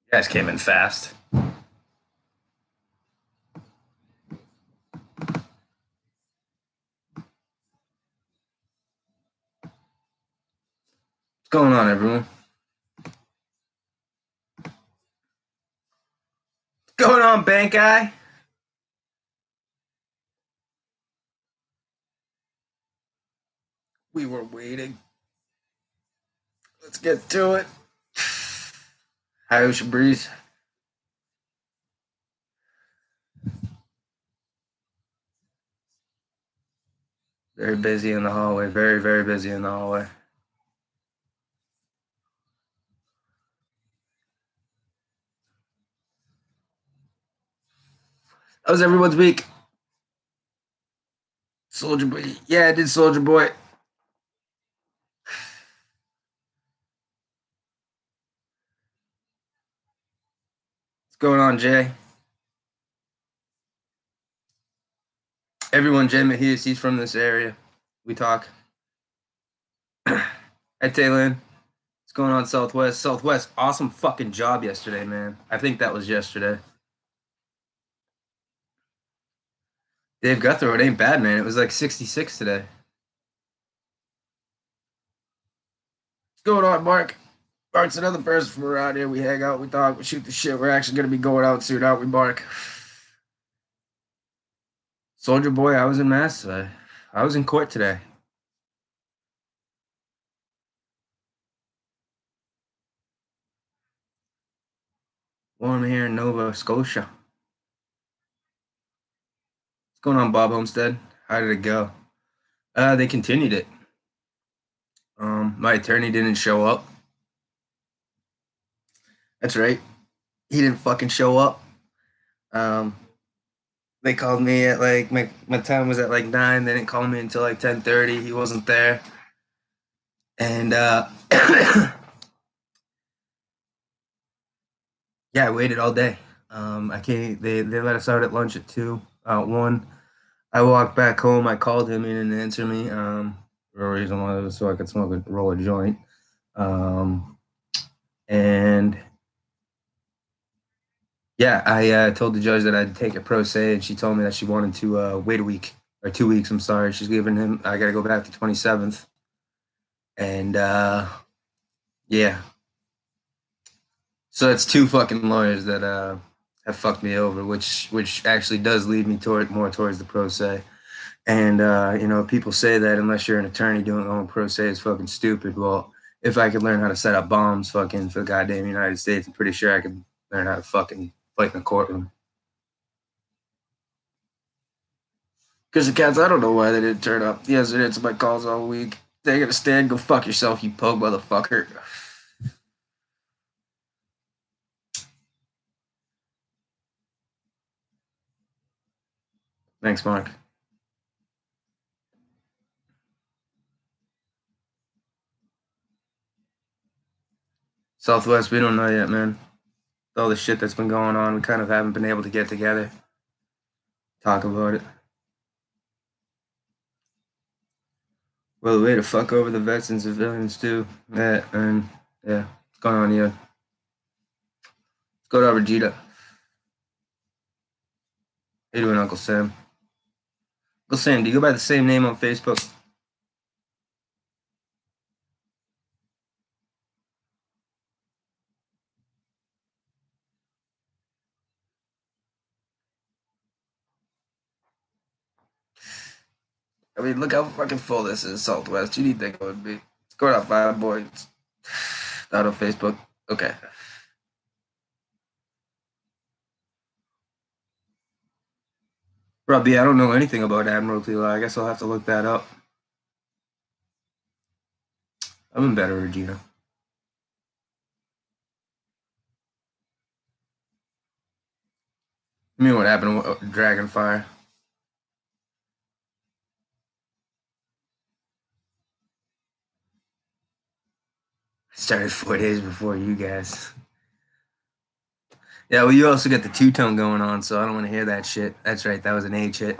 You guys came in fast. What's going on, everyone? What's going on, bank guy? We were waiting. Let's get to it. Hi, Ocean Breeze. Very busy in the hallway. Very, very busy in the hallway. How was everyone's week? Soldier Boy. Yeah, I did Soldier Boy. What's going on, Jay? Everyone, Jay Mahias, he's from this area. We talk. Hi, Taylin. What's going on, Southwest? Southwest, awesome fucking job yesterday, man. I think that was yesterday. Dave Guthrie, it ain't bad, man. It was like 66 today. What's going on, Mark? Mark's another person from around here. We hang out, we talk, we shoot the shit. We're actually gonna be going out soon, aren't we, Mark? Soldier Boy, I was in Mass today. I was in court today. Well, I'm here in Nova Scotia. What's going on, Bob Homestead? How did it go? They continued it. My attorney didn't show up. That's right. He didn't fucking show up. Um, they called me at like my time was at like 9. They didn't call me until like 10:30. He wasn't there. And yeah, I waited all day. I can't. They let us out at lunch at 2. 1. I walked back home. I called him. He didn't answer me. For a reason was so I could smoke a roll a joint. And yeah, I told the judge that I'd take a pro se, and she told me that she wanted to wait a week or 2 weeks. I'm sorry. She's giving him. I got to go back to 27th. And yeah, so it's 2 fucking lawyers that have fucked me over, which actually does lead me toward more towards the pro se. And people say that unless you're an attorney doing own pro se is fucking stupid. Well, if I could learn how to set up bombs fucking for the goddamn United States, I'm pretty sure I could learn how to fucking fight in a courtroom. Because the cats, I don't know why they didn't turn up. He hasn't answered my calls all week. They gotta stand, go fuck yourself, you pogue motherfucker. Thanks, Mark. Southwest, we don't know yet, man. With all the shit that's been going on, we kind of haven't been able to get together, talk about it. Well, the way to fuck over the vets and civilians too. Yeah, and yeah, what's going on here? Let's go to Vegeta. How you doing, Uncle Sam? Uncle Sam, do you go by the same name on Facebook? I mean, look how fucking full this is, Southwest. You need to think it would be. Let's go to 5 boys. Not on Facebook. Okay. Robbie, I don't know anything about Admiralty Law. I guess I'll have to look that up. I'm in better, Regina. I mean, what happened with Dragonfire? Started 4 days before you guys. Yeah, well, you also got the two-tone going on, so I don't want to hear that shit. That's right, that was an H hit.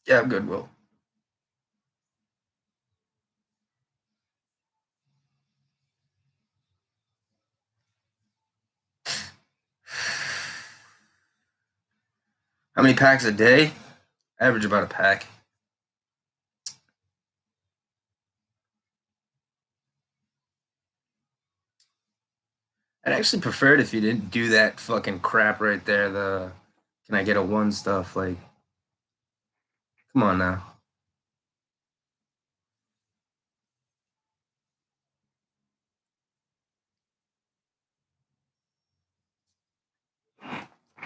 Yeah, I'm good, Will. How many packs a day? Average about a pack. I'd actually prefer it if you didn't do that fucking crap right there. The can I get a one stuff? Like, come on now.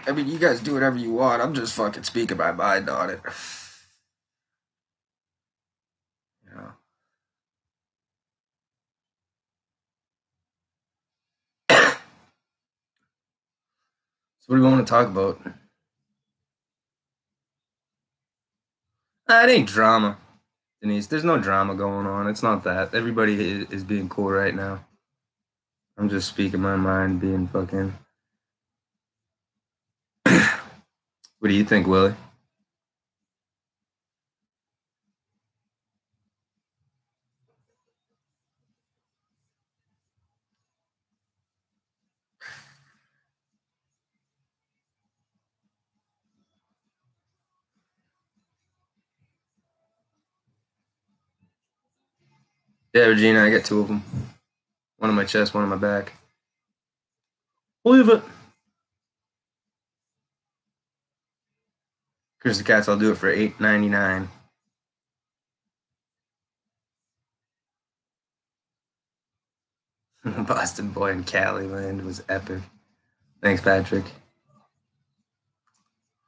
I mean, you guys do whatever you want. I'm just fucking speaking my mind on it. You know. So what do we want to talk about? It ain't drama, Denise. There's no drama going on. It's not that. Everybody is being cool right now. I'm just speaking my mind, being fucking. What do you think, Willie? Yeah, Regina, I got two of them. One on my chest, one on my back. Believe it. Chris the Cats, I'll do it for $8.99. Boston Boy in Cali land was epic. Thanks, Patrick.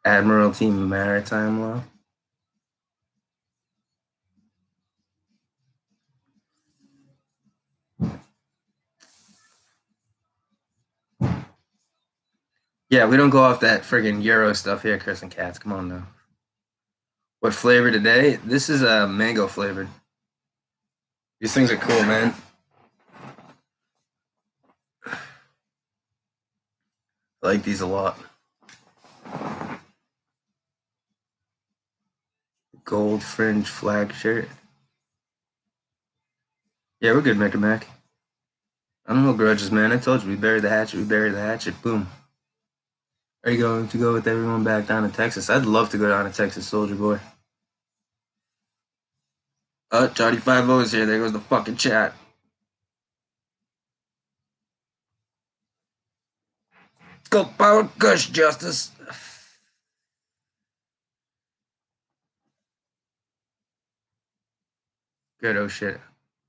Admiralty Maritime Law. Yeah, we don't go off that friggin' Euro stuff here, Chris and Cats. Come on now. What flavor today? This is a mango flavored. These things are cool, man. I like these a lot. Gold fringe flag shirt. Yeah, we're good, Mecca Mac. I don't know grudges, man. I told you we buried the hatchet. We buried the hatchet. Boom. Are you going to go with everyone back down to Texas? I'd love to go down to Texas, Soldier Boy. Johnny 5-0 is here. There goes the fucking chat. Let's go Power Kush, Justice. Good, oh shit.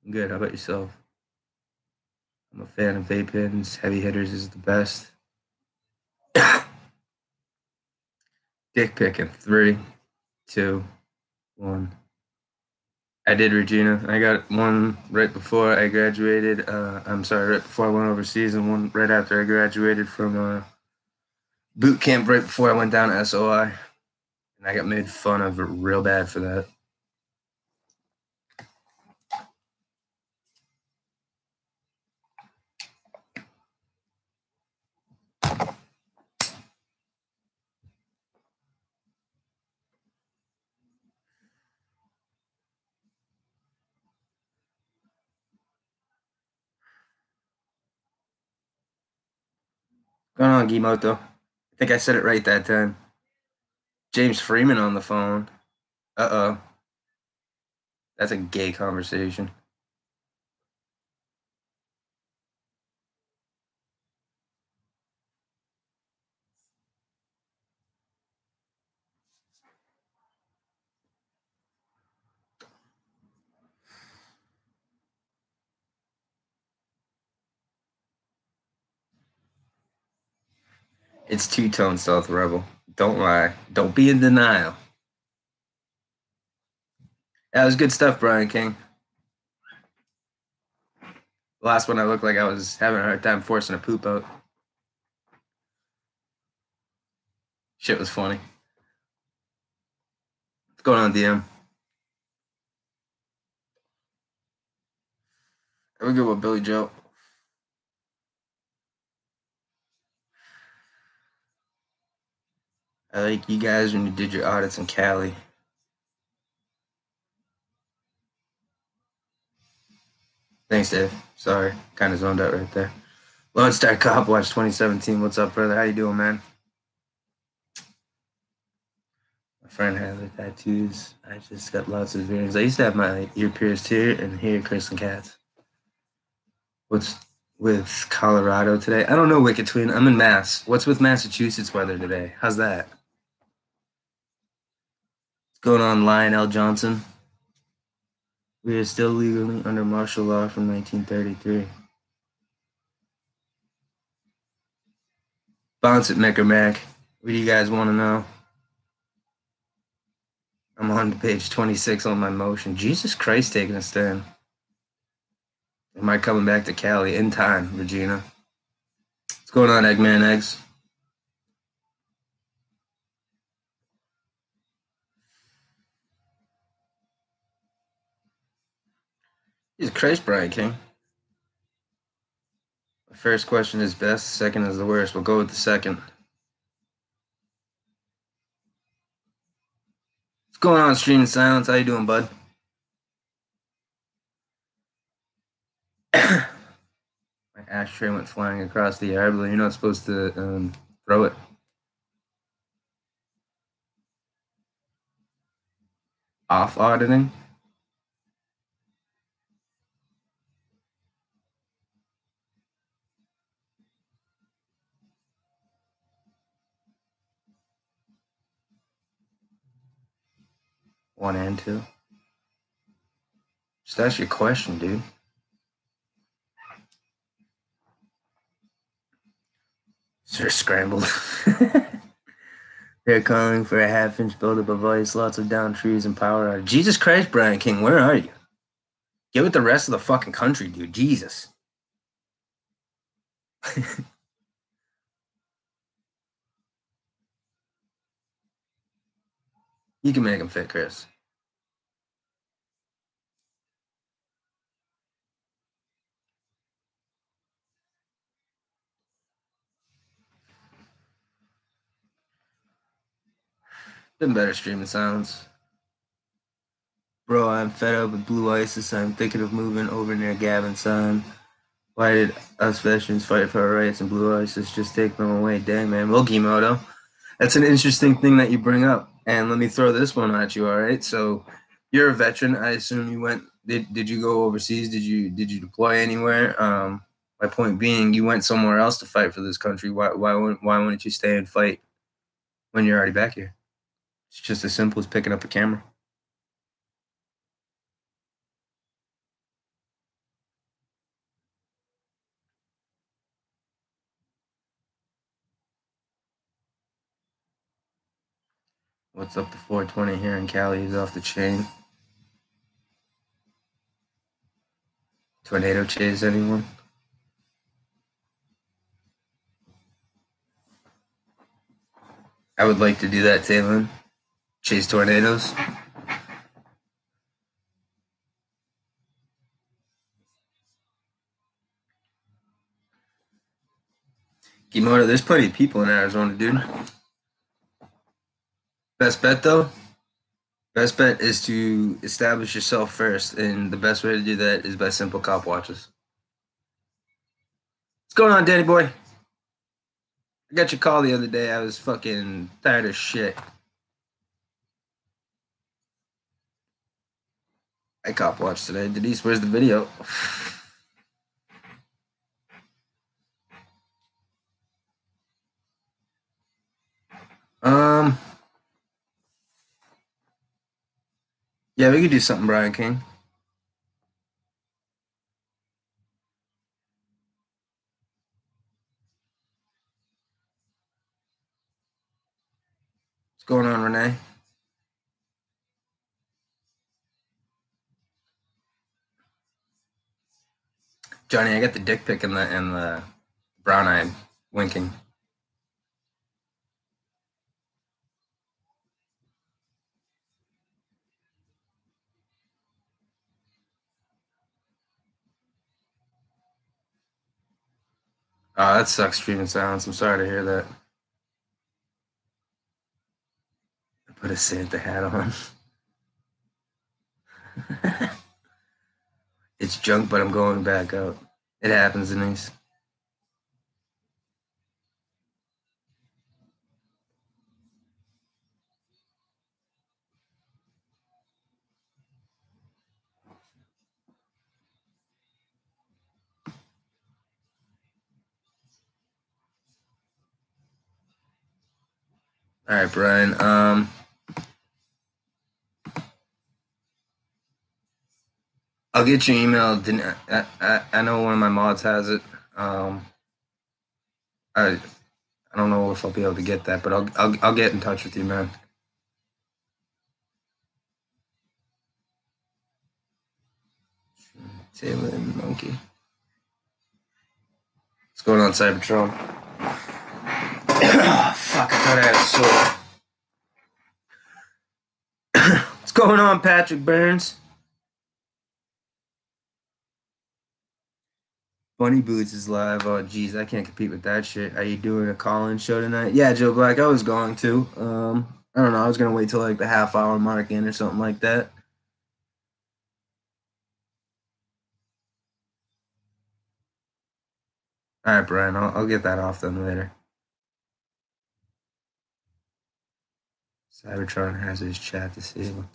Good, how about yourself? I'm a fan of vape pens. Heavy hitters is the best. Dick pic in 3, 2, 1. I did, Regina. I got one right before I graduated. I'm sorry, right before I went overseas, and one right after I graduated from boot camp right before I went down to SOI. And I got made fun of real bad for that. Going on, Gimoto? I think I said it right that time. James Freeman on the phone. Uh-oh. That's a gay conversation. It's two-tone Stealth Rebel. Don't lie. Don't be in denial. That was good stuff, Brian King. The last one I looked like I was having a hard time forcing a poop out. Shit was funny. What's going on, DM? We're good with Billy Joe. I like you guys when you did your audits in Cali. Thanks, Dave. Sorry, kind of zoned out right there. Lone Star Cop Watch 2017. What's up, brother? How you doing, man? friend has her tattoos. I just got lots of earrings. I used to have my ear pierced here and here, Kristen Katz. What's with Colorado today? I don't know, Wicked Twin. I'm in Mass. What's with Massachusetts weather today? How's that? What's going on, Lionel Johnson? We are still legally under martial law from 1933. Bounce it, Mick or Mac. What do you guys want to know? I'm on to page 26 on my motion. Jesus Christ, taking a stand. Am I coming back to Cali in time, Regina? What's going on, Eggman Eggs? Jesus Christ, Brian King. The first question is best, second is the worst. We'll go with the second. What's going on, Streaming Silence? How you doing, bud? My ashtray went flying across the yard, but you're not supposed to throw it. Off auditing? One and two. Just ask your question, dude. Sir Scrambled. They're calling for a half-inch buildup of ice, lots of down trees and power outage. Jesus Christ, Brian King, where are you? Get with the rest of the fucking country, dude. Jesus. You can make him fit, Chris. Been better streaming sounds. Bro, I'm fed up with Blue ISIS. I'm thinking of moving over near Gavin's son. Why did us veterans fight for our rights and Blue ISIS just take them away? Dang, man. Well, Gimoto, that's an interesting thing that you bring up. And let me throw this one at you, all right? So you're a veteran. I assume you went – did you go overseas? Did you deploy anywhere? My point being, you went somewhere else to fight for this country. Why wouldn't you stay and fight when you're already back here? It's just as simple as picking up a camera. What's up to 420 here in Cali? He's off the chain. Tornado chase anyone? I would like to do that, Taylor. Chase tornadoes. Gimoto, there's plenty of people in Arizona, dude. Best bet, though? Best bet is to establish yourself first, and the best way to do that is by simple cop watches. What's going on, Danny boy? I got your call the other day. I was fucking tired of shit. I cop watch today. Denise, where's the video? Yeah, we could do something, Brian King. What's going on, Renee? Johnny, I got the dick pic and the brown eye winking. Oh, that sucks, streaming silence. I'm sorry to hear that. I put a Santa hat on. It's junk, but I'm going back out. It happens, Denise. All right, Brian. I'll get your email. I know one of my mods has it. Um, I I don't know if I'll be able to get that, but I'll get in touch with you, man. Taylor and Monkey. What's going on, Cybertron? Fuck, I thought I had a sword. What's going on, Patrick Burns? Bunny Boots is live. Oh, geez, I can't compete with that shit. Are you doing a call-in show tonight? Yeah, Joe Black, I was going to. I don't know. I was gonna wait till like the half-hour mark in or something like that. All right, Brian, I'll get that off then later. Cybertron has his chat disabled.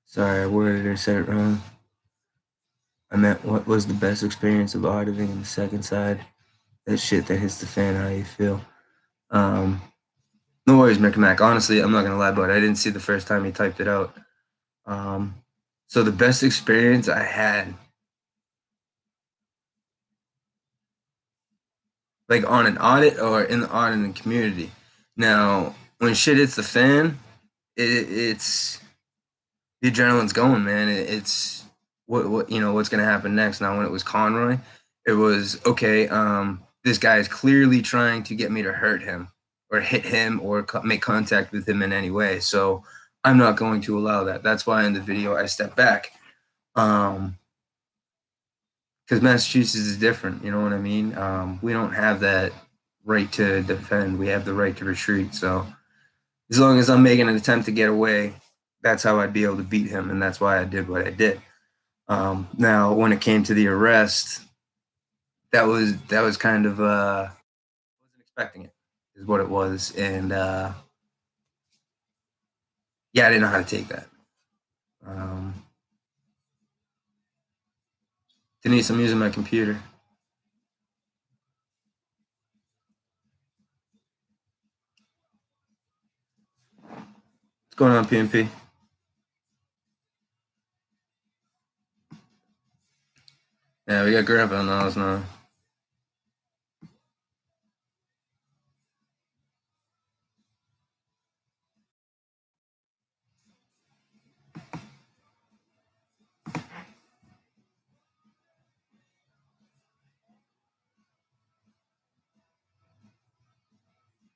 Sorry, I worded or said it wrong. I meant what was the best experience of auditing in the second side? That shit that hits the fan, how you feel. Um, no worries, Mick Mac. Honestly, I'm not gonna lie about it. I didn't see the first time he typed it out. Um, so the best experience I had, like on an audit or in the auditing community. Now, when shit hits the fan, it's the adrenaline's going, man. It's what you know what's gonna happen next. Now, when it was Conroy, it was okay. This guy is clearly trying to get me to hurt him or hit him or make contact with him in any way. So I'm not going to allow that. That's why in the video I step back. Because Massachusetts is different. You know what I mean? We don't have that right to defend. We have the right to retreat. So as long as I'm making an attempt to get away, that's how I'd be able to beat him, and that's why I did what I did. Now, when it came to the arrest, that was kind of wasn't expecting it, is what it was, and yeah, I didn't know how to take that. Um, Denise, I'm using my computer. What's going on, PNP? Yeah, we got Grandpa on the now.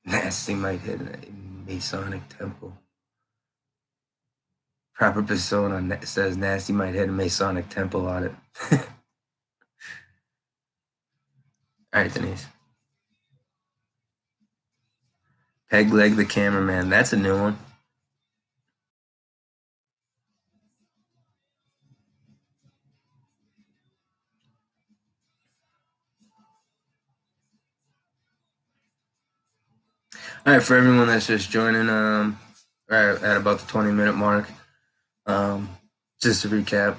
Nasty might hit a Masonic temple. Proper persona says Nasty might hit a Masonic temple audit. All right, Denise. Peg leg the cameraman. That's a new one. All right, for everyone that's just joining, right at about the 20-minute mark. Just to recap,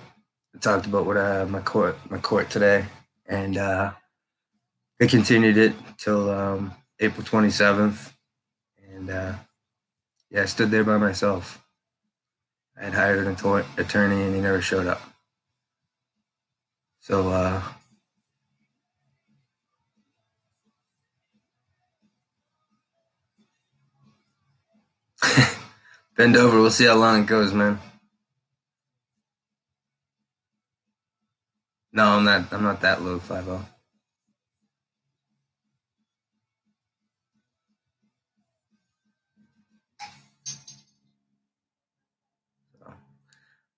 I talked about what my court today, and they continued it till April 27th, and yeah, I stood there by myself. I had hired an attorney, and he never showed up. So bend over. We'll see how long it goes, man. No, I'm not. I'm not that low, 5-0.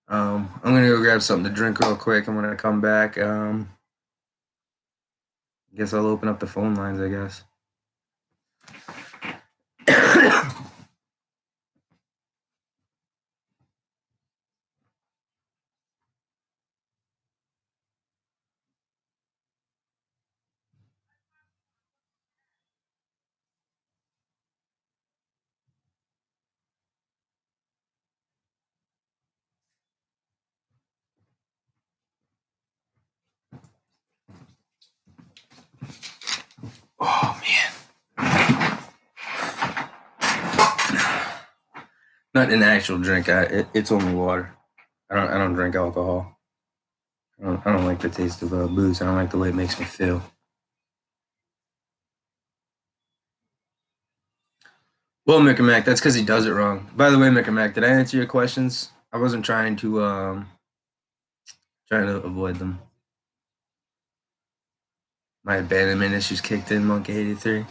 I'm gonna go grab something to drink real quick, and when I come back, I guess I'll open up the phone lines. I guess. Oh man. Not an actual drink. It's only water. I don't drink alcohol. I don't like the taste of booze. I don't like the way it makes me feel. Well, Mick and Mac, that's because he does it wrong. By the way, Mick and Mac, did I answer your questions? I wasn't trying to avoid them. My abandonment issues kicked in, Monkey 83.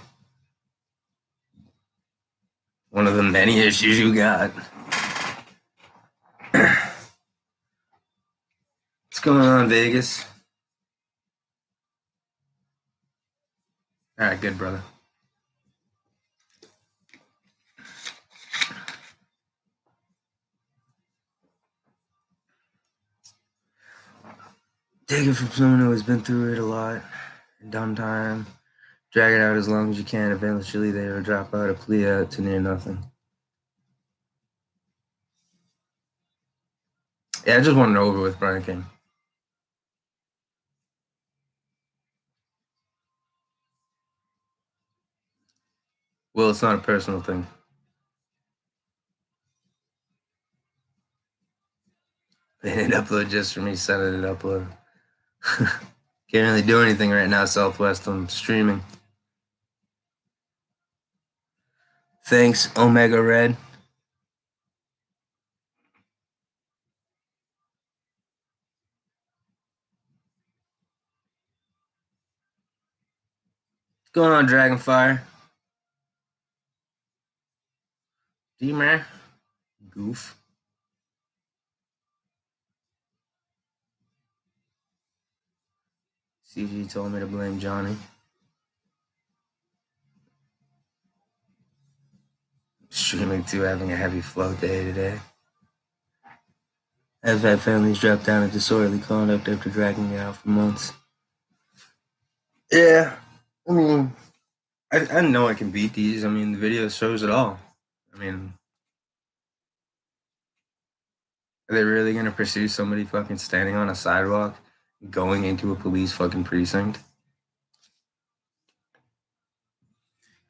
One of the many issues you got. What's going on, Vegas? All right, good, brother. Take it from someone who has been through it a lot and done time. Drag it out as long as you can. Eventually, they will drop out a plea out to near nothing. Yeah, I just wanted it over with, Brian King. Well, it's not a personal thing. They didn't upload just for me, sending it upload. Can't really do anything right now, Southwest. I'm streaming. Thanks, Omega Red. What's going on, Dragonfire? D-Man? Goof. CG told me to blame Johnny. Streaming too, having a heavy flow day today. I've had families drop down into disorderly conduct after dragging me out for months. Yeah, I mean, I know I can beat these. I mean, the video shows it all. I mean, are they really gonna pursue somebody fucking standing on a sidewalk, going into a police fucking precinct?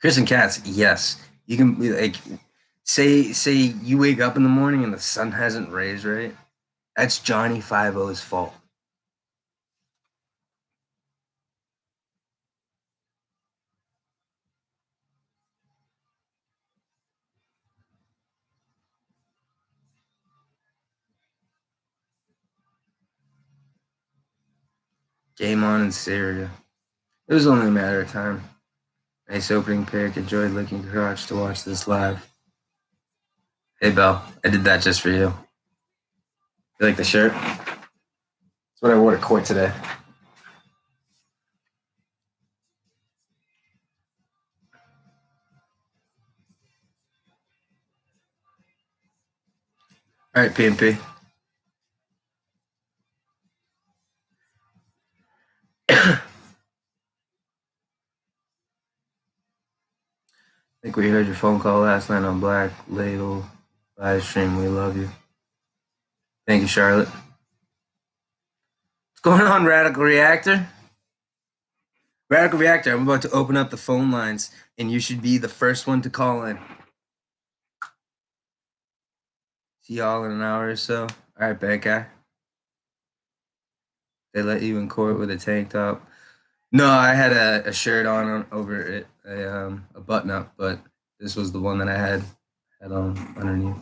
Kristen Katz, yes, you can be like, say you wake up in the morning and the sun hasn't raised, right? That's Johnny 5-0's fault. Game on in Syria. It was only a matter of time. Nice opening pick. Enjoyed licking crotch to watch this live. Hey, Belle, I did that just for you. You like the shirt? That's what I wore to court today. All right, PMP. I think we heard your phone call last night on Black Label live stream. We love you. Thank you, Charlotte. What's going on, Radical Reactor? Radical Reactor, I'm about to open up the phone lines, and you should be the first one to call in. See y'all in an hour or so. All right, bad guy. They let you in court with a tank top. No, I had a shirt on over it, a button up, but this was the one that I had on underneath.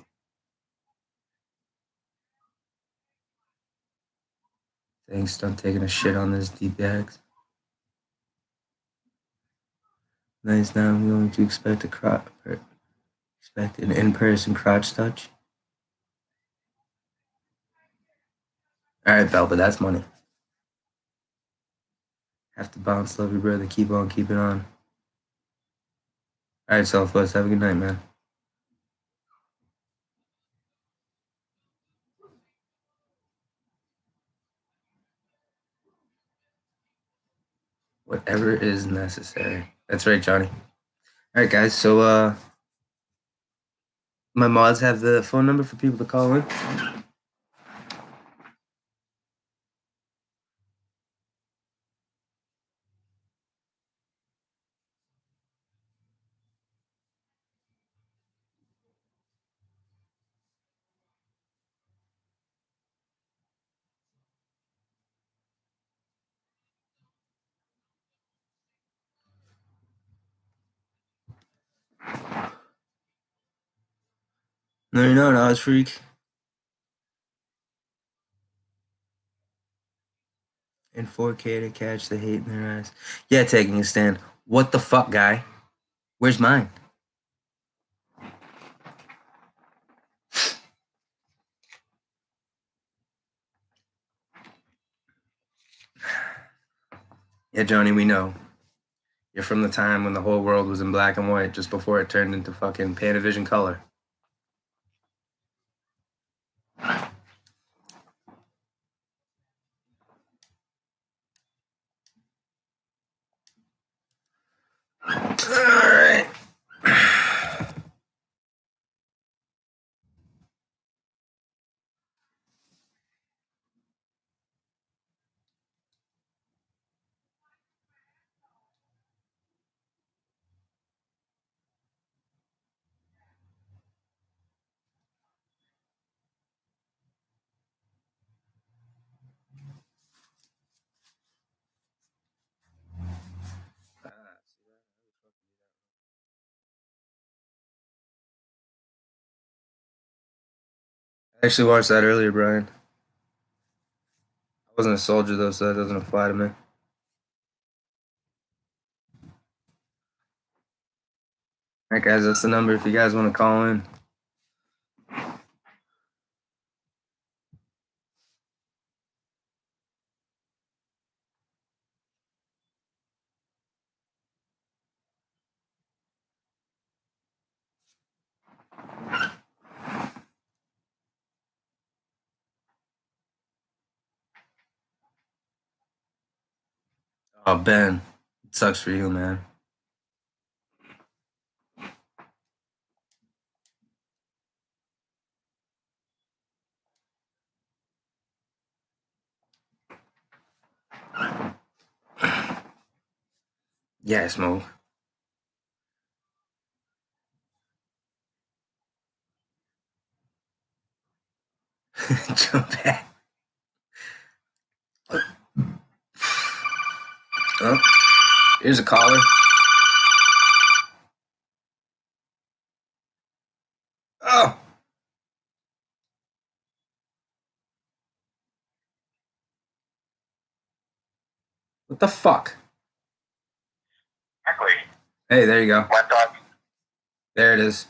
Thanks, done taking a shit on this DPX. Nice. Now I'm going to expect an in-person crotch touch. All right, Bell, but that's money. Have to bounce, love your brother. Keep on keeping on. All right, Southwest. Have a good night, man. Whatever is necessary. That's right, Johnny. All right, guys. So, my mods have the phone number for people to call in. No, you're not, Oz Freak. In 4K to catch the hate in their eyes. Yeah, taking a stand. What the fuck, guy? Where's mine? Yeah, Johnny, we know. You're from the time when the whole world was in black and white, just before it turned into fucking Panavision color. Alright. I actually watched that earlier, Brian. I wasn't a soldier though, so that doesn't apply to me. Alright, guys, that's the number if you guys want to call in. Oh, Ben, it sucks for you, man. Yeah, Smoke. Jump back. Oh, here's a caller. Oh! What the fuck? Exactly. Hey, there you go. My thoughts. There it is.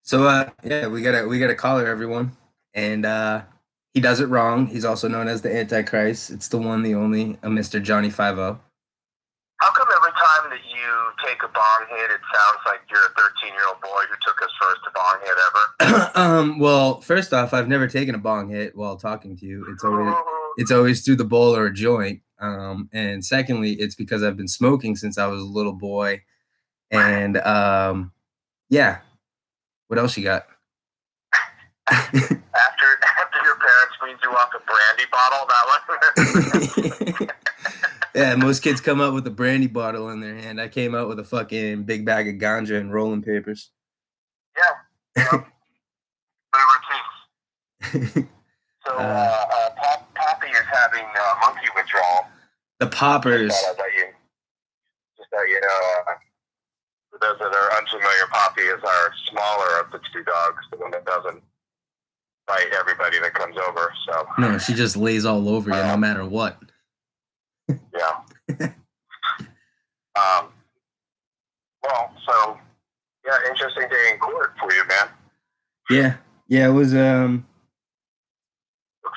So yeah, we got a caller, everyone. And he does it wrong. He's also known as the Antichrist. It's the one, the only, Mr. Johnny 50. How come every time that you take a bong hit, it sounds like you're a 13-year-old boy who took his first bong hit ever? Well, first off, I've never taken a bong hit while talking to you. It's always through the bowl or a joint. And secondly, it's because I've been smoking since I was a little boy. And yeah. What else you got? after your parents weaned you off a brandy bottle, that one. Yeah, most kids come out with a brandy bottle in their hand. I came out with a fucking big bag of ganja and rolling papers. Yeah. Whatever it takes. So Poppy is having monkey withdrawal. The poppers. Just that you know, for those that are unfamiliar, Poppy is our smaller of the two dogs, the one that doesn't bite everybody that comes over. So no, she just lays all over you no matter what. Yeah. Well, so yeah, interesting day in court for you, man. Yeah, it was. Looks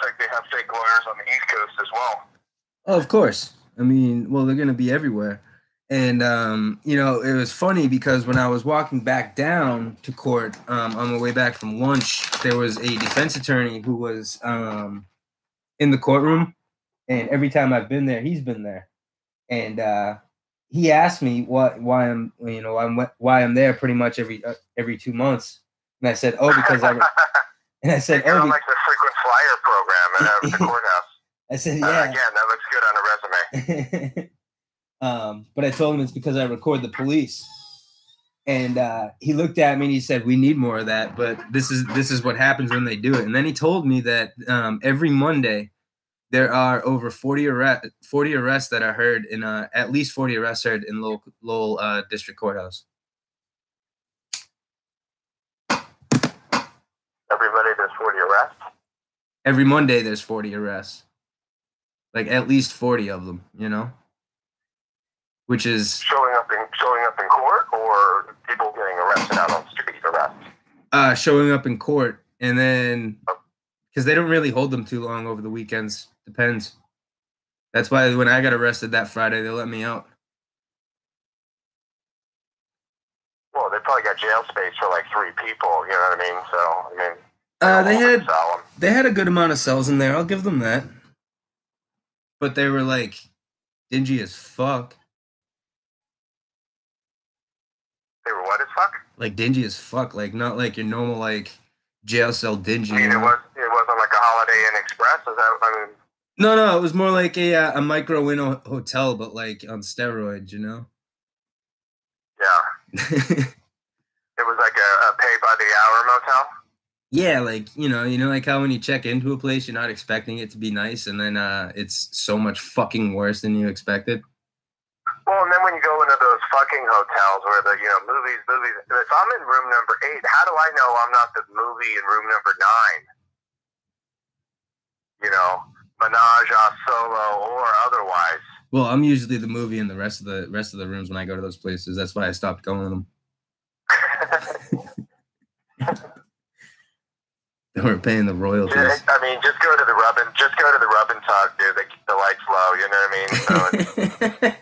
like they have fake lawyers on the East Coast as well. Oh, of course. I mean, well, they're gonna be everywhere. And you know, it was funny because when I was walking back down to court on my way back from lunch, there was a defense attorney who was in the courtroom, and every time I've been there, he's been there. And he asked me why I'm there pretty much every 2 months, and I said, oh, because I and I said, oh, like the frequent flyer program at the courthouse. I said, yeah. Again, that looks good on a resume. But I told him it's because I record the police. And he looked at me and he said, we need more of that, but this is what happens when they do it. And then he told me that every Monday there are over 40 arrests that are heard in at least 40 arrests heard in Lowell District Courthouse. there's 40 arrests? Every Monday there's 40 arrests. Like at least 40 of them, you know? Which is showing up in court, or people getting arrested out on street arrests? Showing up in court, and then because they don't really hold them too long over the weekends. Depends. That's why when I got arrested that Friday, they let me out. Well, they probably got jail space for like 3 people. You know what I mean? So I mean, they had a good amount of cells in there. I'll give them that. But they were like dingy as fuck. They were what as fuck? Like dingy as fuck. Like not like your normal like jail cell dingy. I mean, it wasn't like a Holiday Inn Express. Is that? I mean. No, it was more like a micro inn hotel, but like on steroids, you know. Yeah. It was like a pay by the hour motel. Yeah, like you know, like how when you check into a place, you're not expecting it to be nice, and then it's so much fucking worse than you expected. Well, and then when you go into those fucking hotels where the movies. If I'm in room number 8, how do I know I'm not the movie in room number 9? You know, menage a solo or otherwise. Well, I'm usually the movie in the rest of the rooms when I go to those places. That's why I stopped going to them. They weren't paying the royalties. I mean, just go to the rub and tug, dude. They keep the lights low. You know what I mean? So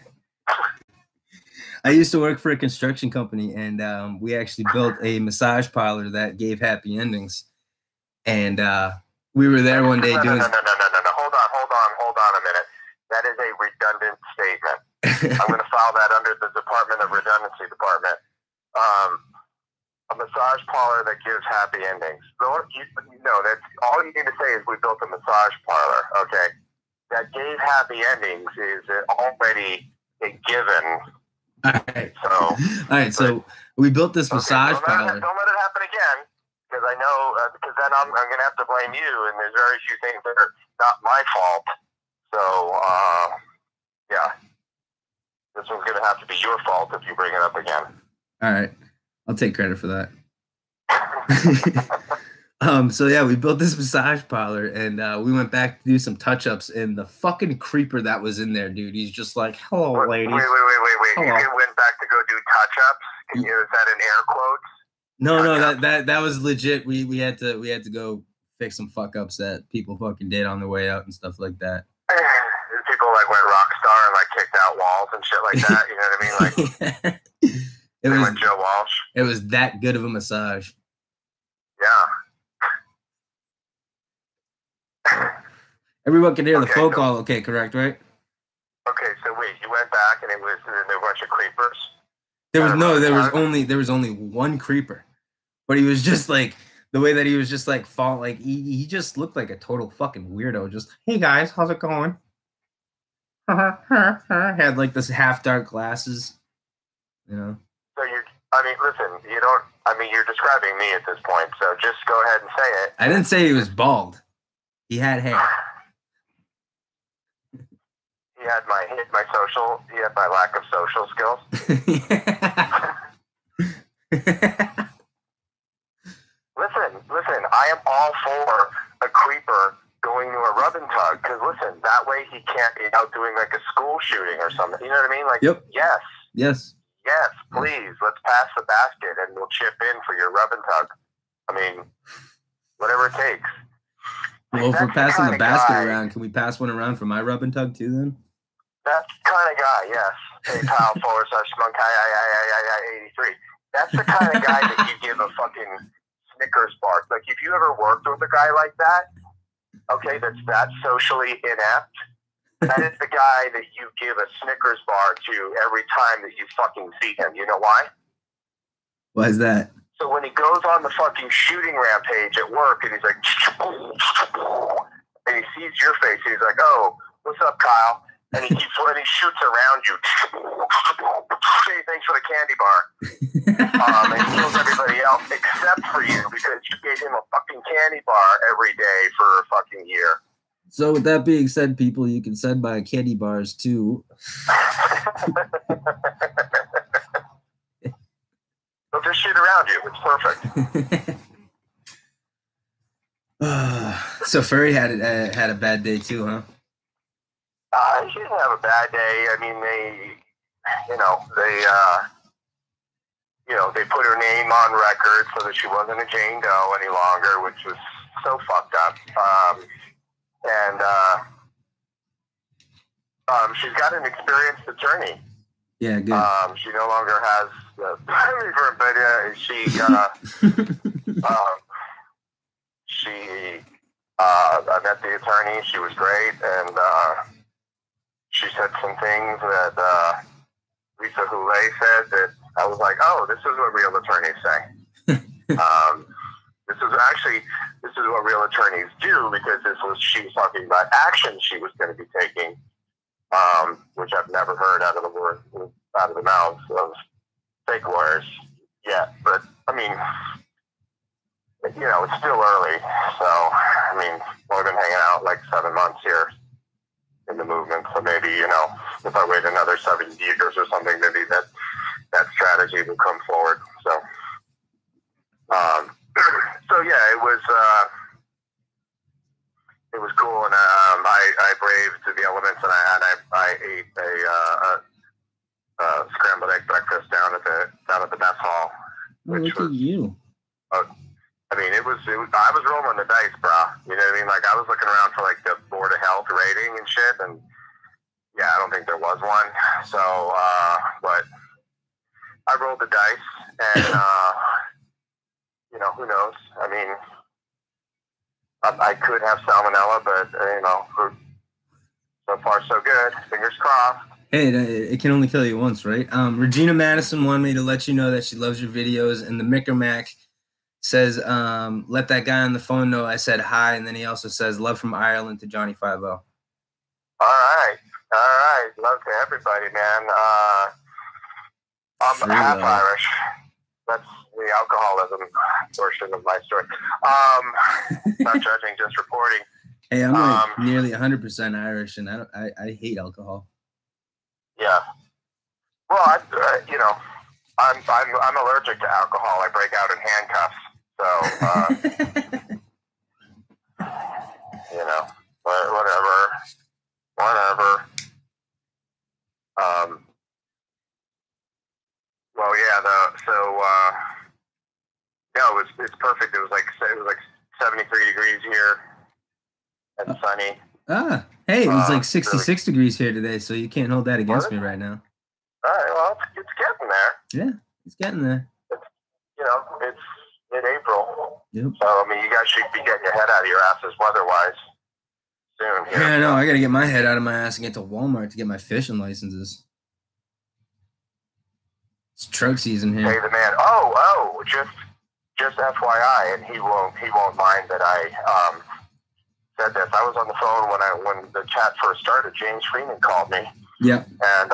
I used to work for a construction company, and we actually built a massage parlor that gave happy endings. And we were there one day doing. No. Hold on a minute. That is a redundant statement. I'm going to file that under the Department of Redundancy Department. A massage parlor that gives happy endings. That's all you need to say is we built a massage parlor. Okay, that gave happy endings is already a given. All right. So we built this massage parlor. Don't let it happen again, because I know because then I'm going to have to blame you, and there's very few things that are not my fault. So yeah, this one's going to have to be your fault if you bring it up again. All right. I'll take credit for that. So yeah, we built this massage parlor, and we went back to do some touch-ups, and the fucking creeper that was in there, dude, he's just like, hello, ladies. Wait. Hello. You went back to go do touch-ups? Is that in air quotes? No, that was legit. We had to go fix some fuck-ups that people fucking did on the way out and stuff like that. People like went rock star and like kicked out walls and shit like that, you know what I mean? Like It was like Joe Walsh. It was that good of a massage. Yeah. Everyone can hear the phone call. Okay, correct, right? Okay, so wait, you went back and there were a bunch of creepers. There was only one creeper, but he was just like the way that he was just like fall like he just looked like a total fucking weirdo. Just hey guys, how's it going? Had like this half dark glasses, you know. So you're describing me at this point, so just go ahead and say it. I didn't say he was bald. He had hair. He had my lack of social skills. Listen, I am all for a creeper going to a rub and tug, because listen, that way he can't be out doing like a school shooting or something. You know what I mean? Like, yep. Yes, please, let's pass the basket and we'll chip in for your rub and tug. I mean, whatever it takes. Well, if we're passing the basket around, can we pass one around for my rub and tug too then? That's the kind of guy, yes. PayPal /Smunk 83. That's the kind of guy that you give a fucking Snickers bar. Like, if you ever worked with a guy like that, okay, that's that socially inept, that is the guy that you give a Snickers bar to every time that you fucking see him. You know why? Why is that? So when he goes on the fucking shooting rampage at work and he's like, and he sees your face, and he's like, oh, what's up, Kyle? And he shoots around you. Hey, thanks for the candy bar. And he kills everybody else except for you, because you gave him a fucking candy bar every day for a fucking year. So with that being said, people, you can send my candy bars to... They'll just shoot around you. It's perfect. So Furry had a bad day too, huh? She didn't have a bad day. I mean, they put her name on record so that she wasn't a Jane Doe any longer, which was so fucked up. And she's got an experienced attorney. Yeah, good. She no longer has the but I met the attorney. She was great, and she said some things that Lisa Houlet said that I was like, oh, this is what real attorneys say. This is what real attorneys do, because she was talking about action she was going to be taking, which I've never heard out of the mouths of fake lawyers yet. But I mean, it's still early. So I mean, we've been hanging out like 7 months here in the movement. So maybe, if I wait another 7 years or something, maybe that strategy will come forward. So, so yeah, it was cool, and I braved the elements, and I ate a scrambled egg breakfast down at the mess hall. Look at you. I mean, I was rolling the dice, bro. You know what I mean? Like, I was looking around for like the Board of Health rating and shit, and yeah, I don't think there was one. So, but I rolled the dice, and who knows? I mean, I could have salmonella, but so far so good. Fingers crossed. Hey, it can only kill you once, right? Regina Madison wanted me to let you know that she loves your videos, and the Mickermac says, let that guy on the phone know I said hi, and then he also says, love from Ireland to Johnny 5-0. All right. Love to everybody, man. I'm half Irish. That's the alcoholism portion of my story. Not judging, just reporting. Hey, I'm like nearly 100% Irish, and I hate alcohol. Yeah. Well, I'm allergic to alcohol. I break out in handcuffs. So, whatever. Well, yeah. It's perfect. It was like 73 degrees here and sunny. Hey, it was like 66 degrees here today, so you can't hold that against me right now. All right, well, it's getting there. Yeah, it's getting there. It's mid-April. Yep. So, I mean, you guys should be getting your head out of your asses weather-wise soon. Yeah, I know. I got to get my head out of my ass and get to Walmart to get my fishing licenses. It's trout season here. Hey, the man. Oh, just FYI, and he won't mind that I said this. I was on the phone when the chat first started. James Freeman called me. Yeah. And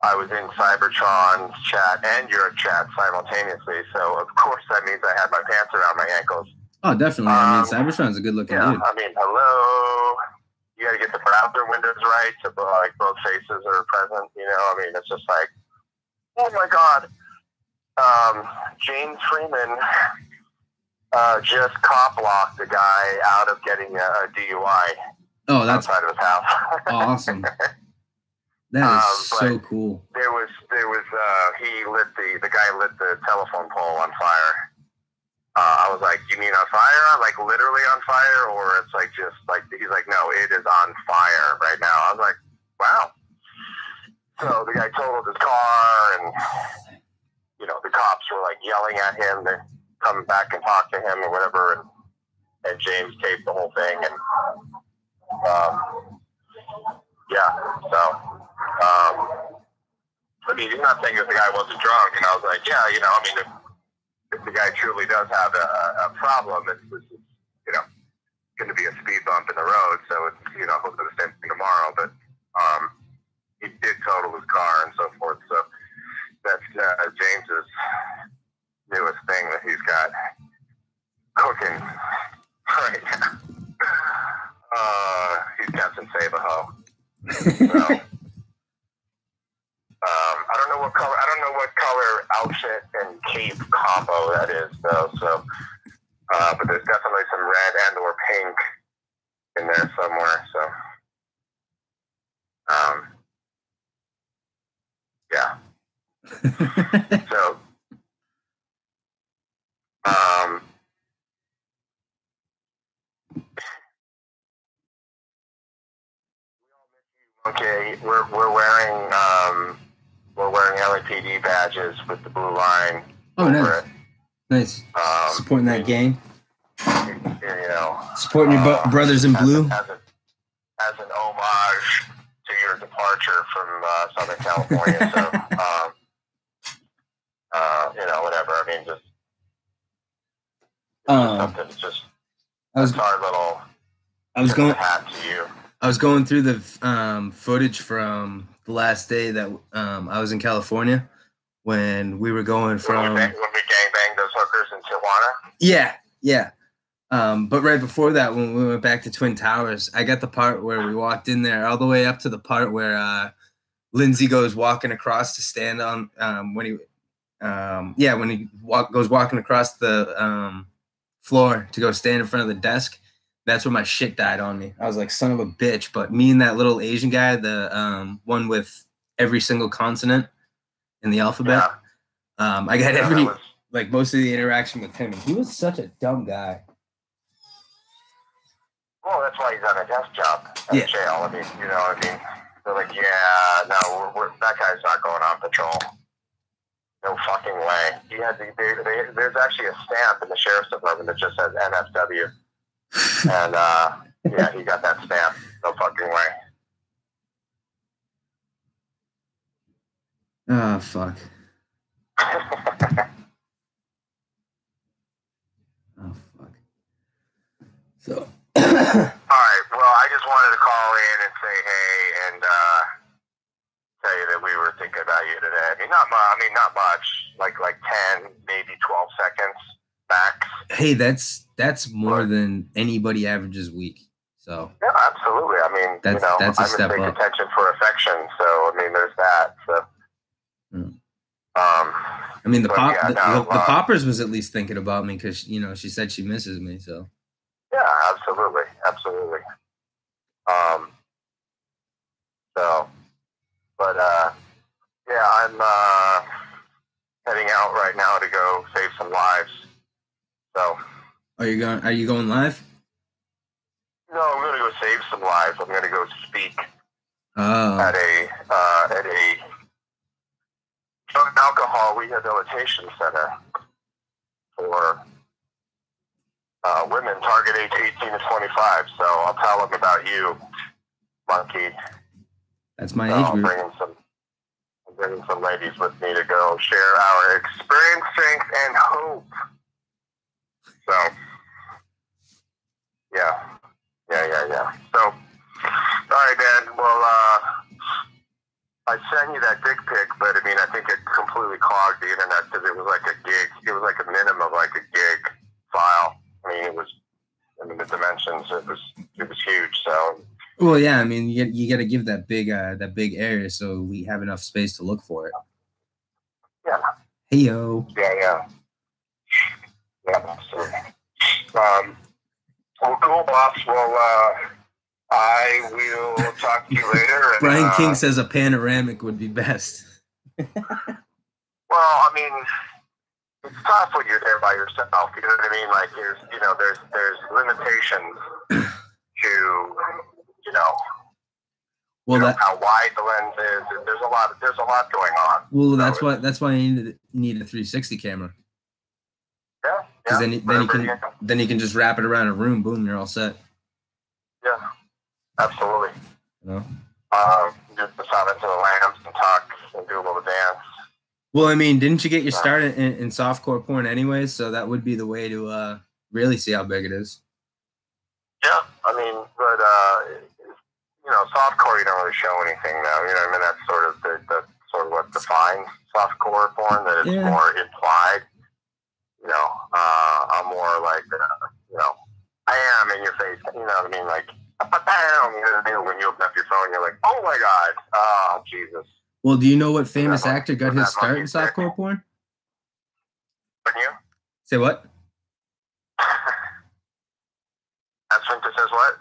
I was in Cybertron's chat and your chat simultaneously. So of course that means I had my pants around my ankles. Oh, definitely. I mean, Cybertron's a good looking dude. I mean, hello. You got to get the browser windows right so like both faces are present. I mean, it's just like, oh my God. James Freeman just cop locked the guy out of getting a DUI. Oh, that's outside of his house. Awesome. That is so cool. There was the guy lit the telephone pole on fire. I was like, you mean on fire? Like literally on fire? Or it's like just like, he's like, no, it is on fire right now. I was like, wow. So the guy totaled his car, and the cops were like yelling at him to come back and talk to him or whatever, and James taped the whole thing, and I mean, he's not saying that the guy wasn't drunk, and I was like, yeah, I mean, if the guy truly does have a problem, it's going to be a speed bump in the road, so it's, he'll do the same thing tomorrow, but he did total his car and so forth, so that's James's newest thing that he's got cooking right now. He's Captain Save-A-Ho. So, I don't know what color outfit and cape combo that is, though. So But there's definitely some red and or pink in there somewhere. So, yeah. So, okay, we're wearing LAPD badges with the blue line. Oh, nice. Nice. Supporting that gang. You know, supporting your brothers in blue. As an homage to your departure from Southern California. So, you know, whatever. I mean, just something. Just that's our little. I was going through the footage from the last day that I was in California when we were going from. When we gangbanged those hookers in Tijuana. Yeah. But right before that, when we went back to Twin Towers, I got the part where we walked in there all the way up to the part where Lindsay goes walking across to stand on when he goes walking across the floor to go stand in front of the desk. That's when my shit died on me. I was like, son of a bitch. But me and that little Asian guy, the one with every single consonant in the alphabet, I got most of the interaction with him. And he was such a dumb guy. Well, that's why he's on a desk job at jail. I mean, you know what I mean? They're like, that guy's not going on patrol. No fucking way. There's actually a stamp in the sheriff's department that just says NSW. And, he got that stamp. No fucking way. Oh, fuck. Oh, fuck. So... All right. Well, I just wanted to call in and say hey and tell you that we were thinking about you today. I mean, not much. Like 10, maybe 12 seconds max. Hey, that's more than anybody averages a week. So yeah, absolutely. I mean, that's a step up. Attention for affection. So I mean, there's that. So. I mean, the Poppers was at least thinking about me because she said she misses me. So. Yeah, absolutely. I'm heading out right now to go save some lives. So. Are you going live? No, I'm going to go save some lives. I'm going to go speak at a drug and alcohol rehabilitation center for women, target age 18 to 25. So I'll tell them about you, Monkey. That's my age group. I'm bringing some ladies with me to go share our experience, strength, and hope. So, yeah. So, all right, man. Well, I sent you that dick pic, but I mean, I think it completely clogged the internet because it was like a gig. It was like a minimum of like a gig file. I mean, the dimensions, it was huge. So. Well, yeah. I mean, you got to give that big area so we have enough space to look for it. Yeah. Hey yo. Yeah. Absolutely. Well, cool, boss. Well, I will talk to you later. And, Brian King says a panoramic would be best. Well, I mean, it's tough when you're there by yourself. You know what I mean? Like, there's limitations to, how wide the lens is. There's a lot going on. Well, that's why you need a 360 camera. Yeah. Because then you can just wrap it around a room. Boom, you're all set. Yeah, absolutely. Just sign into the lamps and talk and do a little dance. Well, I mean, didn't you get your start in softcore porn anyways? So that would be the way to really see how big it is. Yeah, I mean, but softcore, you don't really show anything though. You know what I mean? That's sort of what defines softcore porn. That it's more implied. I'm more like, I am in your face. You know what I mean? Like, bam, you know what I mean? When you open up your phone, you're like, oh my God, oh Jesus. Well, do you know what famous actor got his start in softcore porn? Pardon you? Say what? what?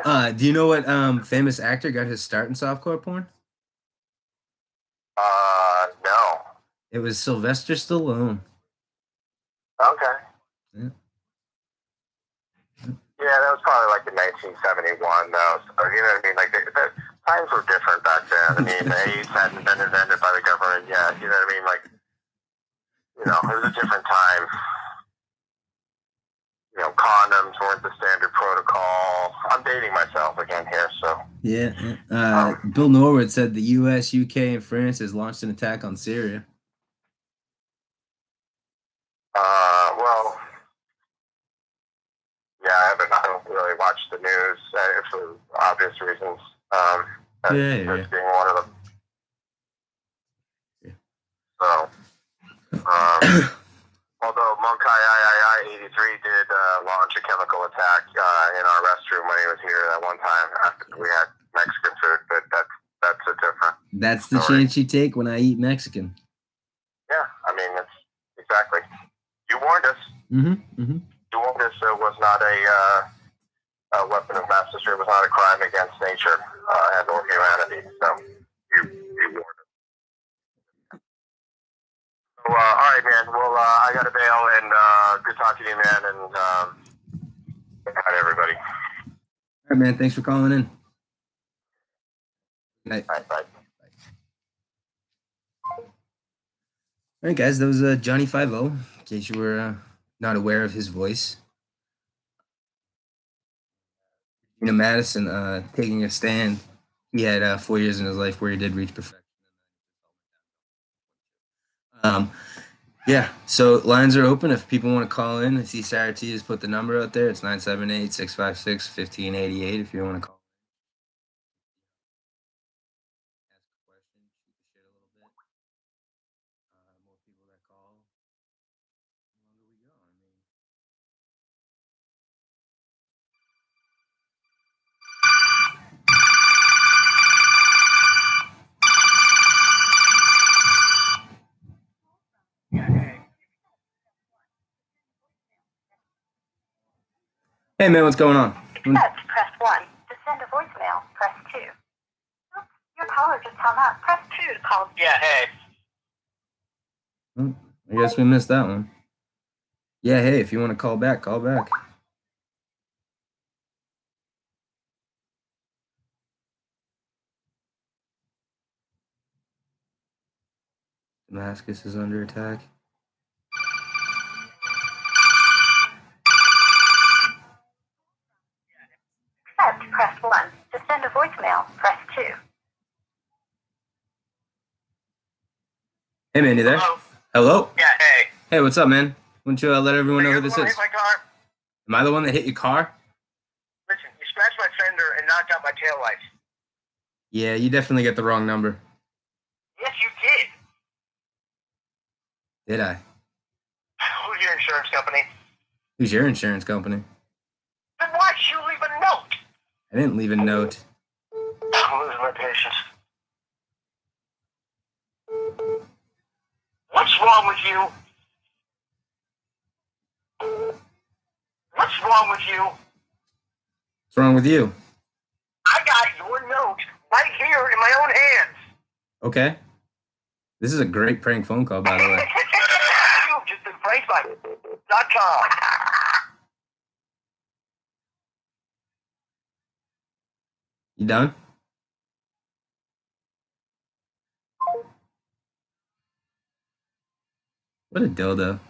Huh? Do you know what famous actor got his start in softcore porn? No. It was Sylvester Stallone. Okay. Yeah. Yeah, that was probably like in 1971, though. So, you know what I mean? Like, the times were different back then. I mean, AIDS hadn't been invented by the government yet. You know what I mean? Like, you know, it was a different time. You know, condoms weren't the standard protocol. I'm dating myself again here, so. Yeah. Bill Norwood said the U.S., UK, and France has launched an attack on Syria. Well, yeah, I don't really watch the news for obvious reasons. Yeah. Being one of them. Yeah. So, although Monkai III did launch a chemical attack in our restroom when he was here that one time after we had Mexican food, but that's a different. That's the story. chance you take when I eat Mexican. Yeah, I mean, that's exactly. You warned us. Mm-hmm. You warned us it was not a weapon of mass destruction. It was not a crime against nature and or humanity. So you warned us. So, all right, man. Well, I got to bail, and good talking to you, man. And good night, everybody. All right, man. Thanks for calling in. Good night. All right, bye. All right, guys. That was Johnny 5-0, in case you were not aware of his voice. You know, Madison taking a stand. He had 4 years in his life where he did reach perfection. Yeah, so lines are open if people want to call in. I see Sarah T has put the number out there. It's 978-656-1588 if you want to call. Ask a question, shoot the shit a little bit. More people that call, the longer we go. I mean, hey man, what's going on? Press 1. To send a voicemail, press 2. Oops, your caller just hung up. Press 2 to call. Yeah, hey. Oh, I guess we missed that one. Yeah, hey, if you want to call back, call back. Damascus is under attack. Accept, press 1. To send a voicemail, press 2. Hey man, you there? Hello? Yeah, hey. Hey, what's up, man? Why don't you let everyone know who this is? Hit my car? Am I the one that hit your car? Listen, you smashed my fender and knocked out my taillights. Yeah, you definitely get the wrong number. Yes, you did. Did I? Who's your insurance company? Who's your insurance company? Then why'd you leave a note? I didn't leave a note. I'm losing my patience. What's wrong with you? What's wrong with you? What's wrong with you? I got your note right here in my own hands. Okay. This is a great prank phone call, by the way. You've just been pranked by .com. You done? What a dildo.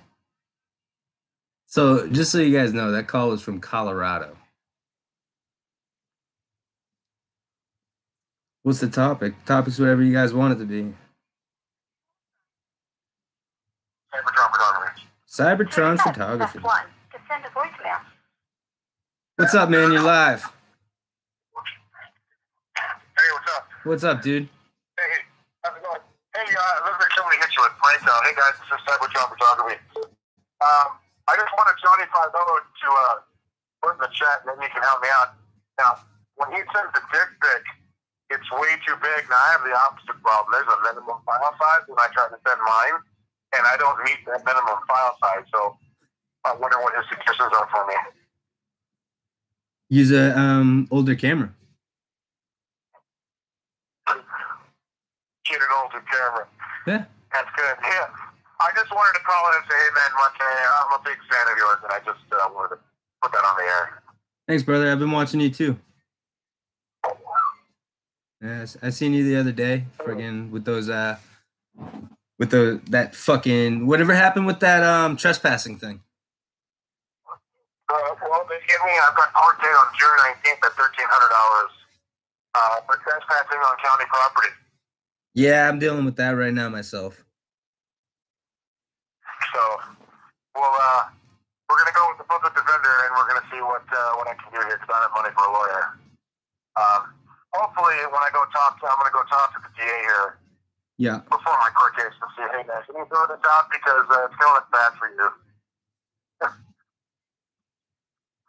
So, just so you guys know, that call was from Colorado. What's the topic? Topic's whatever you guys want it to be. Cybertron photography. Press 1. To send a voicemail. What's up, man? You're live. Hey, what's up? What's up, dude? Hey, how's it going? Hey, looks like somebody hit you with prank call. Hey guys, this is Cybertron Photography. I just wanted Johnny 5-0 to put in the chat, maybe you can help me out. Now, when he sends a dick pic, it's way too big. Now, I have the opposite problem. There's a minimum file size when I try to send mine, and I don't meet that minimum file size, so I wonder what his suggestions are for me. Use a older camera. Get an older camera. Yeah. That's good. Yeah. I just wanted to call in and say, hey, man, Monte, I'm a big fan of yours, and I just wanted to put that on the air. Thanks, brother. I've been watching you too. Yes, I seen you the other day, friggin' with those that fucking whatever happened with that trespassing thing. Well, they give me. I've got court date on June 19th at $1,300 for trespassing on county property. Yeah, I'm dealing with that right now myself. So, well, we're gonna go with the public defender, and we're gonna see what I can do here because I don't have money for a lawyer. Hopefully, when I go talk to, I'm gonna go talk to the DA here. Yeah. Before my court case to see, hey, man, can you throw this out because it's gonna look bad for you.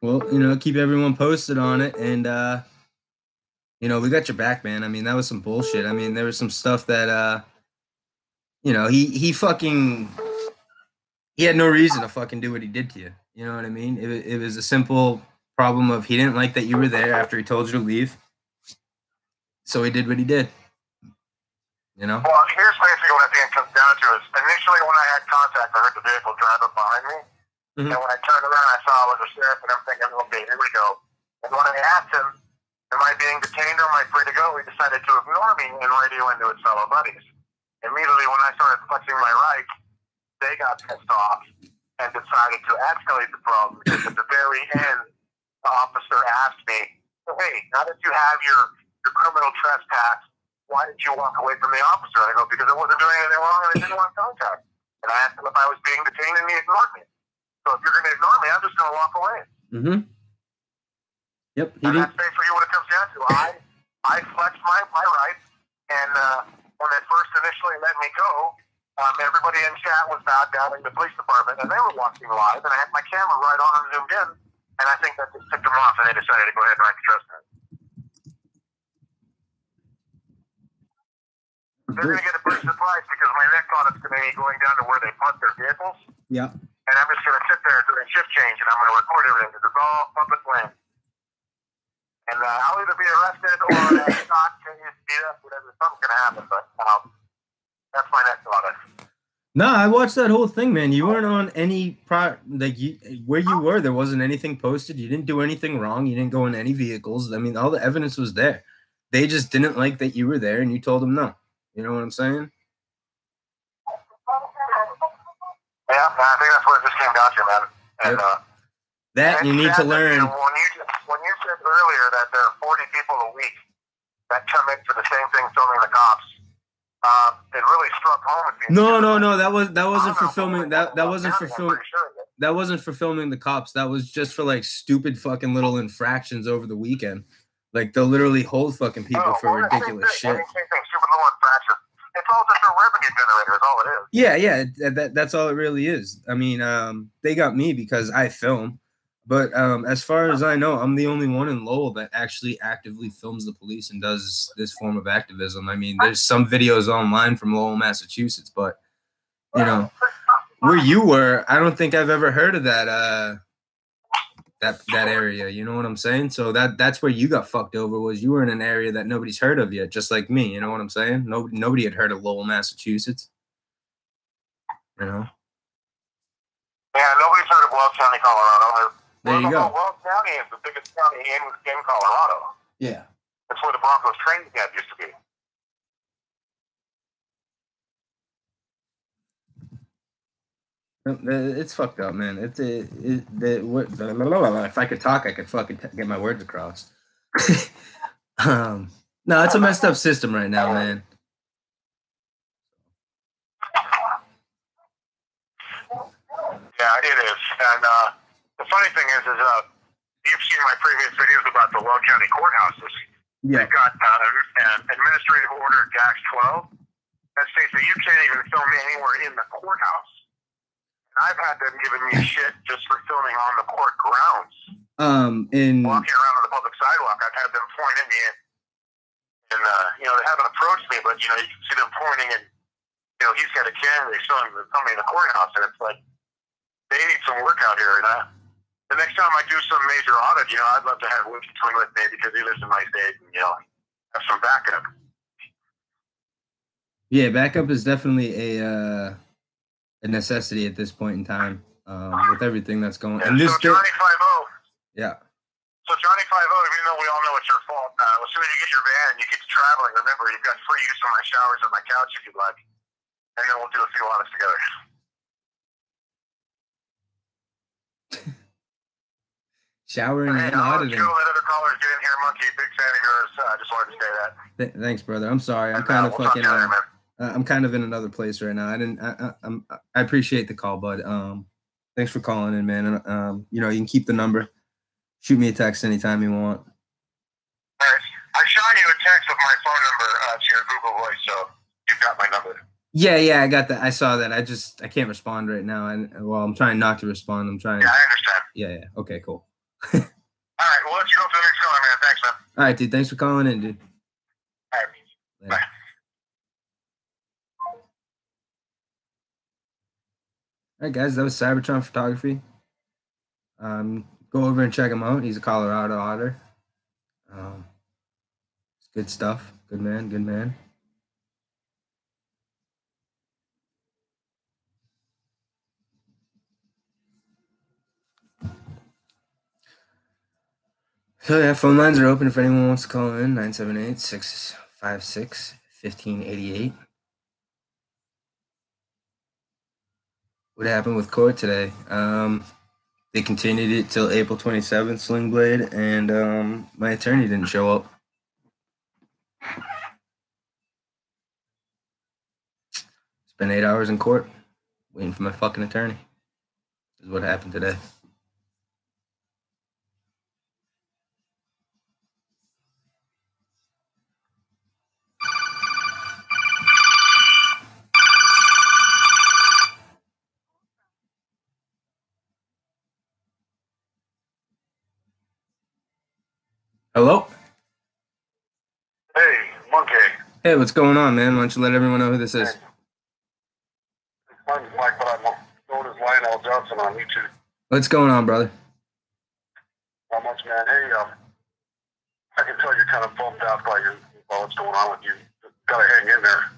Well, keep everyone posted on it, and we got your back, man. I mean, that was some bullshit. I mean, there was some stuff that he had no reason to fucking do what he did to you. You know what I mean? It was a simple problem of he didn't like that you were there after he told you to leave, so he did what he did. Well, here's basically what I think it comes down to is initially when I had contact, I heard the vehicle drive up behind me. Mm-hmm. And when I turned around, I saw it was a sheriff, and I'm thinking, okay, here we go. And when I asked him, am I being detained or am I free to go, he decided to ignore me and radio into his fellow buddies. Immediately when I started flexing my right, they got pissed off and decided to escalate the problem because at the very end, the officer asked me, hey, now that you have your criminal trespass, why did you walk away from the officer? And I go, because I wasn't doing anything wrong and I didn't want contact. And I asked him if I was being detained and he ignored me. So if you're going to ignore me, I'm just going to walk away. Mm-hmm. Yep. And that's basically what it comes down to. I flexed my rights, and when they first initially let me go, everybody in chat was down in the police department, and they were watching live, and I had my camera right on and zoomed in, and I think that just tipped them off, and they decided to go ahead and write the trespass. They're going to get a pretty surprise because my next audit's going to be going down to where they park their vehicles. Yeah. And I'm just going to sit there during shift change, and I'm going to record everything because it's all public land. And I'll either be arrested or shot, beat up, whatever. Something's going to happen, but that's my next audit. No, I watched that whole thing, man. You weren't on any where you were. There wasn't anything posted. You didn't do anything wrong. You didn't go in any vehicles. I mean, all the evidence was there. They just didn't like that you were there, and you told them no. You know what I'm saying? Yeah, I think that's what it just came down to, man. And that you need to learn. When you said earlier that there are 40 people a week that come in for the same thing filming the cops, it really struck home with me. No. That wasn't for filming. That wasn't for filming. That wasn't for filming the cops. That was just for like stupid fucking little infractions over the weekend. Like they'll literally hold fucking people for ridiculous shit. It's all just a revenue generator, is all it is. Yeah, that's all it really is. I mean, they got me because I film, but as far as I know, I'm the only one in Lowell that actually actively films the police and does this form of activism. I mean, there's some videos online from Lowell, Massachusetts, but where you were, I don't think I've ever heard of that that area. You know what I'm saying? So that's where you got fucked over, was you were in an area that nobody's heard of yet, just like me. You know what I'm saying? Nobody had heard of Lowell, Massachusetts. You know? Yeah, nobody's heard of Wells County, Colorado. There you go. Wells County is the biggest county in Colorado. Yeah. That's where the Broncos training camp used to be. It's fucked up, man. If I could talk, I could fucking get my words across. No, it's a messed up system right now, man. Yeah, it is. And the funny thing is you've seen my previous videos about the Weld County courthouses. Yeah. They've got an administrative order, DAX 12, that states that you can't even film anywhere in the courthouse. And I've had them giving me shit just for filming on the court grounds. Walking around on the public sidewalk, I've had them point at me, and they haven't approached me, but you can see them pointing, and he's got a camera, he's filming in the courthouse, and it's like they need some work out here, and the next time I do some major audit, I'd love to have Wookie swing with me because he lives in my state and, have some backup. Yeah, backup is definitely a necessity at this point in time with everything that's going on. Yeah, so Johnny 5-0. Yeah. So Johnny 5-0, even though we all know it's your fault, as soon as you get your van and you get to traveling, remember, you've got free use of my showers on my couch if you'd like. And then we'll do a few audits together. Showering and auditing. Hey, that other callers get in here, Monkey. Big fan of yours. I just wanted to say that. Thanks, brother. I'm sorry. I'm kind of fucking. I'm kind of in another place right now. I appreciate the call, bud. Thanks for calling in, man. And you can keep the number. Shoot me a text anytime you want. All right. I shot you a text with my phone number to your Google Voice, so you've got my number. Yeah, I got that. I saw that. I can't respond right now. I'm trying not to respond. I'm trying. Yeah, I understand. Yeah. Okay, cool. All right, well, let's go for the next call, man. Thanks, man. All right, dude. Thanks for calling in, dude. All right. Later. Bye. All right, guys. That was Cybertron Photography. Go over and check him out. He's a Colorado otter. It's good stuff. Good man. So yeah, phone lines are open if anyone wants to call in. 978-656-1588. What happened with court today? They continued it till April 27th, Sling Blade, and my attorney didn't show up. Spent 8 hours in court waiting for my fucking attorney. This is what happened today. Hello? Hey, Monkey. Hey, what's going on, man? Why don't you let everyone know who this is? My name's Mike, but I'm known as Lionel Johnson on YouTube. What's going on, brother? Not much, man. Hey, I can tell you're kind of bummed out by what's going on with you. Gotta hang in there.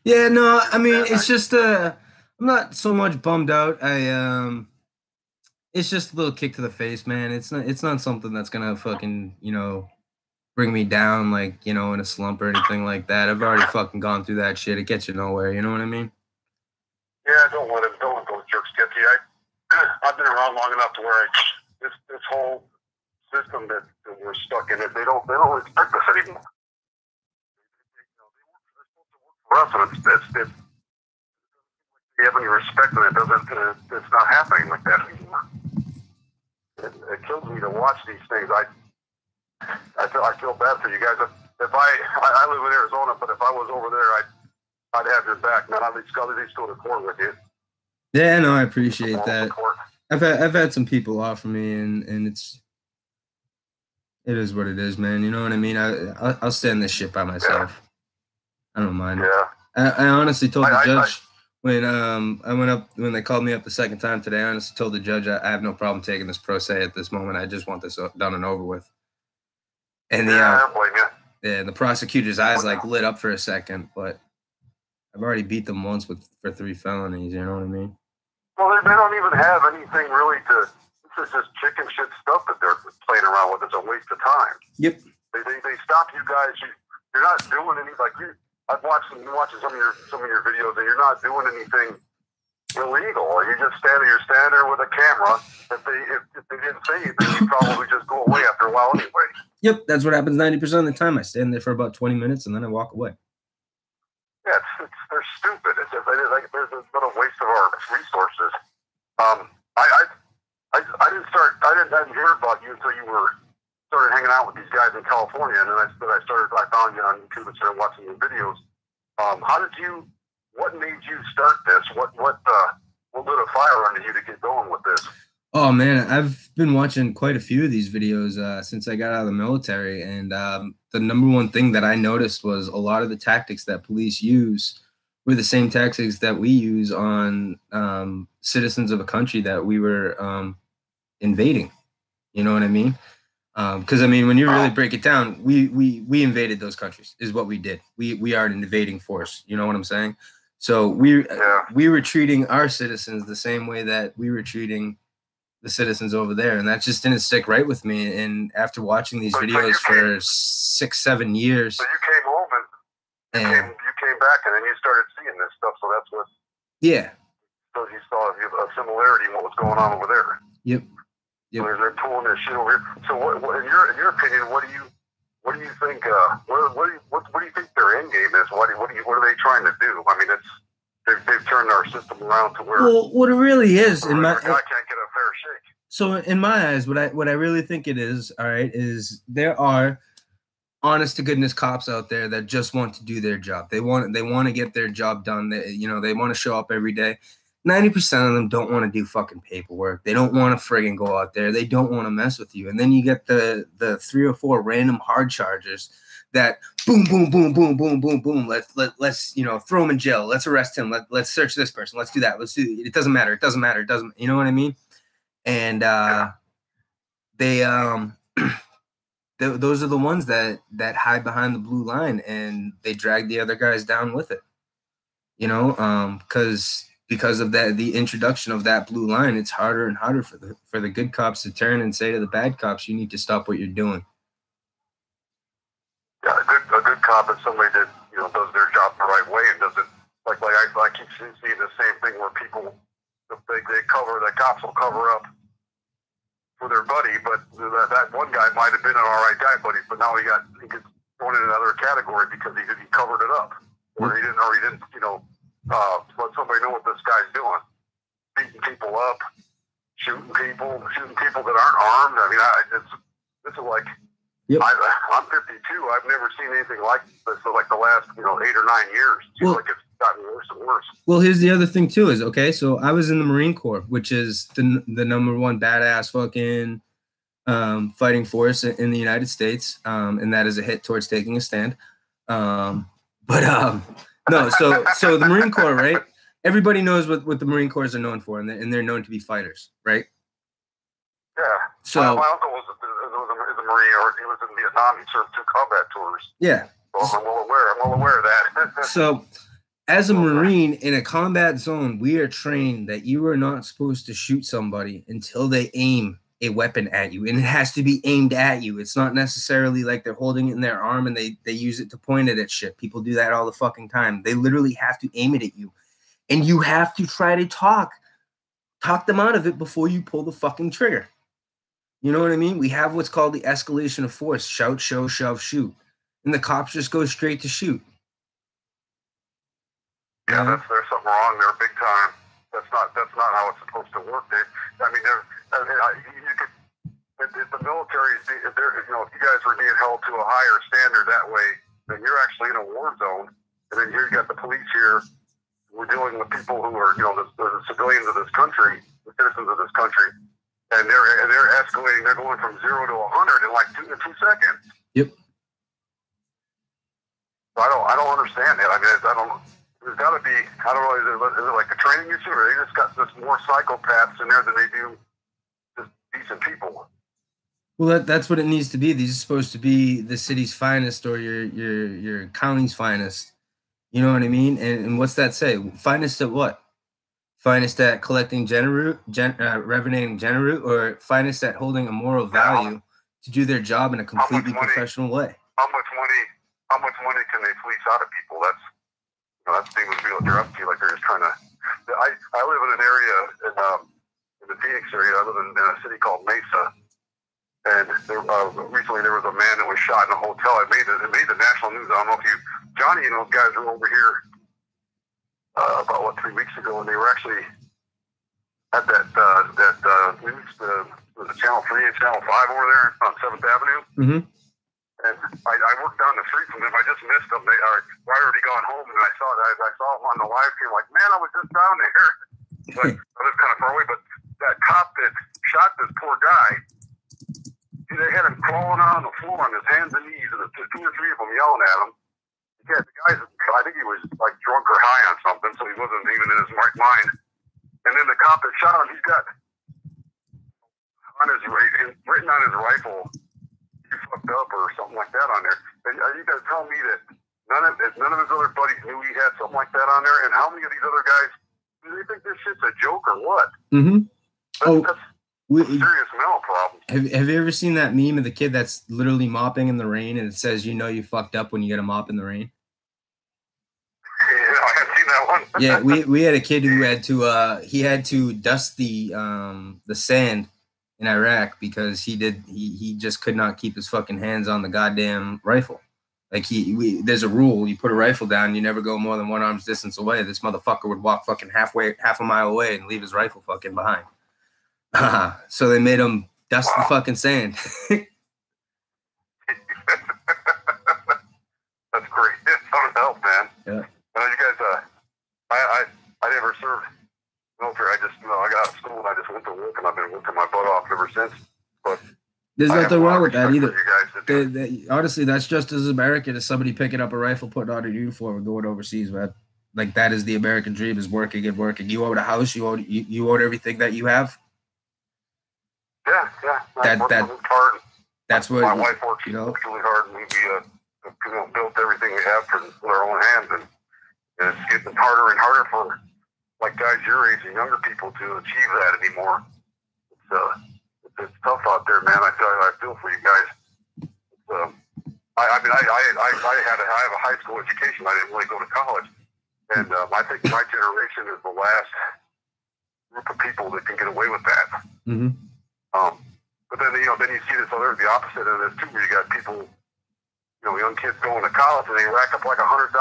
Yeah, no, I mean, it's just, I'm not so much bummed out. It's just a little kick to the face, man. It's not something that's gonna fucking, bring me down, like, in a slump or anything like that. I've already fucking gone through that shit. It gets you nowhere, you know what I mean? Yeah, don't let those jerks get to you. I've been around long enough to where this whole system that we're stuck in it, they don't respect us anymore. They're supposed to work for us, and it's you have any respect, and it's not happening like that anymore. It kills me to watch these things. I feel bad for you guys. If I live in Arizona, but if I was over there, I'd have your back, man. I'd at least go to court with you. Yeah, no, I appreciate that. I've had some people offer me, and it is what it is, man. You know what I mean? I'll stand this shit by myself. Yeah. I don't mind. Yeah. I honestly told the judge when I went up, when they called me up the second time today, I honestly told the judge I have no problem taking this pro se at this moment. I just want this done and over with. And the prosecutor's eyes lit up for a second, but I've already beat them once for 3 felonies. You know what I mean? Well, they don't even have anything really to. This is just chicken shit stuff that they're playing around with. It's a waste of time. Yep. They stop you guys. You're not doing any I've watched some of your videos, and you're not doing anything illegal. You're just standing there with a camera. If they didn't say anything, you'd probably just go away after a while anyway. Yep, that's what happens 90% of the time. I stand there for about 20 minutes, and then I walk away. Yeah, they're stupid. There's been a waste of our resources. I didn't hear about you until you started hanging out with these guys in California, and then I found you on YouTube and started watching your videos. What made you start this? What lit a fire under you to get going with this? Oh man, I've been watching quite a few of these videos since I got out of the military, and the number one thing that I noticed was a lot of the tactics that police use were the same tactics that we use on citizens of a country that we were invading. You know what I mean? Because I mean, when you really break it down, we invaded those countries is what we did. We are an invading force. You know what I'm saying? So we were treating our citizens the same way that we were treating the citizens over there, and that just didn't stick right with me. And after watching these videos for 6-7 years, so you came home and you came back, and then you started seeing this stuff. So that's what. Yeah. So you saw a similarity in what was going on over there. Yep. Yep. So they're pulling this shit over here. So, what in your opinion, what do you think? What do you think their end game is? What are they trying to do? I mean, they've turned our system around to where. Well, what it really is, in my guy can't get a fair shake. So, in my eyes, what I really think it is, all right, is there are honest to goodness cops out there that just want to do their job. They want to get their job done. They want to show up every day. 90% of them don't want to do fucking paperwork. They don't want to friggin' go out there. They don't want to mess with you. And then you get the 3 or 4 random hard chargers that boom, boom, boom, boom, boom, boom, boom. Let's throw him in jail. Let's arrest him. Let's search this person. Let's do that. Let's do it. It doesn't matter. It doesn't matter. It doesn't. You know what I mean? And those are the ones that hide behind the blue line, and they drag the other guys down with it. Because of that, the introduction of that blue line, it's harder and harder for the good cops to turn and say to the bad cops, "You need to stop what you're doing." Yeah, a good cop is somebody that does their job the right way and doesn't like I keep seeing the same thing where people the cops will cover up for their buddy, but that one guy might have been an all right guy, but now he gets thrown in another category because he covered it up, or he didn't let somebody know what this guy's doing, beating people up, shooting people that aren't armed. I mean, this is like, yep. I'm 52. I've never seen anything like this for like the last 8 or 9 years. It seems like it's gotten worse and worse. Well, here's the other thing too is, okay, so I was in the Marine Corps, which is the number one badass fucking fighting force in the United States, and that is a hit towards taking a stand. No, so the Marine Corps, right? Everybody knows what the Marine Corps are known for, and they're known to be fighters, right? Yeah. So my uncle was a Marine, or he was in Vietnam. He served 2 combat tours. Yeah. So I'm well aware of that. So, as a Marine in a combat zone, we are trained that you are not supposed to shoot somebody until they aim a weapon at you, and it has to be aimed at you. It's not necessarily like they're holding it in their arm and they use it to point it at shit. People do that all the fucking time. They literally have to aim it at you, and you have to try to talk them out of it before you pull the fucking trigger. You know what I mean? We have what's called the escalation of force: shout, show, shove, shoot, and the cops just go straight to shoot. Yeah, there's something wrong there, big time. That's not how it's supposed to work. You could, if the military, if you guys were being held to a higher standard that way, then you're actually in a war zone. And then here you got the police here. We're dealing with people who are, the civilians of this country, the citizens of this country, and they're escalating. They're going from 0 to 100 in like 2 seconds. Yep. So I don't understand that. I mean, there's got to be, I don't know, is it like a training issue, or they just got this more psychopaths in there than they do just decent people? Well, that's what it needs to be. These are supposed to be the city's finest, or your county's finest. You know what I mean? And what's that say? Finest at what? Finest at collecting revenating generate, or finest at holding a moral value to do their job in a completely professional way? How much money can they fleece out of people? That's the thing with people. They're up to, like they're just trying to. I live in an area in the Phoenix area. I live in a city called Mesa, and recently there was a man that was shot in a hotel. It made the national news. I don't know if Johnny and those guys were over here about 3 weeks ago, and they were actually at that news, the Channel 3 and Channel 5 over there on 7th Avenue. Mm-hmm. And I worked down the street from them. I just missed them. I'd already gone home, and I saw them on the live stream. Like, man, I was just down there. But I live kind of far away. But that cop that shot this poor guy, they had him crawling on the floor on his hands and knees, and there's 2 or 3 of them yelling at him. Yeah, the guy, I think he was like drunk or high on something, so he wasn't even in his right mind. And then the cop that shot him, he's got written on his rifle, "You fucked up" or something like that on there. And you guys tell me that none of his other buddies knew he had something like that on there, and how many of these other guys do they think this shit's a joke or what? Mm-hmm. That's serious mental problem. Have you ever seen that meme of the kid that's literally mopping in the rain and it says, "You know you fucked up when you get a mop in the rain"? Yeah, I have seen that one. Yeah, we had a kid who had to dust the sand in Iraq because he just could not keep his fucking hands on the goddamn rifle. Like there's a rule: you put a rifle down, you never go more than one arm's distance away. This motherfucker would walk fucking half a mile away and leave his rifle fucking behind. So they made him dust the fucking sand. That's great. It's something else, man. Yeah. You guys, I never served military. I got out of school and I just went to work and I've been working my butt off ever since. But there's nothing wrong with that either. Honestly, that's just as American as somebody picking up a rifle, putting on a uniform, and going overseas, man. Like that is the American dream: is working and working. You own a house, you own everything that you have. Yeah. That's what my wife works really hard, and we built everything we have with our own hands, and it's getting harder and harder for like guys your age and younger people to achieve that anymore. It's tough out there, man. I feel for you guys. I have a high school education. I didn't really go to college, and I think my generation is the last group of people that can get away with that. Mm-hmm. But then you see the opposite of this too, where you got people, young kids going to college and they rack up like $100,000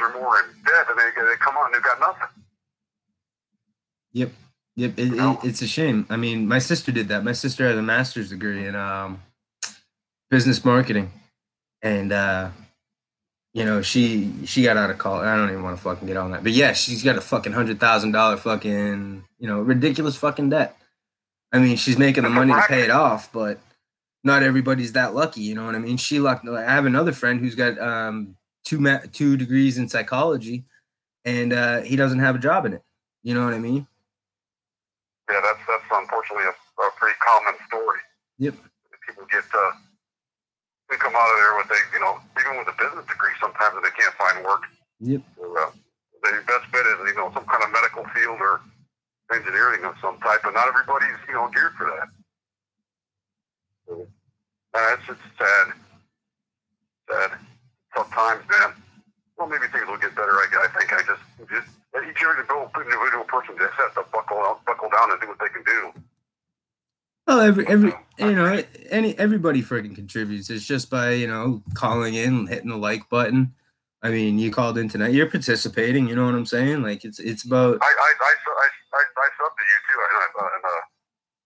or more in debt, and they come on and they've got nothing. Yep. It's a shame. I mean, my sister did that. My sister has a master's degree in business marketing, and she got out of college. I don't even want to fucking get on that, but yeah, she's got a fucking $100,000 fucking ridiculous fucking debt. I mean, she's making the money to pay it off, but not everybody's that lucky. You know what I mean? She lucked. I have another friend who's got 2 degrees in psychology, and he doesn't have a job in it. You know what I mean? Yeah, that's unfortunately a pretty common story. Yep. People they come out of there with even with a business degree sometimes they can't find work. Yep. So, the best bet is some kind of medical field or engineering of some type, but not everybody's geared for that. So, it's just sad. Tough times, man. Well, maybe things will get better. I think each individual person just has to buckle down and do what they can do. Well, everybody freaking contributes. It's just by calling in, hitting the like button. I mean, you called in tonight. You're participating. You know what I'm saying? Like it's about. I subbed to you too.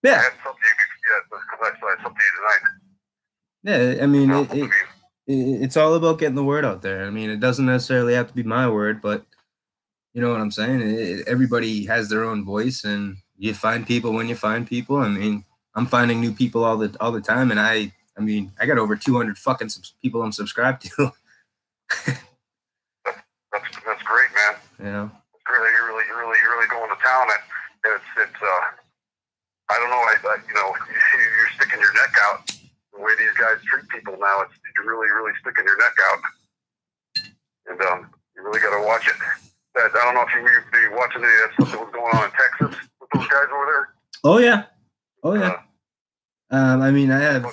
Yeah. I had subbed to you. I subbed to you tonight. Yeah, I mean, it's all about getting the word out there. I mean, it doesn't necessarily have to be my word, but you know what I'm saying? Everybody has their own voice, and you find people when you find people. I mean, I'm finding new people all the time, and I got over 200 fucking people I'm subscribed to. That's great, man. You're really going to town, and it's I don't know, you're sticking your neck out the way these guys treat people now. You're really sticking your neck out, and you really got to watch it. I don't know if you're watching any of that stuff that was going on in Texas with those guys over there. Oh yeah. I mean, I have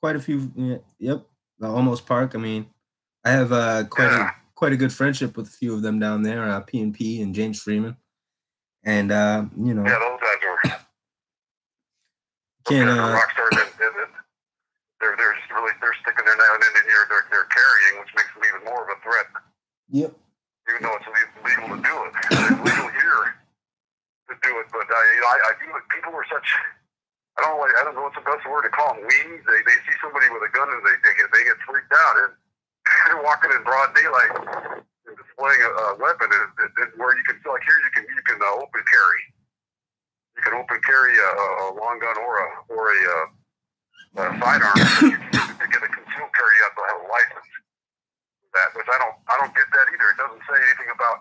quite a few. Yep, the Almost Park. I mean, I have quite a good friendship with a few of them down there. P&P and James Freeman, and Yeah, those guys are. Rock stars. They're just really sticking their nail in, and they're carrying, which makes them even more of a threat. Yep. Even though it's legal to do it, it's legal here to do it. But I do it. People are such. I don't know what's the best word to call them. Weenies. They see somebody with a gun and they get freaked out, and they're walking in broad daylight and displaying a weapon. Where you can here you can open carry. You can open carry a long gun or a sidearm. To get a concealed carry, you have to have a license. Which I don't get that either. It doesn't say anything about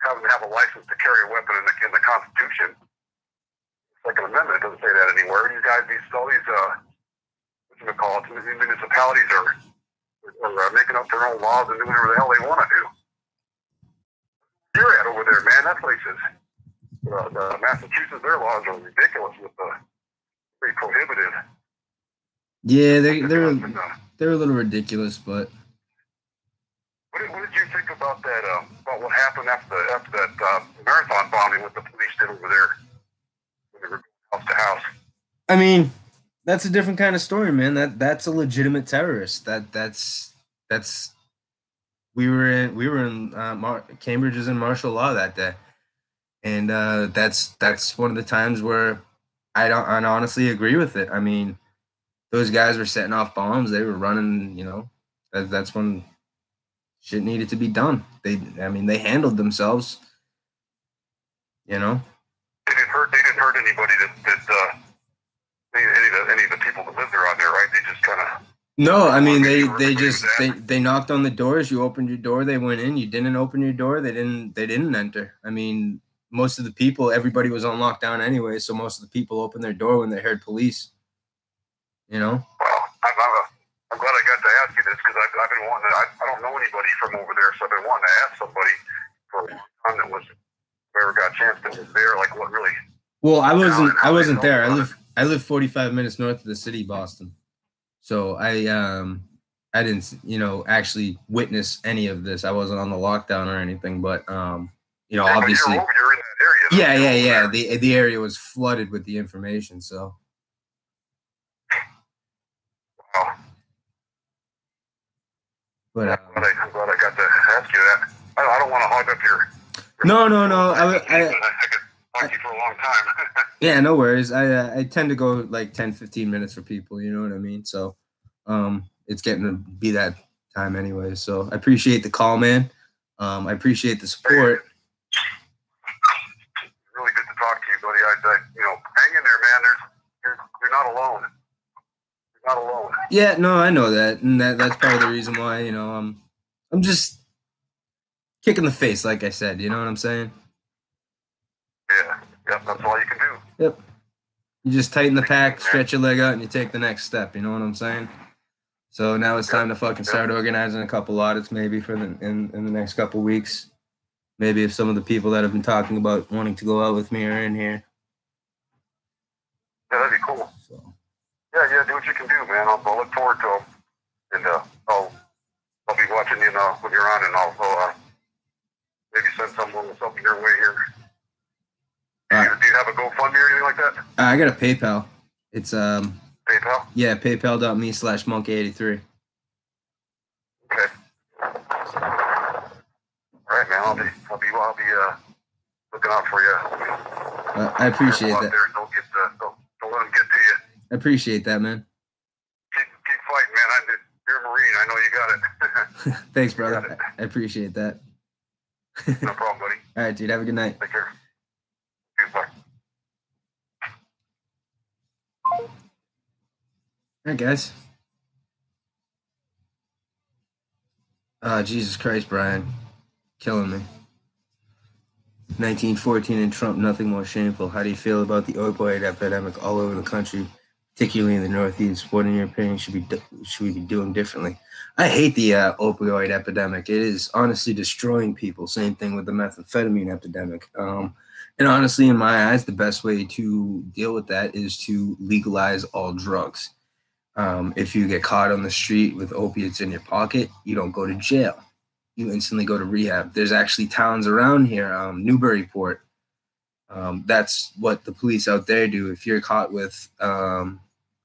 having to have a license to carry a weapon in the Constitution. So Second Amendment. It doesn't say that anywhere. These guys, all these municipalities are making up their own laws and doing whatever the hell they want to do. You're at over there, man. That place is the Massachusetts. Their laws are ridiculous with pretty prohibitive. Yeah, they're a little ridiculous, but. What did you think about that? About what happened after that marathon bombing? What the police did over there when they were house to house? I mean, that's a different kind of story, man. That's a legitimate terrorist. That's we were in Cambridge is in martial law that day, and that's one of the times where I honestly agree with it. I mean, those guys were setting off bombs. They were running. You know, that's when shit needed to be done. They handled themselves. You know. They didn't hurt anybody that any of the people that lived around there, right? They just kind of. No, I mean they knocked on the doors. You opened your door, they went in. You didn't open your door, they didn't enter. I mean, most of the people, everybody was on lockdown anyway, so most of the people opened their door when they heard police. You know. Well, I'm glad I got to ask you this because I've been wanting to. I don't know anybody from over there, so I've been wanting to ask somebody for a long time that was whoever got a chance that was there, like what really. Well, I wasn't there. I live 45 minutes north of the city, Boston. So I didn't, actually witness any of this. I wasn't on the lockdown or anything, but obviously. You're in that area. Yeah. The area was flooded with the information. So. Wow. But I'm glad I got to ask you that. I don't want to hog up your. No. I could talk to you for a long time. Yeah, no worries. I tend to go like 10, 15 minutes for people, you know what I mean? So it's getting to be that time anyway. So I appreciate the call, man. I appreciate the support. Really good to talk to you, buddy. Hang in there, man. You're not alone. You're not alone. Yeah, no, I know that. And that's part of the reason why, I'm just kicking the face, like I said, you know what I'm saying? Yeah. Yep, that's all you can do. Yep. You just tighten the pack, stretch your leg out, and you take the next step. You know what I'm saying? So now it's time to fucking start organizing a couple audits, maybe for in the next couple weeks. Maybe if some of the people that have been talking about wanting to go out with me are in here. Yeah, that'd be cool. So. Yeah, do what you can do, man. I'll look forward to them, and I'll be watching you when you're on, and I'll maybe send something your way here. Do you have a GoFundMe or anything like that? I got a PayPal. It's PayPal? Yeah, paypal.me/monkey83. Okay. All right, man. I'll be looking out for you. I appreciate that. There. Don't let them get to you. I appreciate that, man. Keep fighting, man. You're a Marine. I know you got it. Thanks, brother. I appreciate that. No problem, buddy. All right, dude. Have a good night. Take care. All right, guys. Jesus Christ, Brian. Killing me. 1914 and Trump, nothing more shameful. How do you feel about the opioid epidemic all over the country, particularly in the Northeast? What, in your opinion, should we be doing differently? I hate the opioid epidemic. It is honestly destroying people. Same thing with the methamphetamine epidemic. And honestly, in my eyes, the best way to deal with that is to legalize all drugs. If you get caught on the street with opiates in your pocket, you don't go to jail. You instantly go to rehab. There's actually towns around here, Newburyport. That's what the police out there do. If you're caught with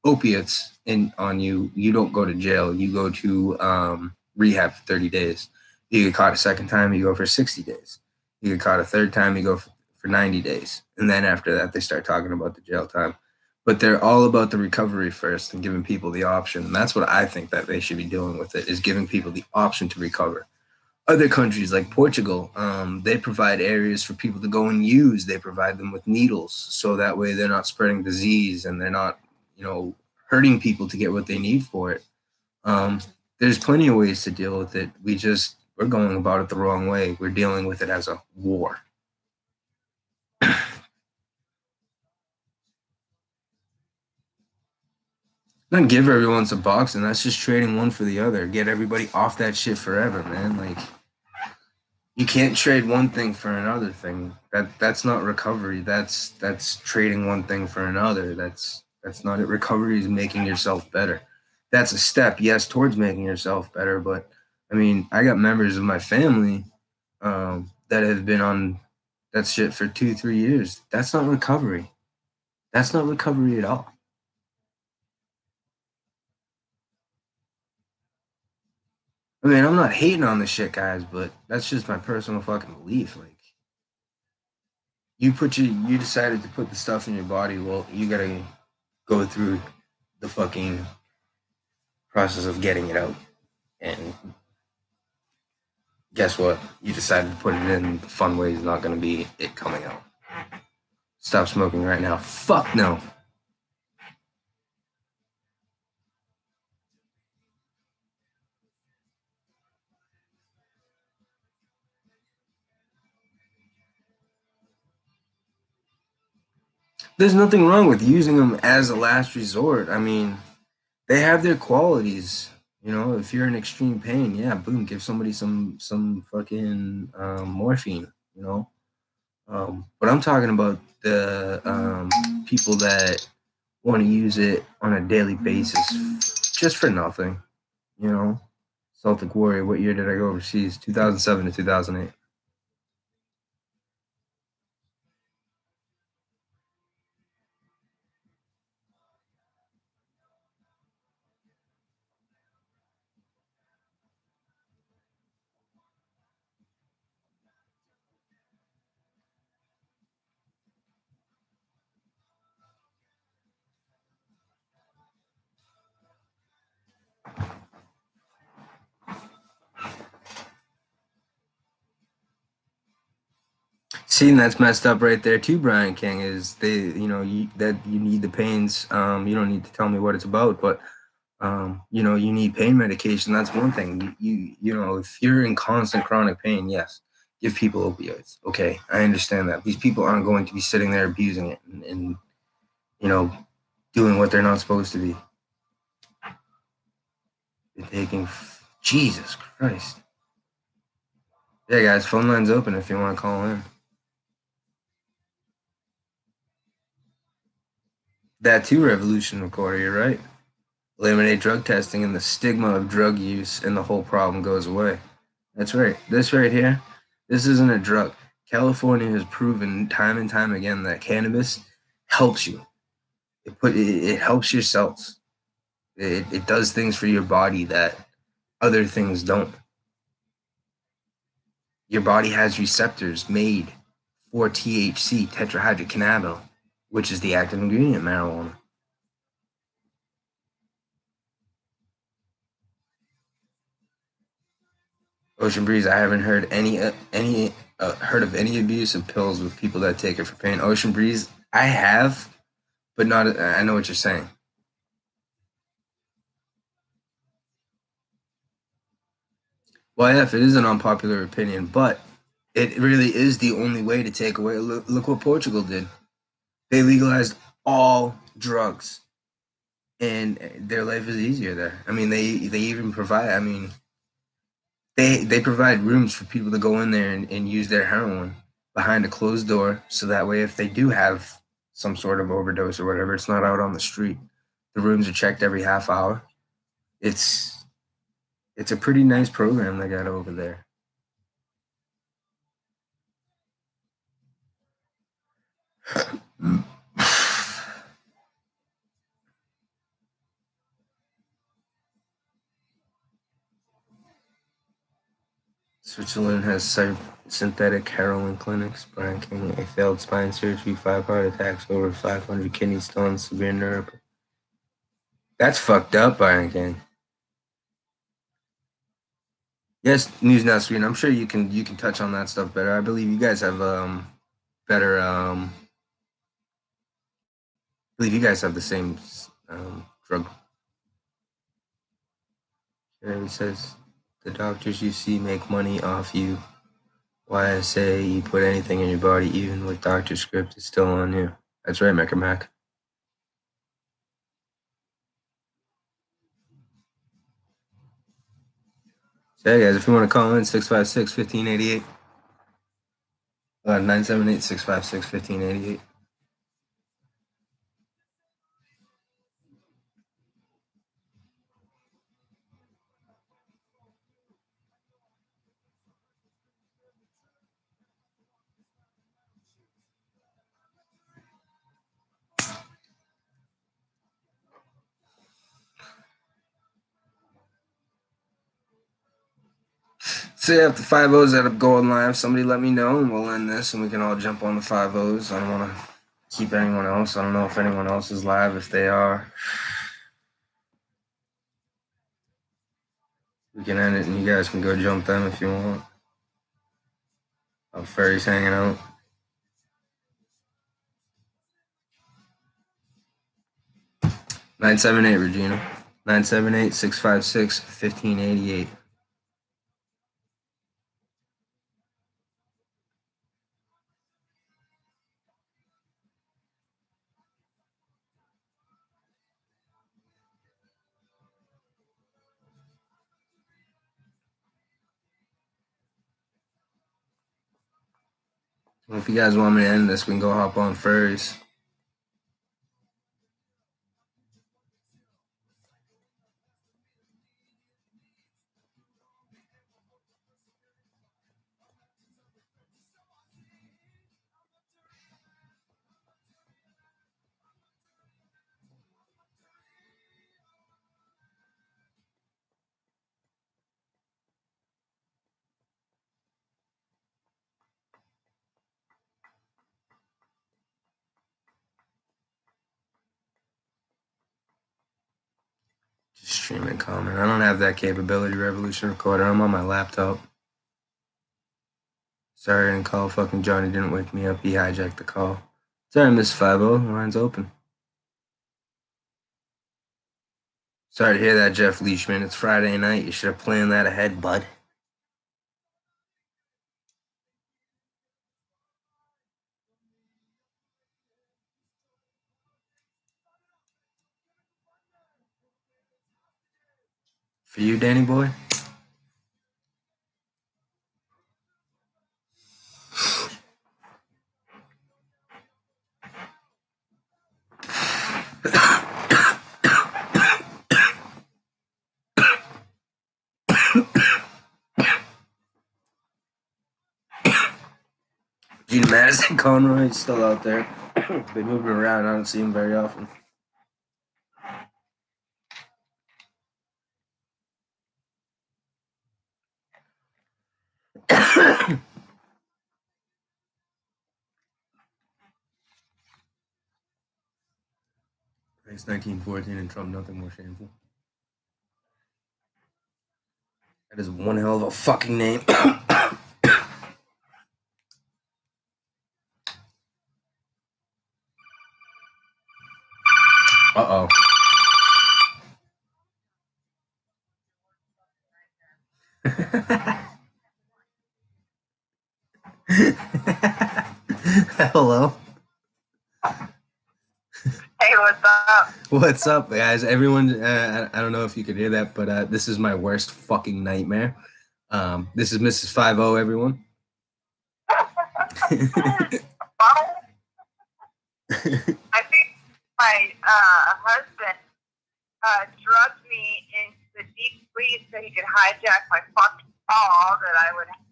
opiates on you, you don't go to jail. You go to rehab for 30 days. You get caught a second time, you go for 60 days. You get caught a third time, you go for 90 days. And then after that, they start talking about the jail time. But they're all about the recovery first and giving people the option. And that's what I think that they should be doing with it, is giving people the option to recover. Other countries like Portugal, they provide areas for people to go and use. They provide them with needles, so that way they're not spreading disease and they're not, hurting people to get what they need for it. There's plenty of ways to deal with it. We're going about it the wrong way. We're dealing with it as a war. Not give everyone some boxing. That's just trading one for the other. Get everybody off that shit forever, man. Like, you can't trade one thing for another thing. That's not recovery. That's trading one thing for another. That's not it. Recovery is making yourself better. That's a step, yes, towards making yourself better. But I mean, I got members of my family that have been on that shit for 2, 3 years. That's not recovery. That's not recovery at all. I mean, I'm not hating on the shit, guys, but that's just my personal fucking belief. Like, you decided to put the stuff in your body. Well, you gotta go through the fucking process of getting it out. And guess what? You decided to put it in. The fun way is not gonna be it coming out. Stop smoking right now. Fuck no. There's nothing wrong with using them as a last resort. I mean, they have their qualities. You know, if you're in extreme pain, yeah, boom, give somebody some fucking morphine. You know, but I'm talking about the people that want to use it on a daily basis just for nothing. You know, Celtic Warrior. What year did I go overseas? 2007 to 2008. Seeing that's messed up right there too, Brian King, is that you need the pains. You don't need to tell me what it's about, but you need pain medication. That's one thing. If you're in constant chronic pain, yes, give people opioids. Okay, I understand that. These people aren't going to be sitting there abusing it and doing what they're not supposed to be. They're taking Jesus Christ. Yeah, guys, phone line's open if you want to call in. That too, Revolution Recorder, you're right. Eliminate drug testing and the stigma of drug use and the whole problem goes away. That's right. This right here, this isn't a drug. California has proven time and time again that cannabis helps you. It helps your cells. It does things for your body that other things don't. Your body has receptors made for THC, tetrahydrocannabinol, which is the active ingredient in marijuana. Ocean Breeze, I haven't heard heard of any abuse of pills with people that take it for pain. Ocean Breeze, I have, but not. I know what you're saying. Well, yeah, if it is an unpopular opinion, but it really is the only way to take away. Look what Portugal did. They legalized all drugs, and their life is easier there. I mean, they even provide. I mean, they provide rooms for people to go in there and use their heroin behind a closed door, so that way, if they do have some sort of overdose or whatever, it's not out on the street. The rooms are checked every half hour. It's a pretty nice program they got over there. Switzerland has synthetic heroin clinics. Brian King, a failed spine surgery, 5 heart attacks, over 500 kidney stones, severe nerve. That's fucked up, Brian King. Yes, News Now Sweden. I'm sure you can touch on that stuff better. I believe you guys have better. I believe you guys have the same drug. It says the doctors you see make money off you. Why I say you put anything in your body, even with doctor script, it's still on you. That's right, Mecha Mac. Yeah, guys, if you want to call in, 656-1588. 978-656-1588. So yeah, if the 5-0s end up going live, somebody let me know and we'll end this and we can all jump on the 5-0s. I don't want to keep anyone else. I don't know if anyone else is live. If they are, we can end it and you guys can go jump them if you want. Furry's hanging out. (978) Regina. 978-656-1588. Well, if you guys want me to end this, we can go hop on Furries. Just stream and comment. I don't have that capability, Revolution Recorder. I'm on my laptop. Sorry I didn't call. Fucking Johnny didn't wake me up. He hijacked the call. Sorry, Miss 5-0. The line's open. Sorry to hear that, Jeff Leishman. It's Friday night. You should have planned that ahead, bud. For you, Danny boy? Gina Madison Conroy's still out there. Been moving around. I don't see him very often. It's 1914 and Trump, nothing more shameful. That is one hell of a fucking name. Uh-oh. Hello. Hey, what's up? What's up, guys? Everyone, I don't know if you could hear that, but this is my worst fucking nightmare. This is Mrs. 5-0, everyone. I think my husband drugged me into the deep sleep so he could hijack my fucking call that I would have to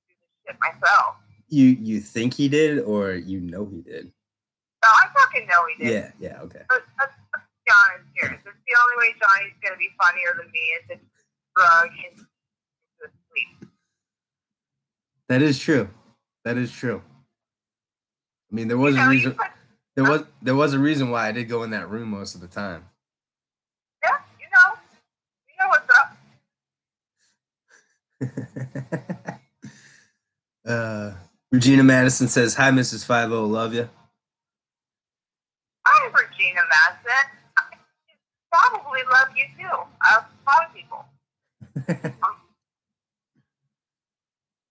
do the shit myself. You think he did, or you know he did? No, I fucking know he did. Yeah, okay. Let's be honest here. It's the only way Johnny's going to be funnier than me is to drug into sleep. That is true. That is true. I mean, there was a reason. There was a reason why I did go in that room most of the time. Yeah, you know what's up. Regina Madison says, "Hi, Mrs. 5-0, love you." Hi, Regina Madison. I probably love you too. A lot of people.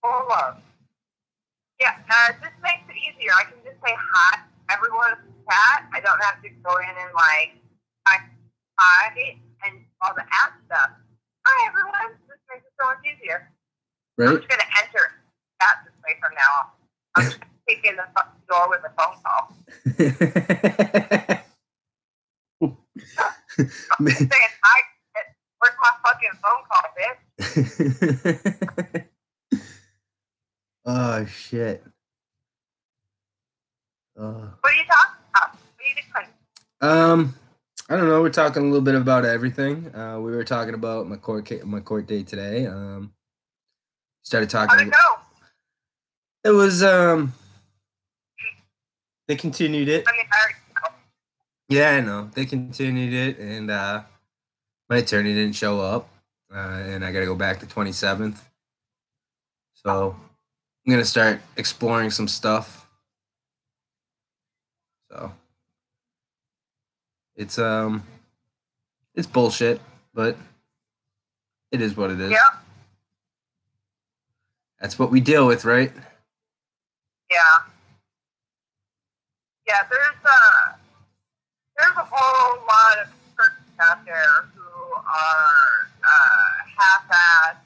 Full of love. Yeah, this makes it easier. I can just say hi, everyone in the chat. I don't have to go in and hi, and all the app stuff. Hi, everyone. This makes it so much easier. Right? I'm just going to enter that this way from now on. I'm just taking the fucking door with a phone call. I'm just saying, where's my fucking phone call, bitch? Oh, shit. What are you talking about? What are you doing? I don't know. We're talking a little bit about everything. We were talking about my court date today. Started talking. How'd it go? It was they continued it. I mean, I already know. Yeah, I know. They continued it, and my attorney didn't show up, and I got to go back the 27th. So I'm gonna start exploring some stuff. So it's bullshit, but it is what it is. Yeah. That's what we deal with, right? Yeah. Yeah, there's a whole lot of persons out there who are half-assed,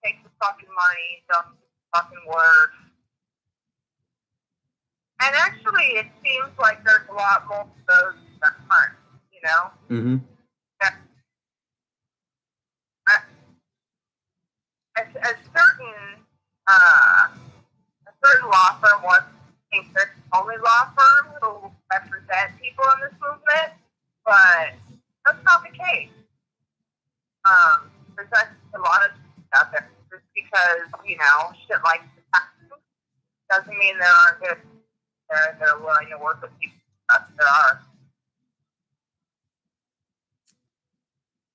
take the fucking money, don't do the fucking work. And actually, it seems like there's a lot more of those that aren't, you know? Mm-hmm. A certain law firm wants to think they're the only law firm who represent people in this movement, but that's not the case. There's actually a lot of out there just because, you know, shit like this doesn't mean there aren't good. They're willing to work with people. There are.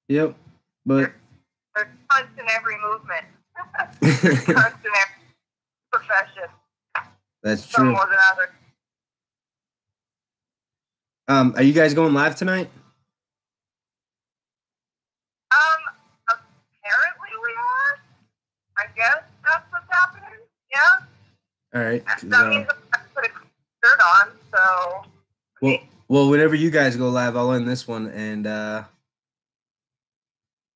Yep, but There's tons in every movement. There's tons in every profession. that's Some true. more than others. Are you guys going live tonight? Apparently we are. I guess that's what's happening. Yeah. All right. That means I put a shirt on, so. Well, whenever you guys go live, I'll end this one, and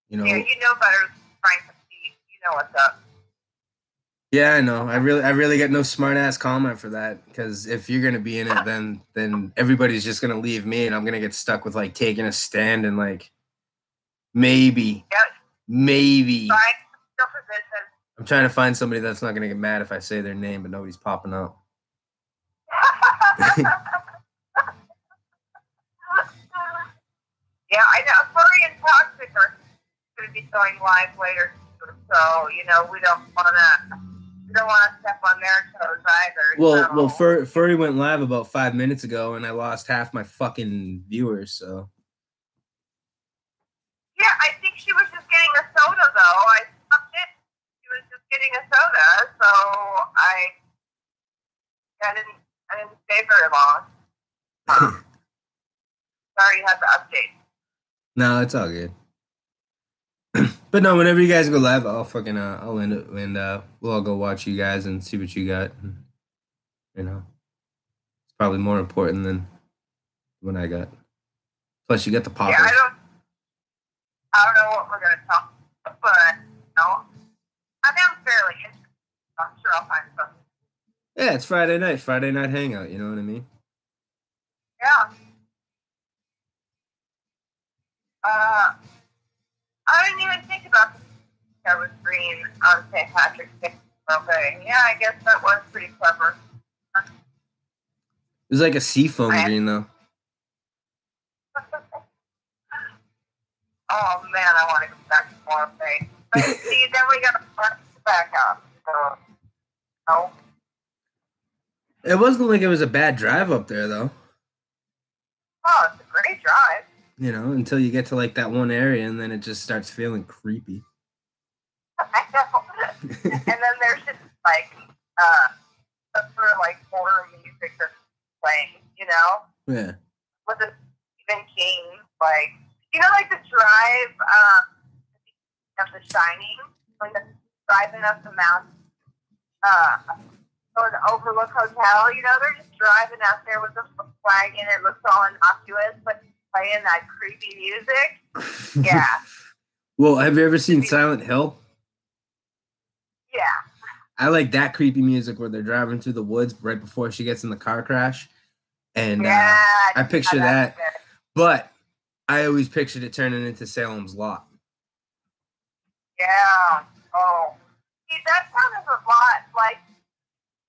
you know. Yeah, you know better than trying to see. You know what's up. Yeah, I know. I really got no smart ass comment for that, because if you're gonna be in it, then everybody's just gonna leave me, and I'm gonna get stuck with like taking a stand and like maybe. I'm trying to find somebody that's not gonna get mad if I say their name, but nobody's popping up. Yeah, I know. Furry and Toxic are going to be going live later, so you know we don't want to step on their toes either. Well, Furry went live about 5 minutes ago, and I lost half my fucking viewers. So. Yeah, I think she was just getting a soda though. I stopped it. She was just getting a soda, so I didn't stay very long. Sorry, you had the update. No, it's all good. But no, whenever you guys go live, I'll end it, and we'll all go watch you guys and see what you got. You know, it's probably more important than what I got. Plus, you got the poppers. Yeah, I don't know what we're gonna talk about, but no, I think I'm fairly interested. I'm sure I'll find something. Yeah, it's Friday night hangout. You know what I mean? Yeah. I didn't even think about that was green on St. Patrick's Day. Okay, yeah, I guess that was pretty clever. It was like a seafoam green, though. Oh man, I want to go back to Morphe. But see, then we got to back up. So, no. It wasn't like it was a bad drive up there, though. Oh, it's a great drive. You know, until you get to like that one area, and then it just starts feeling creepy. I know. And then there's just like some sort of like horror music that's playing, you know? Yeah. With a Stephen King, like, you know, like the drive of The Shining, when they're driving up the mountain, or the Overlook Hotel, you know, they're just driving out there with a flag and it looks all innocuous, but playing that creepy music. Yeah. Well, have you ever seen Silent Hill? Yeah. I like that creepy music where they're driving through the woods right before she gets in the car crash. And Yeah, I picture that's that, good. but I always pictured it turning into Salem's Lot. Yeah. Oh. See, that sounds a lot like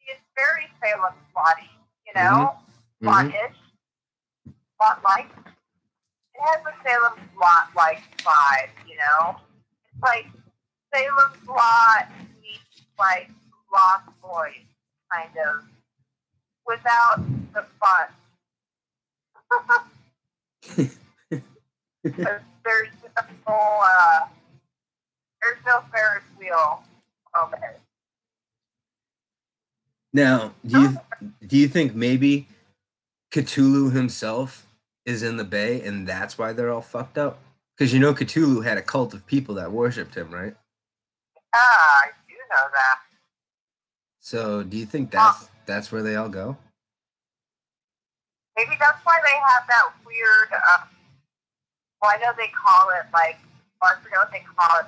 it's very Salem Slotty, you know? Mhm. Lot-ish. Lot-like. It has a Salem Lot-like vibe, you know? It's like Salem's Lot meets like Lost Boys, kind of, without the fun. There's no Ferris wheel over it. Now, do you think maybe Cthulhu himself is in the Bay and that's why they're all fucked up? Because you know Cthulhu had a cult of people that worshipped him, right? I do know that. So do you think that's where they all go? Maybe that's why they have that weird. Well, I know they call it like. I forget what they call it.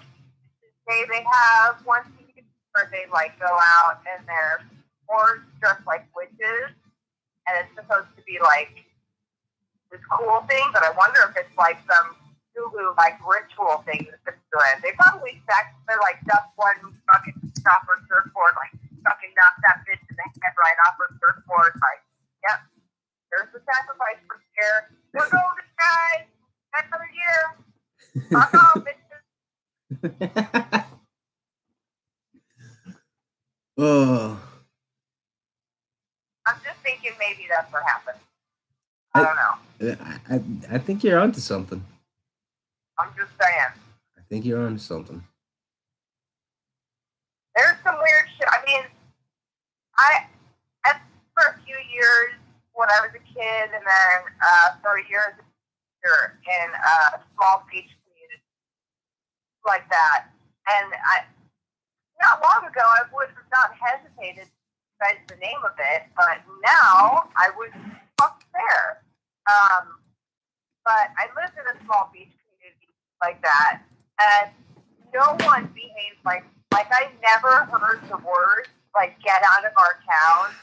They have once a year where they like go out and they're or dressed like witches, and it's supposed to be like this cool thing. But I wonder if it's like some Zulu like ritual thing that they're doing. They probably they're like duck one fucking stop her surfboard, like fucking knock that bitch in the head right off her surfboard. Like, yep, there's the sacrifice for here. We're golden guys. Another year. Fuck off, bitches. Oh. I'm just thinking maybe that's what happened. I don't know. I think you're onto something. I'm just saying. I think you're onto something. There's some weird shit. I mean, for a few years when I was a kid, and then for a year in a small beach community like that, and not long ago I would have not hesitated to cite the name of it, but now I would fuck there. But I lived in a small beach community like that, and no one behaved like I never heard the words like "get out of our town"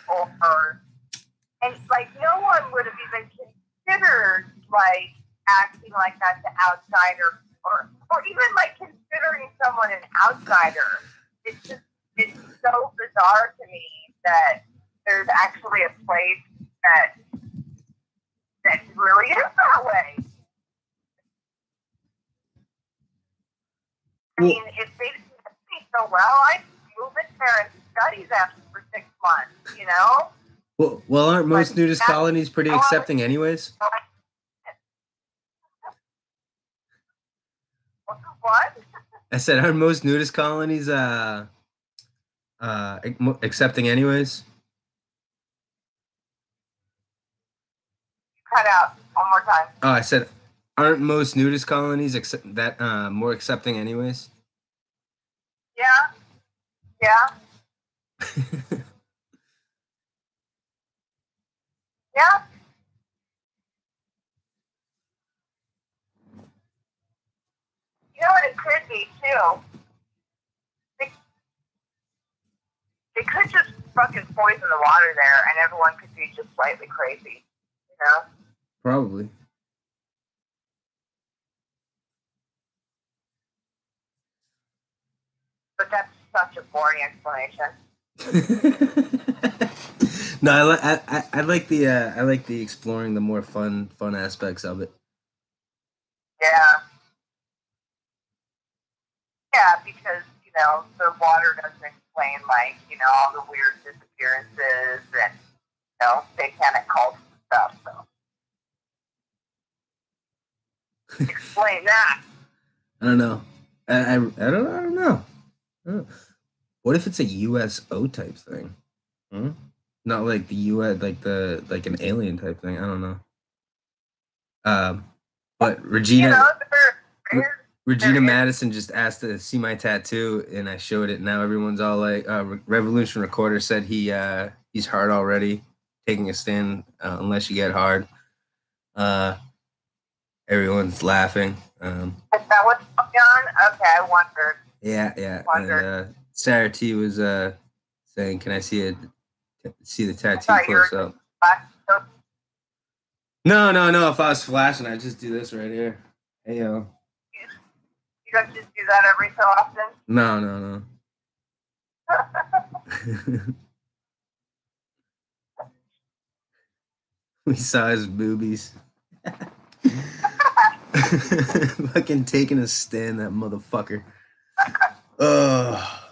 and like no one would have even considered like acting like that to outsider or even like considering someone an outsider. It's so bizarre to me that there's actually a place that really is that way. I mean, if they didn't speak so well, I'd move in there and study them for 6 months, you know? Well, aren't most nudist colonies pretty accepting anyways? What? I said, aren't most nudist colonies accepting anyways? Cut out one more time. Oh, I said, aren't most nudist colonies more accepting anyways? Yeah. Yeah. Yeah. You know what it could be too? They could just fucking poison the water there and everyone could be just slightly crazy, you know? Probably. But that's such a boring explanation. No, I like the exploring the more fun aspects of it. Yeah. Yeah, because, you know, the water doesn't explain, like, you know, all the weird disappearances and, you know, satanic cults and stuff, so. Explain that. I don't know. I don't know. What if it's a USO type thing? Not like the US, like an alien type thing. I don't know. But Regina, You know, Regina Madison just asked to see my tattoo, and I showed it. Now everyone's all like, "Revolution Recorder said he's hard already, taking a stand unless you get hard." Everyone's laughing. Is that what's going on? Okay, I wondered. Yeah. And, Sarah T was saying, "Can I see the tattoo thought you were close up?" so No. If I was flashing, I'd just do this right here. Hey yo. you don't just do that every so often? No. We saw his boobies. Fucking taking a stand, that motherfucker. Ugh.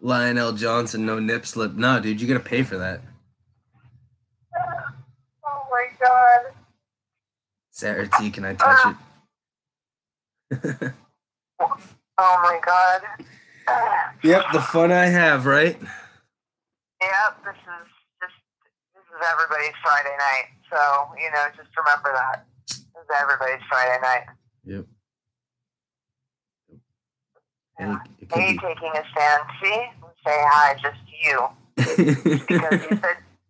Lionel Johnson, no nip slip. No, dude, you gotta pay for that. Oh my god. Sarah T, can I touch it? Oh my god. Yep, the fun I have, right? Yep, this is everybody's Friday night. So, just remember that. This is everybody's Friday night. Yep. Yeah. Hey, taking a stand. See? Say hi, just you.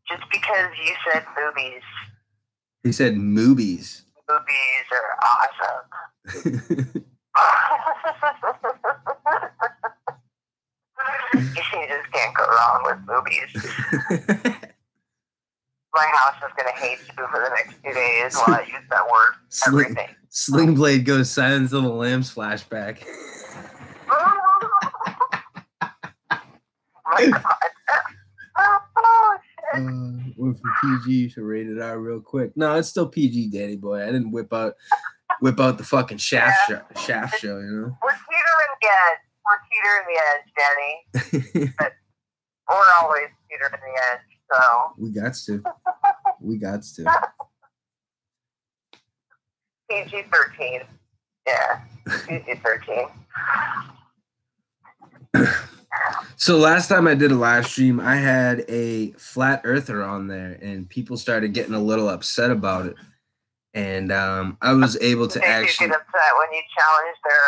Just because you said boobies. He said moobies. Boobies are awesome. You just can't go wrong with boobies. My house is going to hate you for the next 2 days while I use that word. Everything. Sling Blade goes Silence of the Lambs flashback. My God. Went from PG to rated R real quick. No, it's still PG, Danny boy. I didn't whip out the fucking shaft show, We're teetering the edge. Danny. But we're always teetering the edge, so. We got to. PG-13. Yeah, PG-13. So last time I did a live stream, I had a flat earther on there, and people started getting a little upset about it. And I was able to actually get upset when you challenge their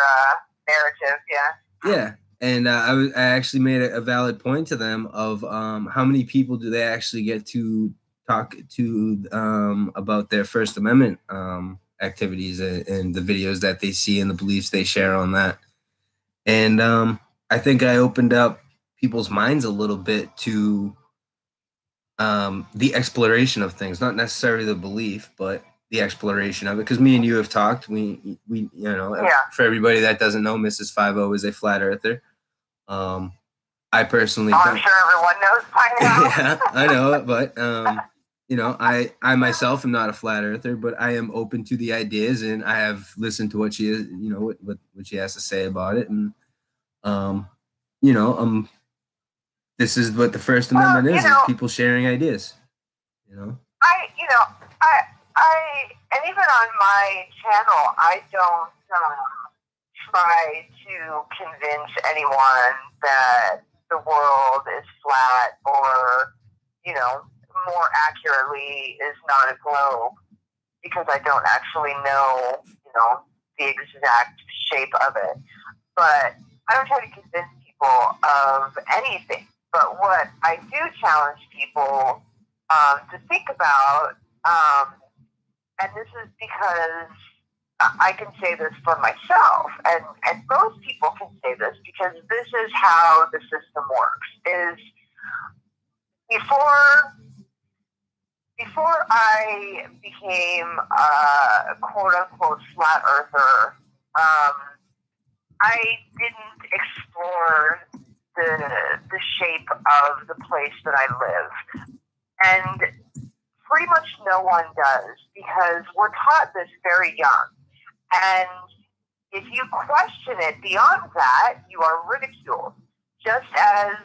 narrative, yeah. Yeah, and I actually made a valid point to them of how many people do they actually get to talk to about their First Amendment activities and the videos that they see and the beliefs they share on that. And I think I opened up people's minds a little bit to the exploration of things, not necessarily the belief, but the exploration of it. Because me and you have talked. We for everybody that doesn't know, Mrs. 50 is a flat earther. I personally I'm sure everyone knows by now. Yeah, I know it, but I myself am not a flat earther, but I am open to the ideas, and I have listened to what she is, what she has to say about it, and this is what the First Amendment is people sharing ideas. And even on my channel, I don't try to convince anyone that the world is flat or, more accurately is not a globe, because I don't actually know, the exact shape of it. But I don't try to convince people of anything. But what I do challenge people to think about, and this is because I can say this for myself, and most people can say this because this is how the system works, is before I became a quote-unquote flat earther, I didn't explore the shape of the place that I live. And pretty much no one does, because we're taught this very young. And if you question it beyond that, you are ridiculed. Just as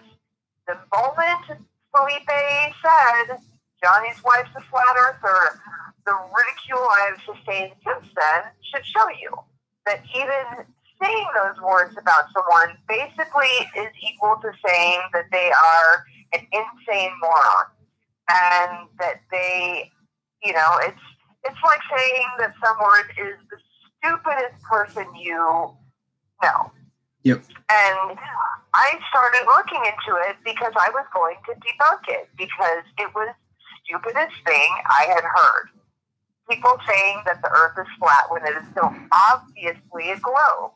the moment Felipe said, Johnny's wife's a flat earther, the ridicule I have sustained since then should show you that even saying those words about someone basically is equal to saying that they are an insane moron. And that they, it's like saying that someone is the stupidest person you know. Yep. And I started looking into it because I was going to debunk it, because it was the stupidest thing I had heard. People saying that the earth is flat when it is so obviously a globe.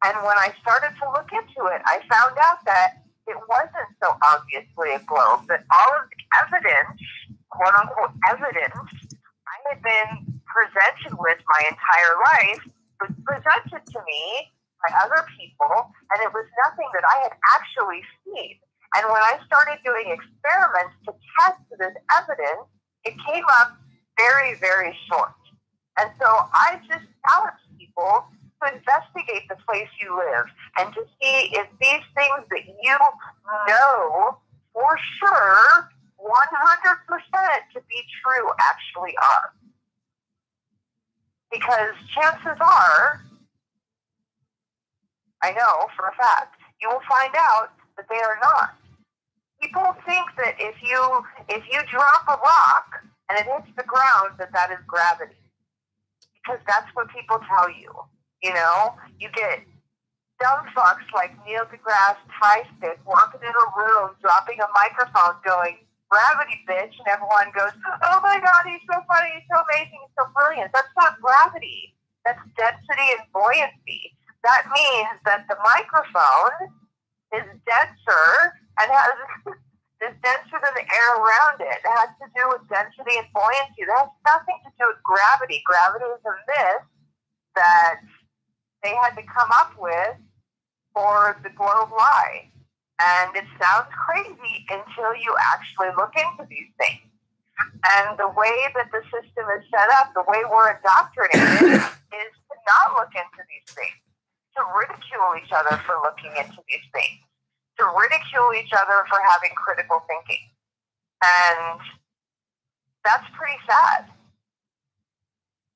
And when I started to look into it, I found out that it wasn't so obviously a globe, that all of the evidence, quote unquote evidence, I had been presented with my entire life was presented to me by other people, and it was nothing that I had actually seen. And when I started doing experiments to test this evidence, it came up very, very short. And so I just challenge people to investigate the place you live and to see if these things that you know for sure 100% to be true actually are. Because chances are, I know for a fact, you will find out that they are not. People think that if you drop a rock and it hits the ground, that is gravity. Because that's what people tell you. You know, you get dumb fucks like Neil deGrasse Tyson walking in a room, dropping a microphone, going, "Gravity, bitch," and everyone goes, "Oh my God, he's so funny, he's so amazing, he's so brilliant." That's not gravity. That's density and buoyancy. That means that the microphone is denser and is denser than the air around it. It has to do with density and buoyancy. That has nothing to do with gravity. Gravity is a myth that they had to come up with for the globe lie. And it sounds crazy until you actually look into these things. And the way that the system is set up, the way we're indoctrinated, is to not look into these things, to ridicule each other for looking into these things, to ridicule each other for having critical thinking. And that's pretty sad.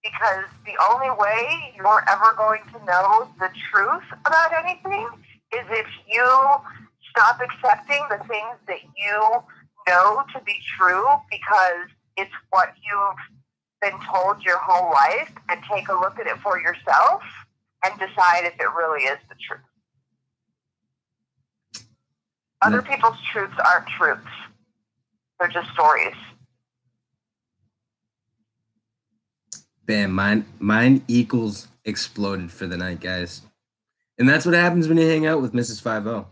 Because the only way you're ever going to know the truth about anything is if you stop accepting the things that you know to be true because it's what you've been told your whole life, and take a look at it for yourself and decide if it really is the truth. Other people's truths aren't truths. They're just stories. Bam, mine equals exploded for the night, guys. And that's what happens when you hang out with Mrs. 5-0.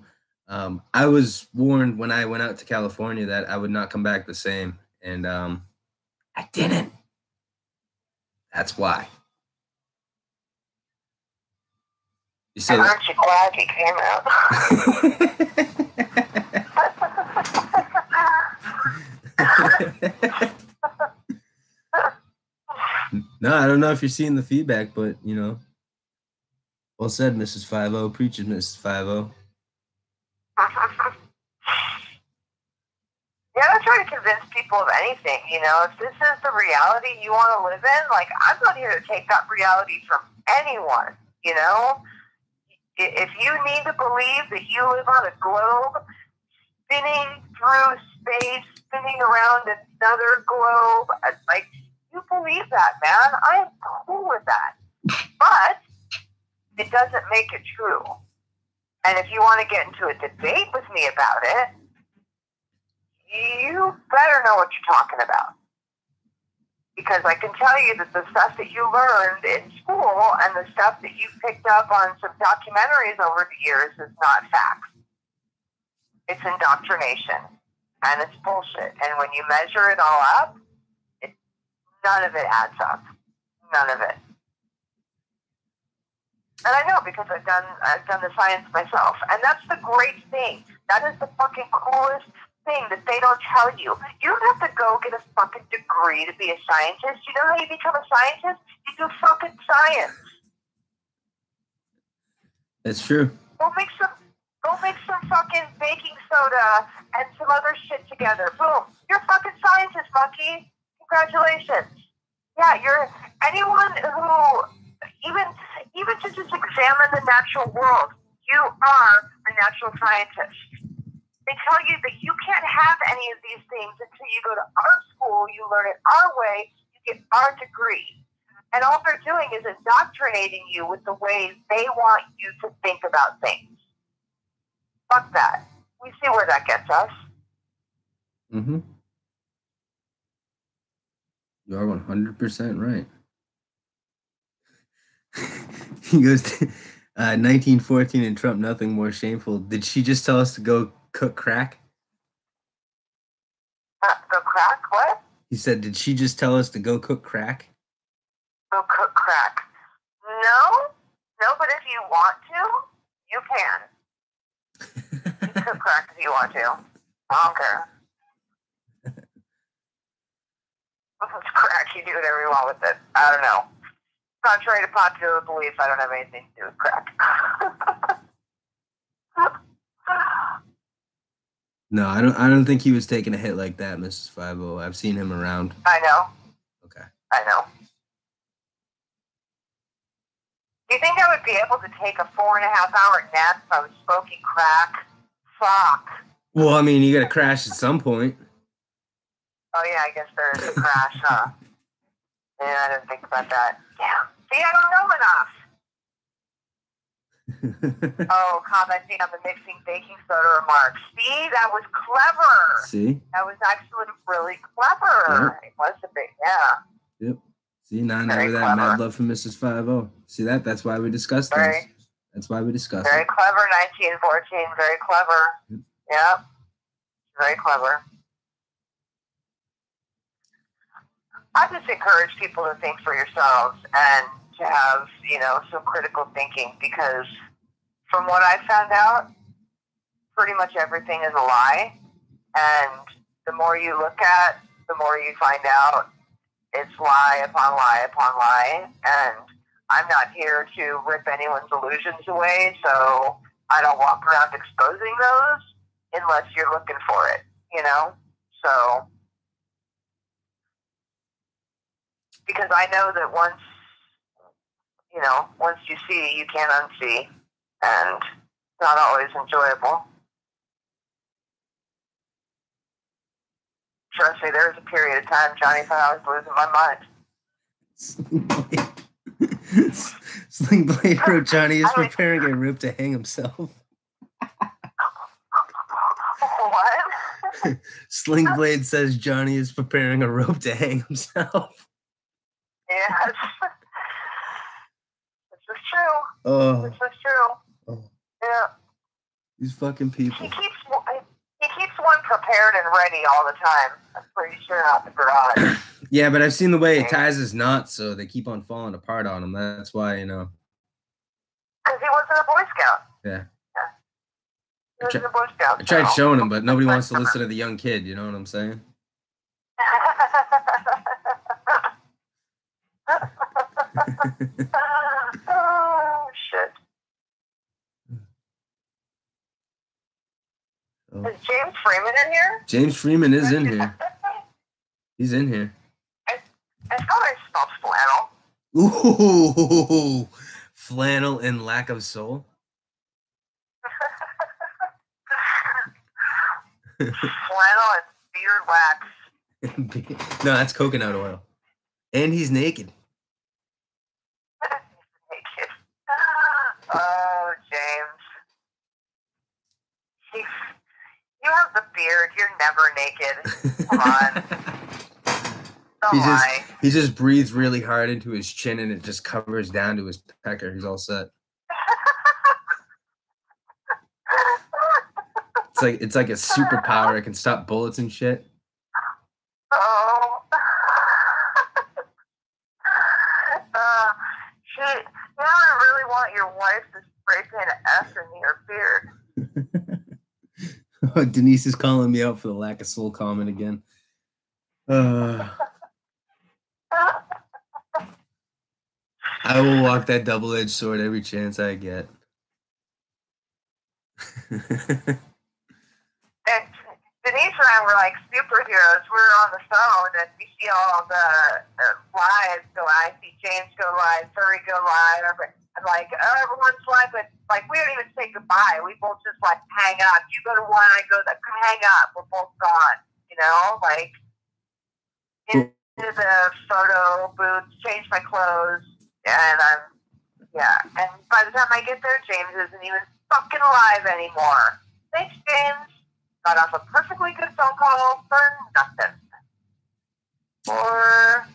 I was warned when I went out to California that I would not come back the same. And I didn't. That's why. You say, aren't you glad you came out? No, I don't know if you're seeing the feedback, but, you know, well said, Mrs. 5-0. Preaches, Mrs. 5-0. Yeah, I'm trying to convince people of anything, you know. If this is the reality you want to live in, like, I'm not here to take that reality from anyone, you know. If you need to believe that you live on a globe spinning through space, spinning around another globe, like, you believe that, man. I am cool with that. But it doesn't make it true. And if you want to get into a debate with me about it, you better know what you're talking about. Because I can tell you that the stuff that you learned in school and the stuff that you picked up on some documentaries over the years is not facts. It's indoctrination. And it's bullshit. And when you measure it all up, none of it adds up. None of it. And I know because I've done the science myself. And that's the great thing. That is the fucking coolest thing that they don't tell you. You don't have to go get a fucking degree to be a scientist. You know how you become a scientist? You do fucking science. That's true. Go make some fucking baking soda and some other shit together. Boom. You're a fucking scientist, monkey. Congratulations. Yeah, you're anyone who even to just examine the natural world, you are a natural scientist. They tell you that you can't have any of these things until you go to our school, you learn it our way, you get our degree. And all they're doing is indoctrinating you with the way they want you to think about things. Fuck that. We see where that gets us. Mm-hmm. You are 100% right. He goes, 1914 and Trump, nothing more shameful. Did she just tell us to go cook crack? Go crack? What? He said, did she just tell us to go cook crack? Go cook crack. No, but if you want to, you can. You can cook crack if you want to. I don't care. It's crack. You do whatever you want with it. I don't know. Contrary to popular belief, I don't have anything to do with crack. No, I don't think he was taking a hit like that, Mrs. 50. I've seen him around. I know. Okay. I know. Do you think I would be able to take a 4.5-hour nap if I was smoking crack? Fuck. Well, I mean, you got to crash at some point. Oh, yeah, I guess there is a crash, huh? Yeah, I didn't think about that. Yeah. See, I don't know enough. Oh, commenting on the mixing baking soda remarks. See, that was clever. See? That was actually really clever. Yep. It was a bit, yeah. Yep. See, now that mad love for Mrs. 50. See that? That's why we discussed this. That's why we discussed Very clever, 1914. Very clever. Yep. Very clever. I just encourage people to think for yourselves and to have, some critical thinking, because from what I found out, pretty much everything is a lie. And the more you look at, the more you find out it's lie upon lie upon lie. And I'm not here to rip anyone's illusions away, so I don't walk around exposing those unless you're looking for it, So, because I know that once you see, you can't unsee, and it's not always enjoyable. Trust me, there was a period of time, Johnny, thought I was losing my mind. Sling Blade wrote Johnny is preparing a rope to hang himself. What? Sling Blade says Johnny is preparing a rope to hang himself. Yes. This is true. Oh. This is true. Oh. Yeah. These fucking people. He keeps one prepared and ready all the time. I'm pretty sure out in the garage. Yeah, but I've seen the way he ties his knots, so they keep on falling apart on him. That's why, Because he wasn't a Boy Scout. Yeah. He wasn't a Boy Scout. I tried showing him, but nobody wants to listen to the young kid. You know what I'm saying? Oh, shit. Oh. Is James Freeman in here? James Freeman is in here. He's in here. I thought I smelled flannel. Ooh, flannel and lack of soul. Flannel and beard wax. No, that's coconut oil. And he's naked. Naked. Oh, James. You have the beard. You're never naked. Come on. Don't lie. He just breathes really hard into his chin, and it just covers down to his pecker. He's all set. It's like a superpower. It can stop bullets and shit. Oh. Now I really want your wife to spray paint an S in your beard. Oh, Denise is calling me out for the lack of soul comment again. I will walk that double-edged sword every chance I get. And Denise and I were like superheroes. We were on the phone, and we see all the lives go live. I see James go live, Furry go live. I'm like, everyone's live, but like we don't even say goodbye. We both just like hang up. You go to one, I go to hang up. We're both gone. Like into the photo booth, change my clothes, and And by the time I get there, James isn't even fucking alive anymore. Thanks, James. Got off a perfectly good phone call for nothing. For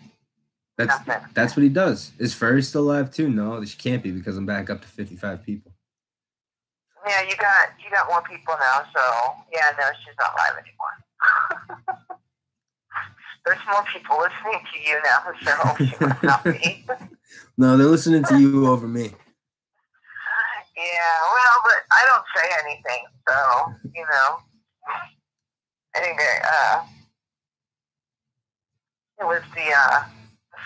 That's what he does. Is Furry still alive too? No, she can't be because I'm back up to 55 people. Yeah, you got more people now, so yeah, no, she's not live anymore. There's more people listening to you now, so she must not be. No, they're listening to you over me. Yeah, well, but I don't say anything, so you know. I think it was the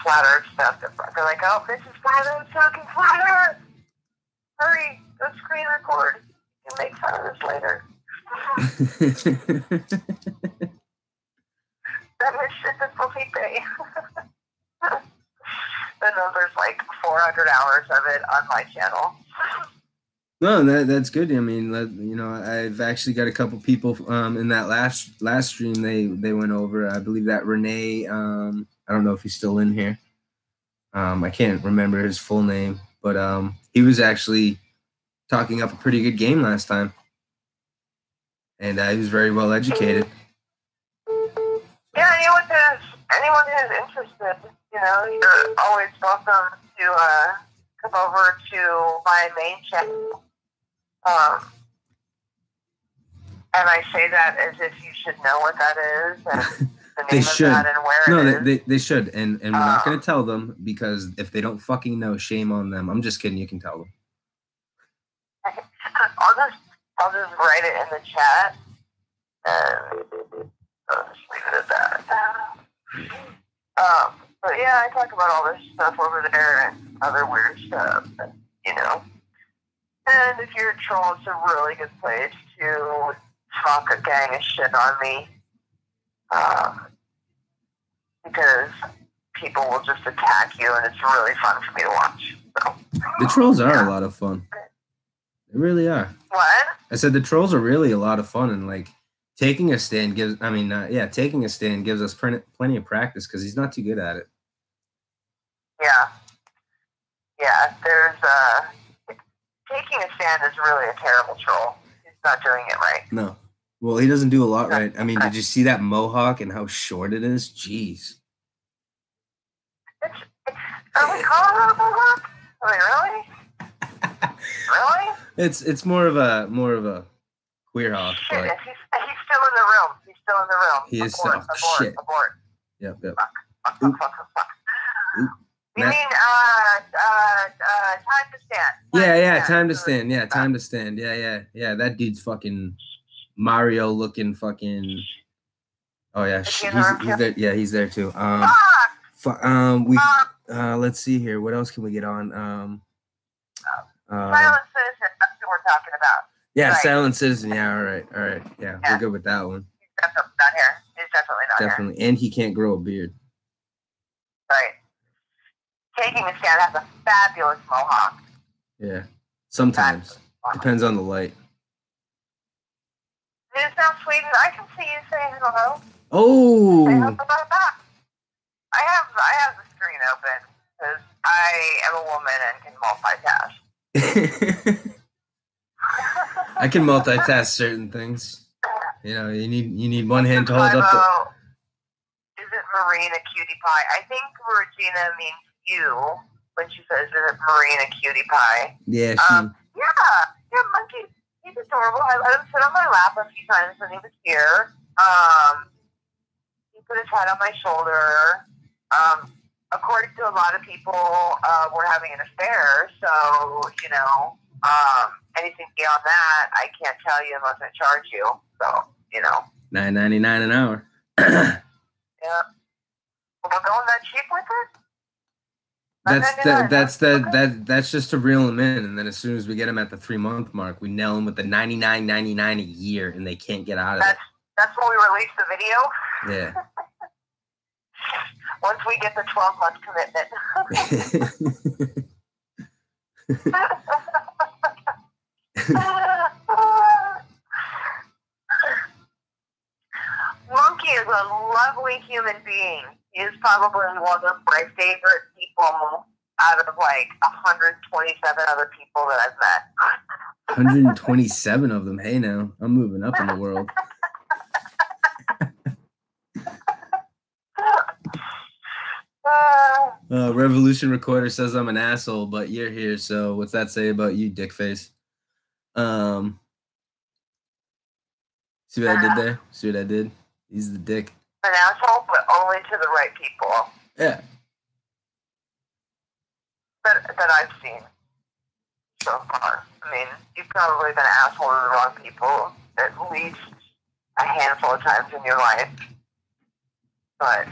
flat Earth stuff that they're like, oh, this is flat Earth talking flat Earth. Hurry, go screen record. You can make fun of this later. That is shit that's Felipe. And then there's like 400 hours of it on my channel. No, that's good. I mean, you know, I've actually got a couple people in that last stream. They went over. I believe that Renee. I don't know if he's still in here. I can't remember his full name, but he was actually talking up a pretty good game last time, and he was very well educated. Yeah, anyone who's interested, you know, you're always welcome to come over to my main channel. And I say that as if you should know what that is and the name of that and where it is. They should, and we're not going to tell them because if they don't fucking know, shame on them. I'm just kidding. You can tell them. I'll just write it in the chat and I'll just leave it at that. But yeah, I talk about all this stuff over there and other weird stuff, and, you know. And if you're a troll, it's a really good place to talk a gang of shit on me. Because people will just attack you, and it's really fun for me to watch. So, the trolls are a lot of fun. They really are. What? I said the trolls are really a lot of fun, and like taking a stand gives. I mean, taking a stand gives us plenty of practice because he's not too good at it. Yeah. There's taking a stand is really a terrible troll. He's not doing it right. No. Well, he doesn't do a lot right. I mean, did you see that mohawk and how short it is? Jeez. Are we calling it a mohawk? I mean, really? Really? It's more of a queer hawk. Shit, he's still in the room. He's still in the room. He is abort, still. Shit. Abort. Yep. Fuck. You mean time to stand? Time to stand. Yeah, time to stand. Yeah. That dude's fucking Mario looking fucking. Oh yeah, he's there. Yeah, he's there too. Let's see here. What else can we get on? Silent Citizen. That's what we're talking about. Yeah, right. Silent Citizen. Yeah, all right. Yeah, we're good with that one. He's definitely not here. He's definitely not here. Definitely, and he can't grow a beard. Right. Taking a stand has a fabulous mohawk. Yeah, sometimes. Depends on the light. It is now Sweden. I can see you saying hello. Oh. Say hello about that. I have the screen open because I am a woman and can multitask. I can multitask certain things. You know, you need one hand to hold up the... Is it Marina Cutie Pie? I think Regina means you when she says, is it Marina Cutie Pie? Yeah, yeah, Monkey. He's adorable. I let him sit on my lap a few times when he was here. He put his head on my shoulder. According to a lot of people, we're having an affair. So, you know, anything beyond that, I can't tell you unless I charge you. So, you know. $9.99 an hour. Yeah. We're going that cheap with it? That's just to reel them in, and then as soon as we get them at the 3-month mark, we nail them with the $99.99 a year, and they can't get out of it. That's when we release the video. Yeah. Once we get the 12-month commitment. Monkey is a lovely human being. He is probably one of my favorite people out of like 127 other people that I've met. 127 of them. Hey, now I'm moving up in the world. Revolution Recorder says I'm an asshole, but you're here, so what's that say about you, dickface? Um, see what I did there? See what I did? He's the dick. An asshole, but only to the right people. Yeah. That I've seen so far. I mean, you've probably been an asshole to the wrong people at least a handful of times in your life. But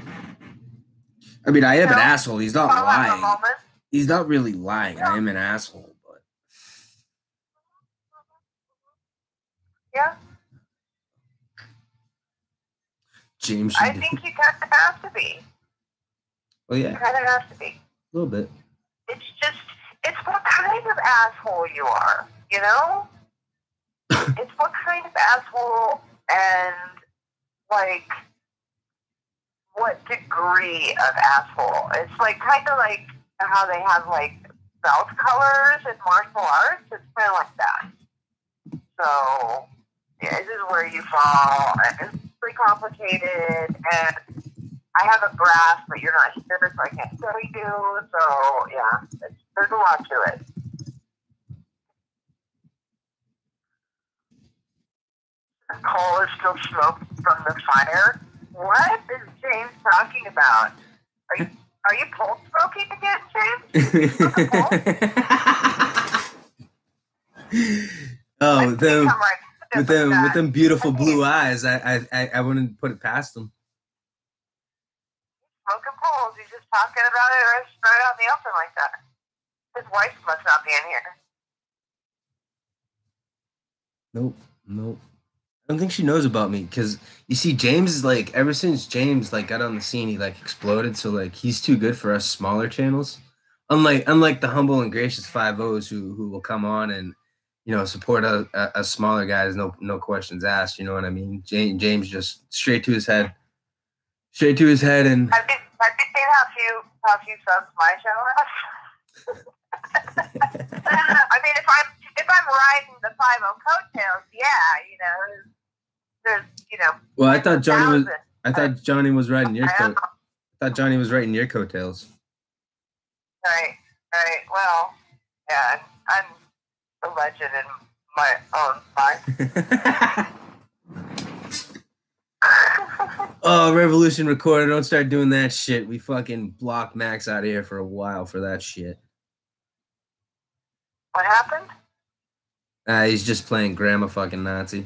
I mean, I am an asshole. He's not lying. Moment. He's not really lying. Yeah. I am an asshole, but yeah. James, I think you kind of have to be. Oh yeah. You kind of have to be. A little bit. It's what kind of asshole you are, you know? It's what kind of asshole and, like, what degree of asshole. It's, like, kind of like how they have, like, belt colors in martial arts. It's kind of like that. So, yeah, this is where you fall. It's pretty complicated, and I have a grasp, but you're not here, so I can't show you. So, yeah, there's a lot to it. The coal is still smoke from the fire. What is James talking about? Are you pole smoking again, James? Oh, with them beautiful blue eyes, I wouldn't put it past them. Smoking poles. He's just talking about it right out in the open like that. His wife must not be in here. Nope. I don't think she knows about me because you see, James is like, ever since James like got on the scene, he like exploded. So like he's too good for us smaller channels. Unlike the humble and gracious 5-0s who will come on and, you know, support a smaller guys, no questions asked. You know what I mean? James just straight to his head, and. Have you seen how few subs my channel has? I mean, if I'm riding the 5-0 coattails, yeah, you know, there's you know. Well, I thought Johnny was riding your coat. I thought Johnny was riding your coattails. Right. Well, yeah, I'm a legend in my own mind. Oh, Revolution Recorder, don't start doing that shit. We fucking blocked Max out of here for a while for that shit. What happened? He's just playing grandma fucking Nazi.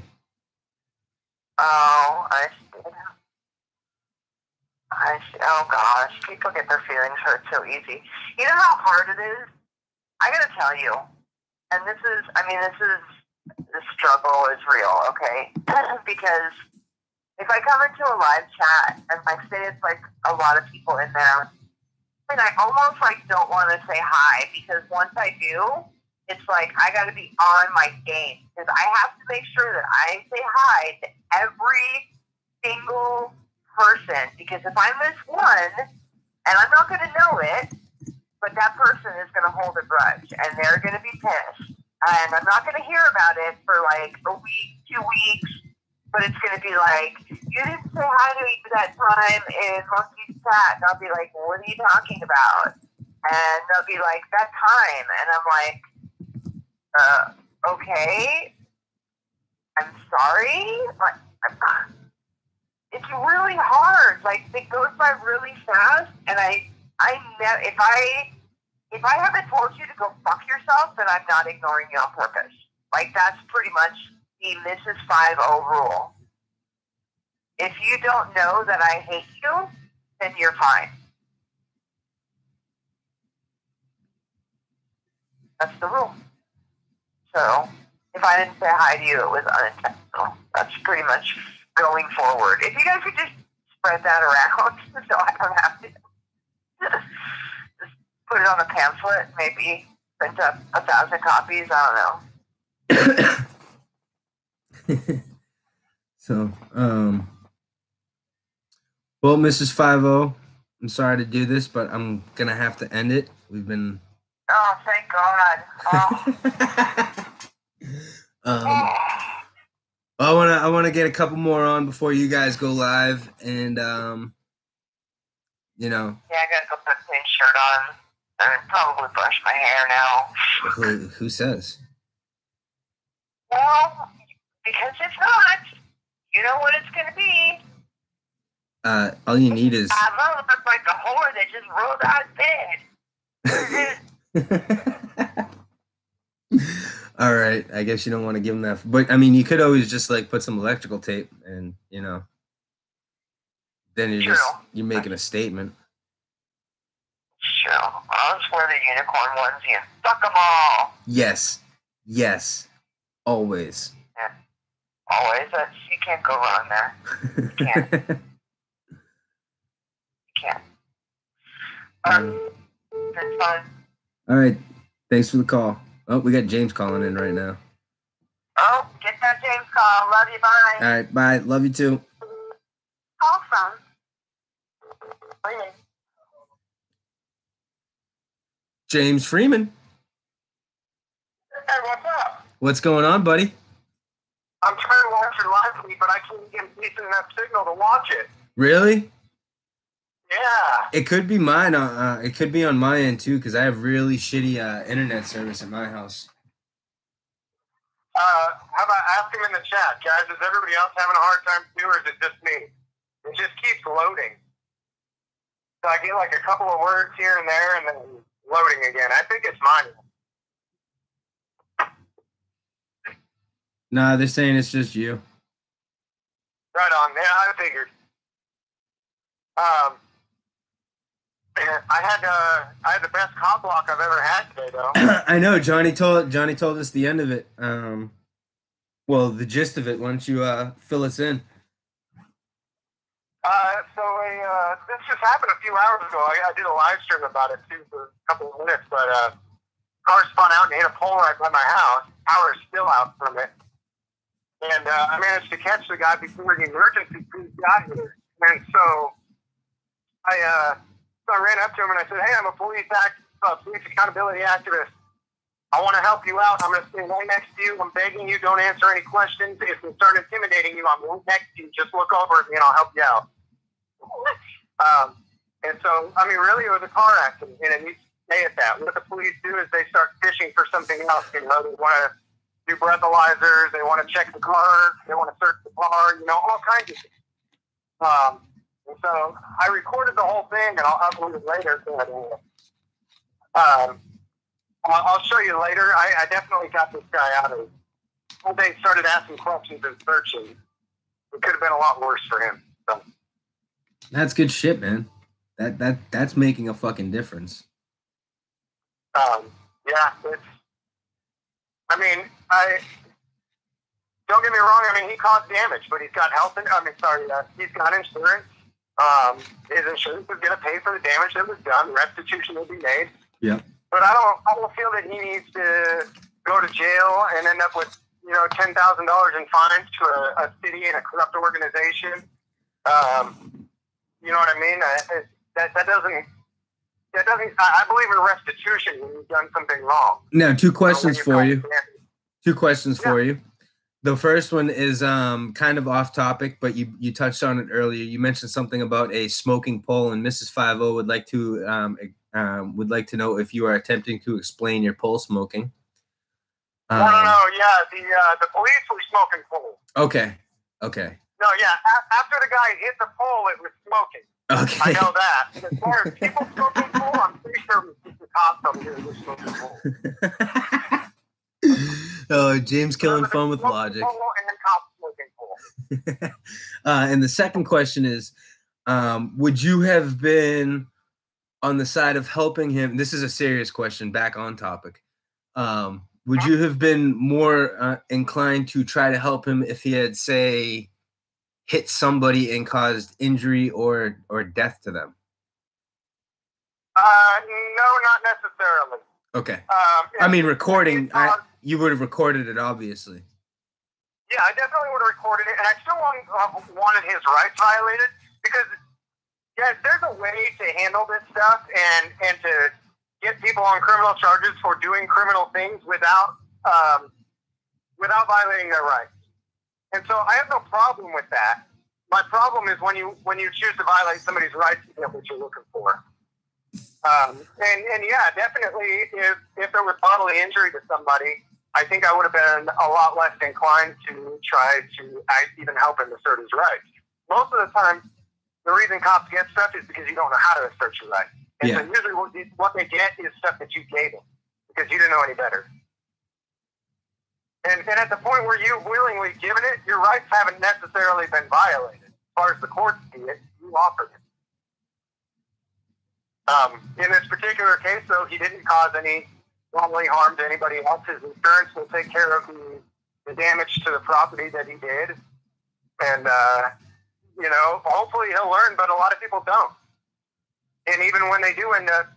Oh, I see. Oh gosh, people get their feelings hurt so easy. You know how hard it is? I gotta tell you, and the struggle is real, okay? Because if I come into a live chat and like say it's like a lot of people in there, and I almost like don't want to say hi because once I do, it's like I got to be on my game because I have to make sure that I say hi to every single person because if I miss one, and I'm not going to know it, but that person is going to hold a grudge and they're going to be pissed, and I'm not going to hear about it for like a week, 2 weeks. But it's going to be like, you didn't say hi to me that time in Monkey's chat. And I'll be like, what are you talking about? And they'll be like, that time. And I'm like, okay. I'm sorry. Like, it's really hard. Like, it goes by really fast. And if I haven't told you to go fuck yourself, then I'm not ignoring you on purpose. Like, that's pretty much the Mrs. 5-0 rule. If you don't know that I hate you, then you're fine. That's the rule. So, if I didn't say hi to you, it was unintentional. That's pretty much going forward. If you guys could just spread that around so I don't have to just put it on a pamphlet, maybe print up 1,000 copies, I don't know. So, well, Mrs. 5-0, I'm sorry to do this, but I'm gonna have to end it. We've been. Oh, thank God! Oh. I wanna get a couple more on before you guys go live, and you know. Yeah, I gotta go put a clean shirt on. And probably brush my hair now. Who says? Well, because it's not. You know what it's gonna be. All you need is. I look like a whore that just rolled out of bed. All right, I guess you don't want to give him that, but I mean, you could always just like put some electrical tape, and you know, then you're making a statement. Sure, I'll just wear the unicorn onesie and fuck them all. Yes, always. Yeah. Always. You can't go wrong there. You can't. You can't. That's fine. All right, thanks for the call. Oh, we got James calling in right now. Oh, get that James call. Love you, bye. All right, bye. Love you too. Call from Freeman. James Freeman. Hey, what's up? What's going on, buddy? I'm trying to watch your live feed, but I can't get decent enough signal to watch it. Really? Yeah. It could be mine. It could be on my end too, because I have really shitty internet service at my house. How about ask him in the chat, guys? Is everybody else having a hard time too, or is it just me? It just keeps loading. So I get like a couple of words here and there, and then loading again. I think it's mine. Nah, they're saying it's just you. Right on. Yeah, I figured. I had the best cop block I've ever had today, though. I know. Johnny told us the end of it. Well, the gist of it. Why don't you fill us in? This just happened a few hours ago. I did a live stream about it too for a couple of minutes, but car spun out and hit a pole right by my house. Power is still out from it, and I managed to catch the guy before the emergency crew got here. And so I ran up to him and I said, "Hey, I'm a police accountability activist. I want to help you out. I'm going to stand right next to you. I'm begging you, don't answer any questions. If we start intimidating you, I'm right next to you. Just look over at me and I'll help you out." And so, I mean, really, it was a car accident, and it needs to stay at that. What the police do is they start fishing for something else. You know, they want to do breathalyzers, they want to check the car, they want to search the car, you know, all kinds of things. And so I recorded the whole thing, and I'll upload it later. But, I'll show you later. I definitely got this guy out of it. When they started asking questions and searching, it could have been a lot worse for him. So. That's good shit, man. That's making a fucking difference. Yeah, don't get me wrong. I mean, he caused damage, but he's got he's got insurance. His insurance is going to pay for the damage that was done. Restitution will be made. Yeah. But I don't feel that he needs to go to jail and end up with, $10,000 in fines to a city and a corrupt organization. You know what I mean? That doesn't. I believe in restitution when you've done something wrong. Now, two questions for you. The first one is kind of off topic, but you touched on it earlier. You mentioned something about a smoking pole, and Mrs. 50 would like to know if you are attempting to explain your pole smoking. No. Yeah, the police were smoking poles. Okay. No, yeah. After the guy hit the pole, it was smoking. Okay. I know that. As far as people smoking pole, I'm pretty sure it was just the cops over here who were smoking pole. Oh, James killing fun with logic. And then cops smoking pole. And the second question is, would you have been on the side of helping him? This is a serious question, back on topic. Would you have been more inclined to try to help him if he had, say, hit somebody and caused injury or death to them? No, not necessarily. Okay. I mean, recording, you would have recorded it, obviously. Yeah, I definitely would have recorded it, and I still wanted his rights violated, because, yeah, there's a way to handle this stuff and to get people on criminal charges for doing criminal things without violating their rights. And so I have no problem with that. My problem is when you choose to violate somebody's rights to get what you're looking for. And yeah, definitely, if there was bodily injury to somebody, I think I would have been a lot less inclined to try to even help him assert his rights. Most of the time, the reason cops get stuff is because you don't know how to assert your rights. And so usually what they get is stuff that you gave them because you didn't know any better. And at the point where you've willingly given it, your rights haven't necessarily been violated. As far as the courts see it, you offered it. In this particular case, though, he didn't cause any bodily harm to anybody else. His insurance will take care of the damage to the property that he did. And, you know, hopefully he'll learn, but a lot of people don't. And even when they do end up,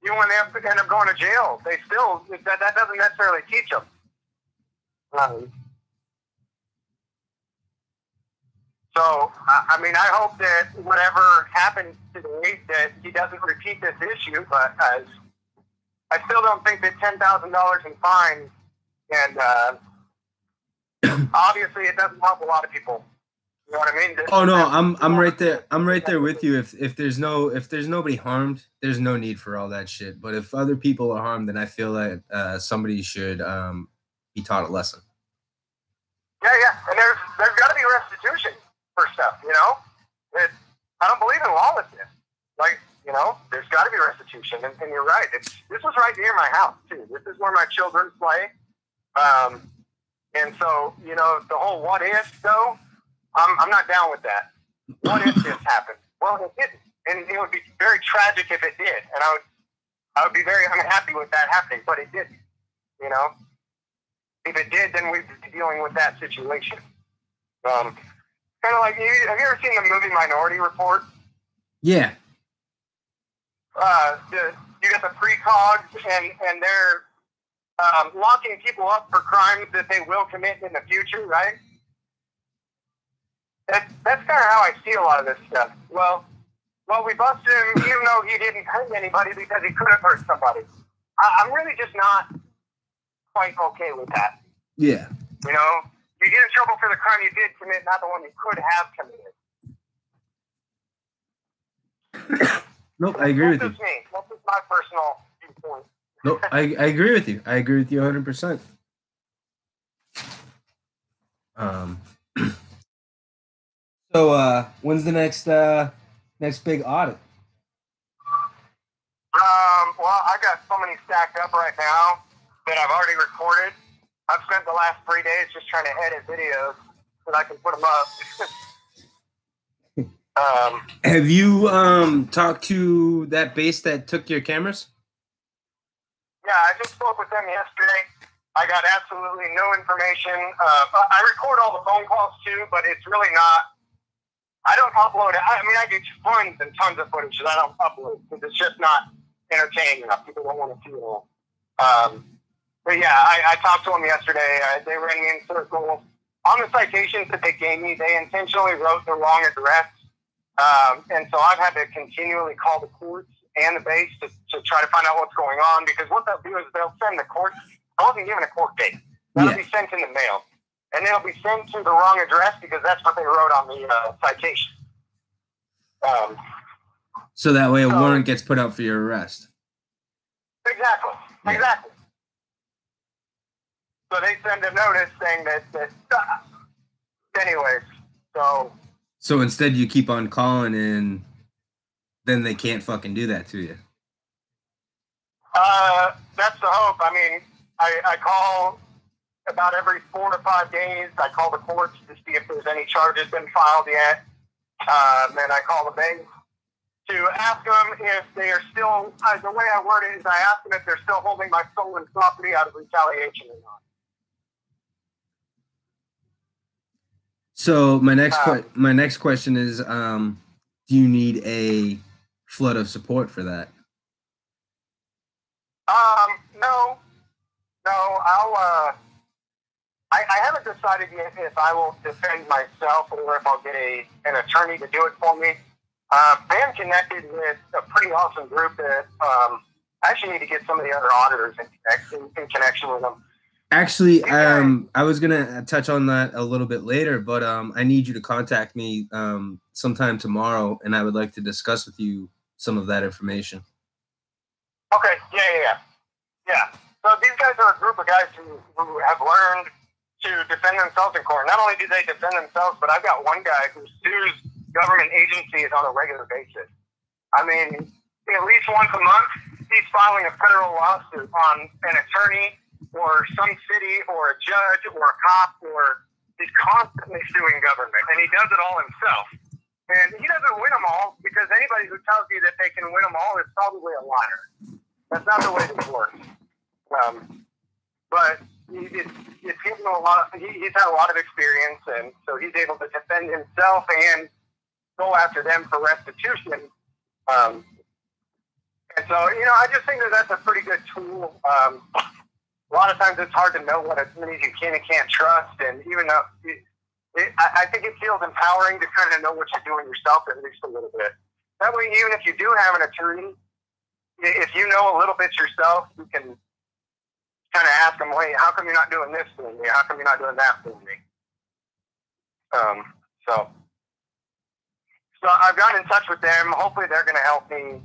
even when they end up going to jail, they still, that doesn't necessarily teach them. So, I hope that whatever happens today, that he doesn't repeat this issue, but I still don't think that $10,000 in fines, and obviously it doesn't help a lot of people. You know what I mean? Oh no, I'm right there. I'm right there with you. If there's nobody harmed, there's no need for all that shit. But if other people are harmed, then I feel that somebody should be taught a lesson. Yeah, and there's got to be restitution for stuff. You know, I don't believe in lawlessness. Like, you know, there's got to be restitution, and you're right. This was right near my house too. This is where my children play, and so you know the whole what if though. I'm not down with that. What if this happened? Well, it didn't, and it would be very tragic if it did, and I would be very unhappy with that happening. But it didn't. You know, if it did, then we'd be dealing with that situation. Kind of like, have you ever seen the movie Minority Report? Yeah. You got the precogs, and they're locking people up for crimes that they will commit in the future, right? That's kind of how I see a lot of this stuff. Well, we busted him even though he didn't hurt anybody because he could have hurt somebody. I'm really just not quite okay with that. Yeah. You know, you get in trouble for the crime you did commit, not the one you could have committed. Nope, I agree with you. That's just me. That's just my personal viewpoint. Nope, I agree with you. I agree with you 100%. So, when's the next big audit? Well, I got so many stacked up right now that I've already recorded. I've spent the last 3 days just trying to edit videos so that I can put them up. Have you talked to that base that took your cameras? Yeah, I just spoke with them yesterday. I got absolutely no information. I record all the phone calls too, but it's really not. I don't upload it. I do tons and tons of footage that I don't upload because it's just not entertaining enough. People don't want to see it all. But yeah, I talked to them yesterday. They ran me in circles. On the citations that they gave me, they intentionally wrote the wrong address. And so I've had to continually call the courts and the base to try to find out what's going on, because what they'll do is they'll send the court. I wasn't given a court date. That'll be sent in the mail. And they'll be sent to the wrong address because that's what they wrote on the citation. So that way a warrant gets put out for your arrest. Exactly. Yeah. Exactly. So they send a notice saying that anyways, so instead you keep on calling and then they can't fucking do that to you. That's the hope. I mean, I call about every 4 to 5 days. I call the courts to see if there's any charges been filed yet. And I call the bank to ask them if they are still, the way I word it is I ask them if they're still holding my stolen property out of retaliation or not. So my next question is, do you need a flood of support for that? No, I haven't decided yet if I will defend myself or if I'll get an attorney to do it for me. I am connected with a pretty awesome group that I actually need to get some of the other auditors in connection with them. Actually, I was gonna touch on that a little bit later, but I need you to contact me sometime tomorrow, and I would like to discuss with you some of that information. Okay, yeah. So these guys are a group of guys who have learned to defend themselves in court. Not only do they defend themselves, but I've got one guy who sues government agencies on a regular basis. I mean, at least once a month, he's filing a federal lawsuit on an attorney or some city or a judge or a cop, or he's constantly suing government, and he does it all himself. And he doesn't win them all, because anybody who tells you that they can win them all is probably a liar. That's not the way this works. But it's given a lot. He's had a lot of experience, and so he's able to defend himself and go after them for restitution. And so, I just think that that's a pretty good tool. A lot of times it's hard to know what attorneys you can and can't trust, and even though I think it feels empowering to kind of know what you're doing yourself at least a little bit. That way, even if you do have an attorney, if you know a little bit yourself, you can kind of ask them, "Wait, how come you're not doing this for me? How come you're not doing that for me?" So I've gotten in touch with them. Hopefully, they're going to help me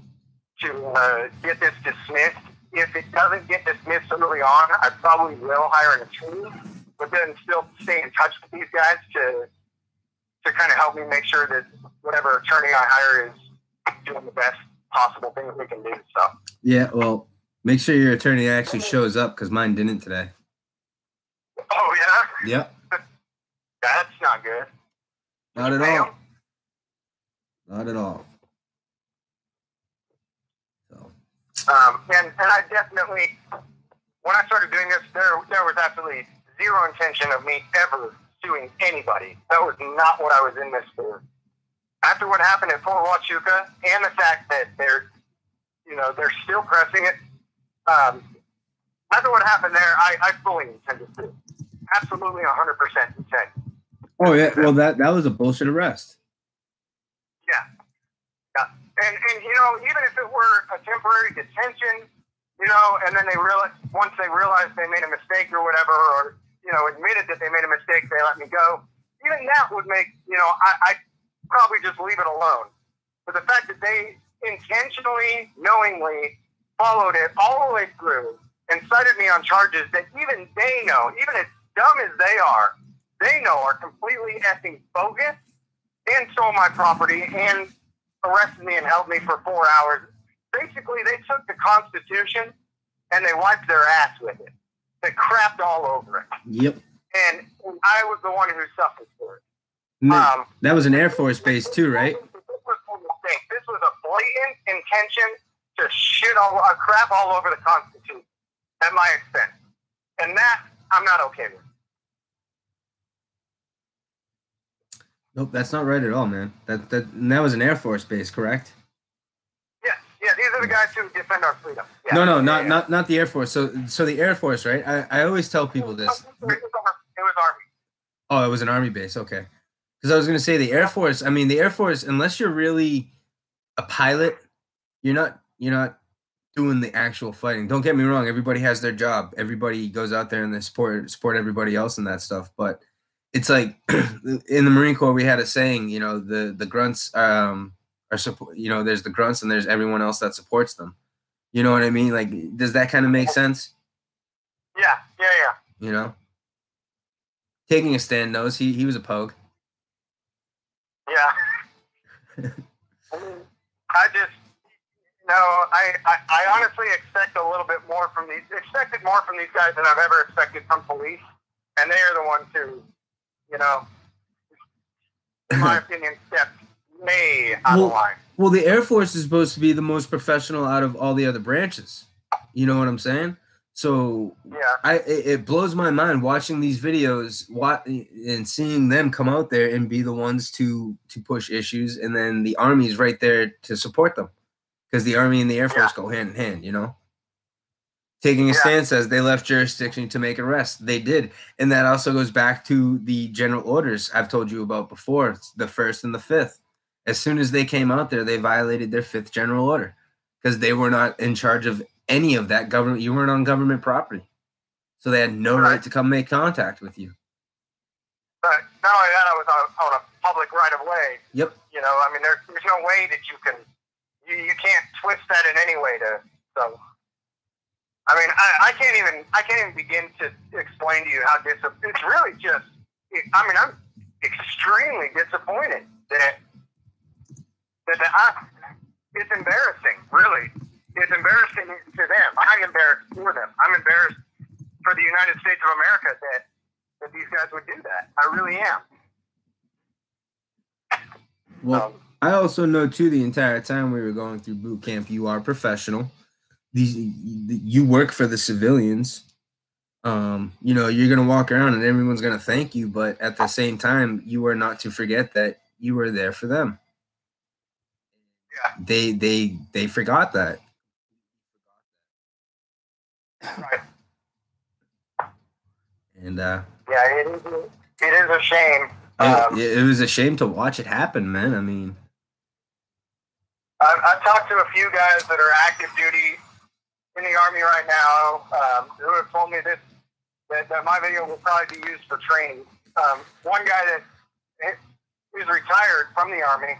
to get this dismissed. If it doesn't get dismissed early on, I probably will hire an attorney, but then still stay in touch with these guys to kind of help me make sure that whatever attorney I hire is doing the best possible thing that we can do. So yeah, well, make sure your attorney actually shows up, because mine didn't today. Oh yeah. Yep. That's not good. Not at all. Not at all. And I definitely, when I started doing this, there was absolutely zero intention of me ever suing anybody. That was not what I was in this for. After what happened at Fort Huachuca, and the fact that they're still pressing it, after what happened there, I fully intend to sue. Absolutely 100% intent. Oh yeah, well that was a bullshit arrest. Yeah. And even if it were a temporary detention, and then once they realized they made a mistake or whatever, or, admitted that they made a mistake, they let me go, even that would make, I'd probably just leave it alone. But the fact that they intentionally, knowingly followed it all the way through and cited me on charges that even they know, even as dumb as they know are completely effing bogus, and stole my property and arrested me and held me for 4 hours. Basically, they took the Constitution and they wiped their ass with it. They crapped all over it. Yep. And I was the one who suffered for it. That was an Air Force base too, right? This was a blatant intention to crap all over the Constitution at my expense. And that, I'm not okay with. Nope, that's not right at all, man. That was an Air Force base, correct? Yeah, these are the guys who defend our freedom. Yeah. No, not the Air Force. So the Air Force, right? I always tell people this. It was Army. Oh, it was an Army base. Okay. Because I was going to say the Air Force. I mean, the Air Force, unless you're really a pilot, you're not doing the actual fighting. Don't get me wrong. Everybody has their job. Everybody goes out there and they support everybody else and that stuff. But it's like in the Marine Corps, we had a saying, the grunts are support. There's the grunts and there's everyone else that supports them. You know what I mean? Like, does that kind of make sense? Yeah. Taking a stand knows he was a pogue. Yeah. I mean, I honestly expected more from these guys than I've ever expected from police, and they are the ones who, in my opinion, stepped way out of line. Well, the Air Force is supposed to be the most professional out of all the other branches. You know what I'm saying? So yeah. It blows my mind watching these videos and seeing them come out there and be the ones to push issues, and then the Army's right there to support them, because the Army and the Air Force go hand in hand, Taking a stance as they left jurisdiction to make arrests. They did. And that also goes back to the general orders I've told you about before, the 1st and the 5th. As soon as they came out there, they violated their 5th general order, because they were not in charge of any of that government. You weren't on government property. So they had no right to come make contact with you. But not only that, I was on a public right of way. Yep. You know, I mean, there's no way that you can't twist that in any way so. I mean, I can't even begin to explain to you how it's really just. I mean, I'm extremely disappointed that it's embarrassing. Really, it's embarrassing to them. I'm embarrassed for them. I'm embarrassed for the United States of America that these guys would do that. I really am. Well, I also know too. The entire time we were going through boot camp, you are professional. You work for the civilians. You know, you're gonna walk around and everyone's gonna thank you, but at the same time, you are not to forget that you were there for them. Yeah. They forgot that. Right. And yeah, it is a shame. It was a shame to watch it happen, man. I mean, I've talked to a few guys that are active duty in the Army right now who have told me that my video will probably be used for training. One guy that is retired from the Army,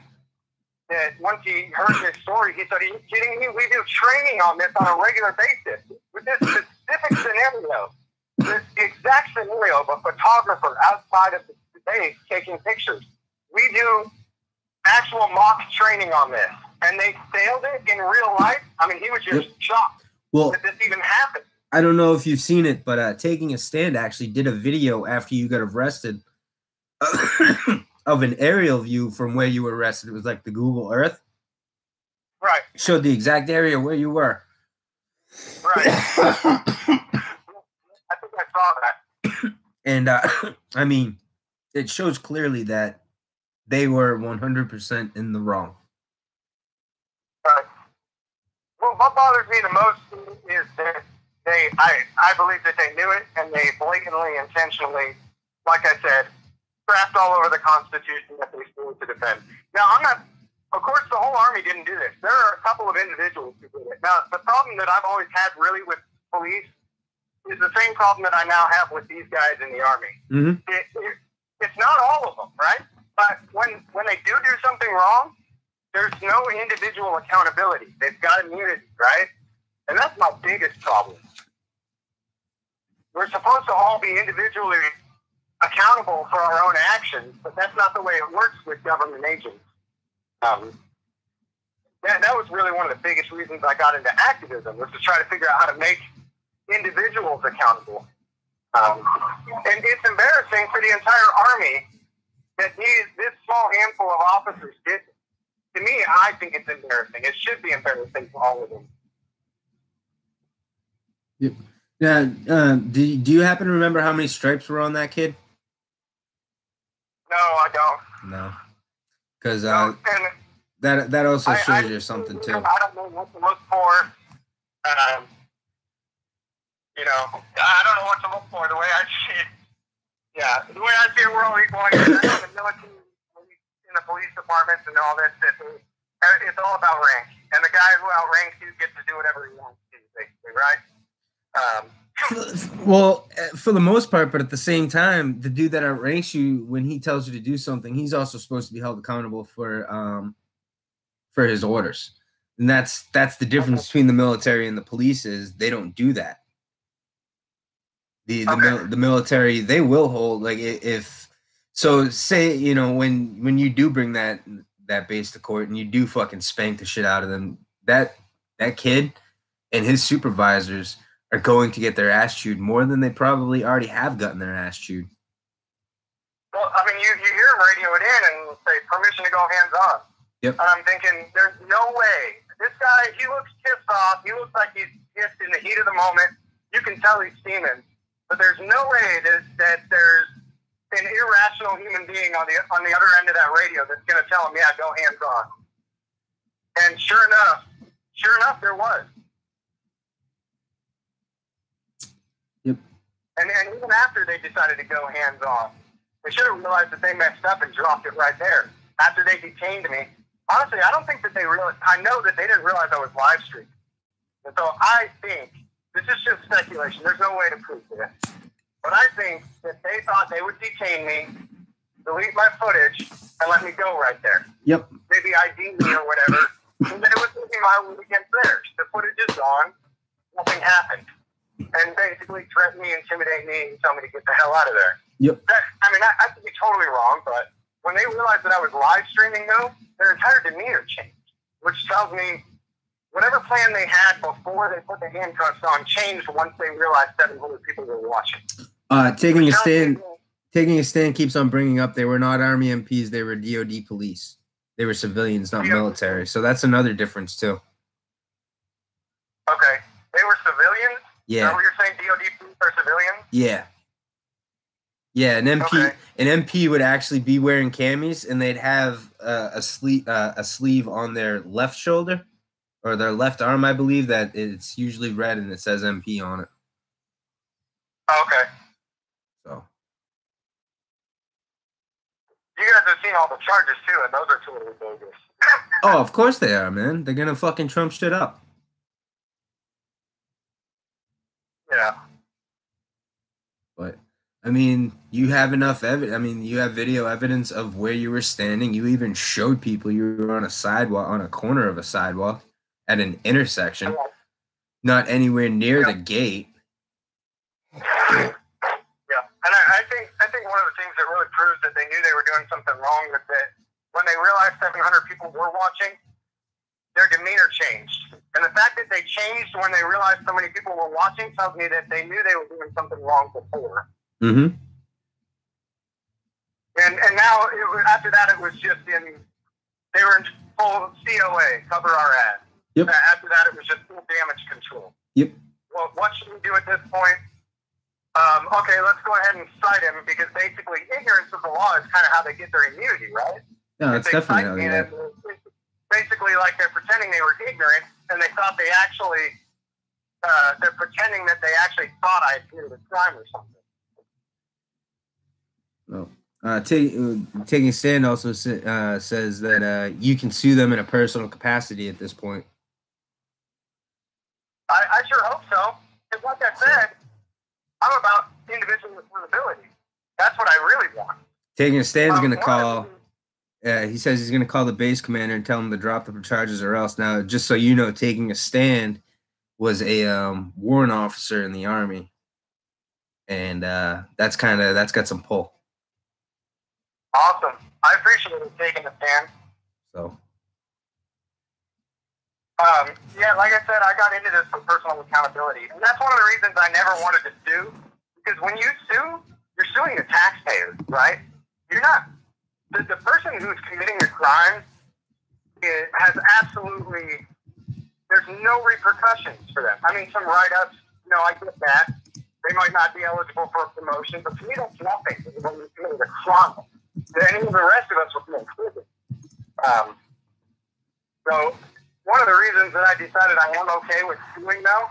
that once he heard this story, he said, "Are you kidding me? We do training on this on a regular basis with this specific scenario, this exact scenario of a photographer outside of the base taking pictures. We do actual mock training on this, and they failed it in real life." I mean, he was just shocked that this even happened. I don't know if you've seen it, but Taking a Stand actually did a video after you got arrested of an aerial view from where you were arrested. It was like the Google Earth. Right. Showed the exact area where you were. Right. I think I saw that. And, I mean, it shows clearly that they were 100% in the wrong. Right. Well, what bothers me the most is that I believe that they knew it, and they blatantly, intentionally, like I said, scrapped all over the Constitution that they stood to defend. Now, of course, the whole Army didn't do this. There are a couple of individuals who did it. Now, the problem that I've always had really with police is the same problem that I now have with these guys in the Army. Mm-hmm. It's not all of them, right? But when they do something wrong, there's no individual accountability. They've got immunity, right? And that's my biggest problem. We're supposed to all be individually accountable for our own actions, but that's not the way it works with government agents. That was really one of the biggest reasons I got into activism, was to try to figure out how to make individuals accountable. And it's embarrassing for the entire Army that this small handful of officers did. To me, I think it's embarrassing. It should be embarrassing for all of them. Yep. Yeah. Do you happen to remember how many stripes were on that kid? No, I don't. No. Because that also shows you something too. I don't know what to look for. You know, I don't know what to look for. The way I see it, the way I see it, we're all equal. I know the military, in the police departments and all that stuff, it's all about rank. And the guy who outranks you gets to do whatever he wants to, basically, right? Well, for the most part, but at the same time, the dude that outranks you, when he tells you to do something, he's also supposed to be held accountable for his orders. And that's the difference between the military and the police, is they don't do that. The military, they will hold, like, if so, say, you know, when you do bring that base to court and you do fucking spank the shit out of them, that kid and his supervisors are going to get their ass chewed more than they probably already have gotten their ass chewed. Well, I mean, you hear him radio it in and say, permission to go hands on. Yep. And I'm thinking, there's no way. This guy, he looks pissed off. He looks like he's pissed in the heat of the moment. You can tell he's steaming. But there's no way that there's an irrational human being on the other end of that radio that's going to tell him, yeah, go hands on. And sure enough, there was. Yep. And even after they decided to go hands on, they should have realized that they messed up and dropped it right there. After they detained me, honestly, I don't think that they realized. I know that they didn't realize I was live streaming. And so I think this is just speculation. There's no way to prove this. But I think that they thought they would detain me, delete my footage, and let me go right there. Yep. Maybe ID me or whatever. And then it was looking my way against theirs. The footage is gone. Nothing happened. And basically threaten me, intimidate me, and tell me to get the hell out of there. Yep. I could be totally wrong, but when they realized that I was live streaming, though, their entire demeanor changed, which tells me whatever plan they had before they put the handcuffs on changed once they realized 700 people were watching. Taking a stand keeps on bringing up they were not Army MPs, they were DOD police. They were civilians, not military. So that's another difference, too. Okay. They were civilians? Yeah. Is that what you're saying? DOD police are civilians? Yeah. Yeah, an MP would actually be wearing camis, and they'd have a sleeve on their left shoulder or their left arm, I believe, that it's usually red and it says MP on it. Okay. So. You guys have seen all the charges too, and those are totally bogus. Oh, of course they are, man. They're gonna fucking Trump shit up. Yeah. But I mean, you have enough evidence. I mean, you have video evidence of where you were standing. You even showed people you were on a sidewalk, on a corner of a sidewalk, at an intersection, not anywhere near the gate. Yeah, and I think one of the things that really proves that they knew they were doing something wrong was that when they realized 700 people were watching, their demeanor changed. And the fact that they changed when they realized so many people were watching tells me that they knew they were doing something wrong before. Mm-hmm. And now, after that, it was just they were in full COA, cover our ass. Yep. After that, it was just full damage control. Yep. Well, what should we do at this point? Okay, let's go ahead and cite him, because basically ignorance of the law is kind of how they get their immunity, right? No, it's definitely how they get it. Basically, like they're pretending they were ignorant, and they thought they actually, they're pretending that they actually thought I had committed a crime or something. No. Taking a stand also says that you can sue them in a personal capacity at this point. I sure hope so. Because like I said, I'm about individual responsibility. That's what I really want. Taking a stand is going to call... he says he's going to call the base commander and tell him to drop the charges or else. Now, just so you know, Taking a Stand was a warrant officer in the Army. And that's got some pull. Awesome. I appreciate you taking a stand. So... yeah, like I said, I got into this for personal accountability. And that's one of the reasons I never wanted to sue. Because when you sue, you're suing the taxpayer, right? You're not. The person who's committing the crime has absolutely, there's no repercussions for them. I mean, some write-ups, I get that. They might not be eligible for a promotion, but to me, that's nothing when you committed a crime. Any of the rest of us will be included. So, one of the reasons that I decided I am okay with suing now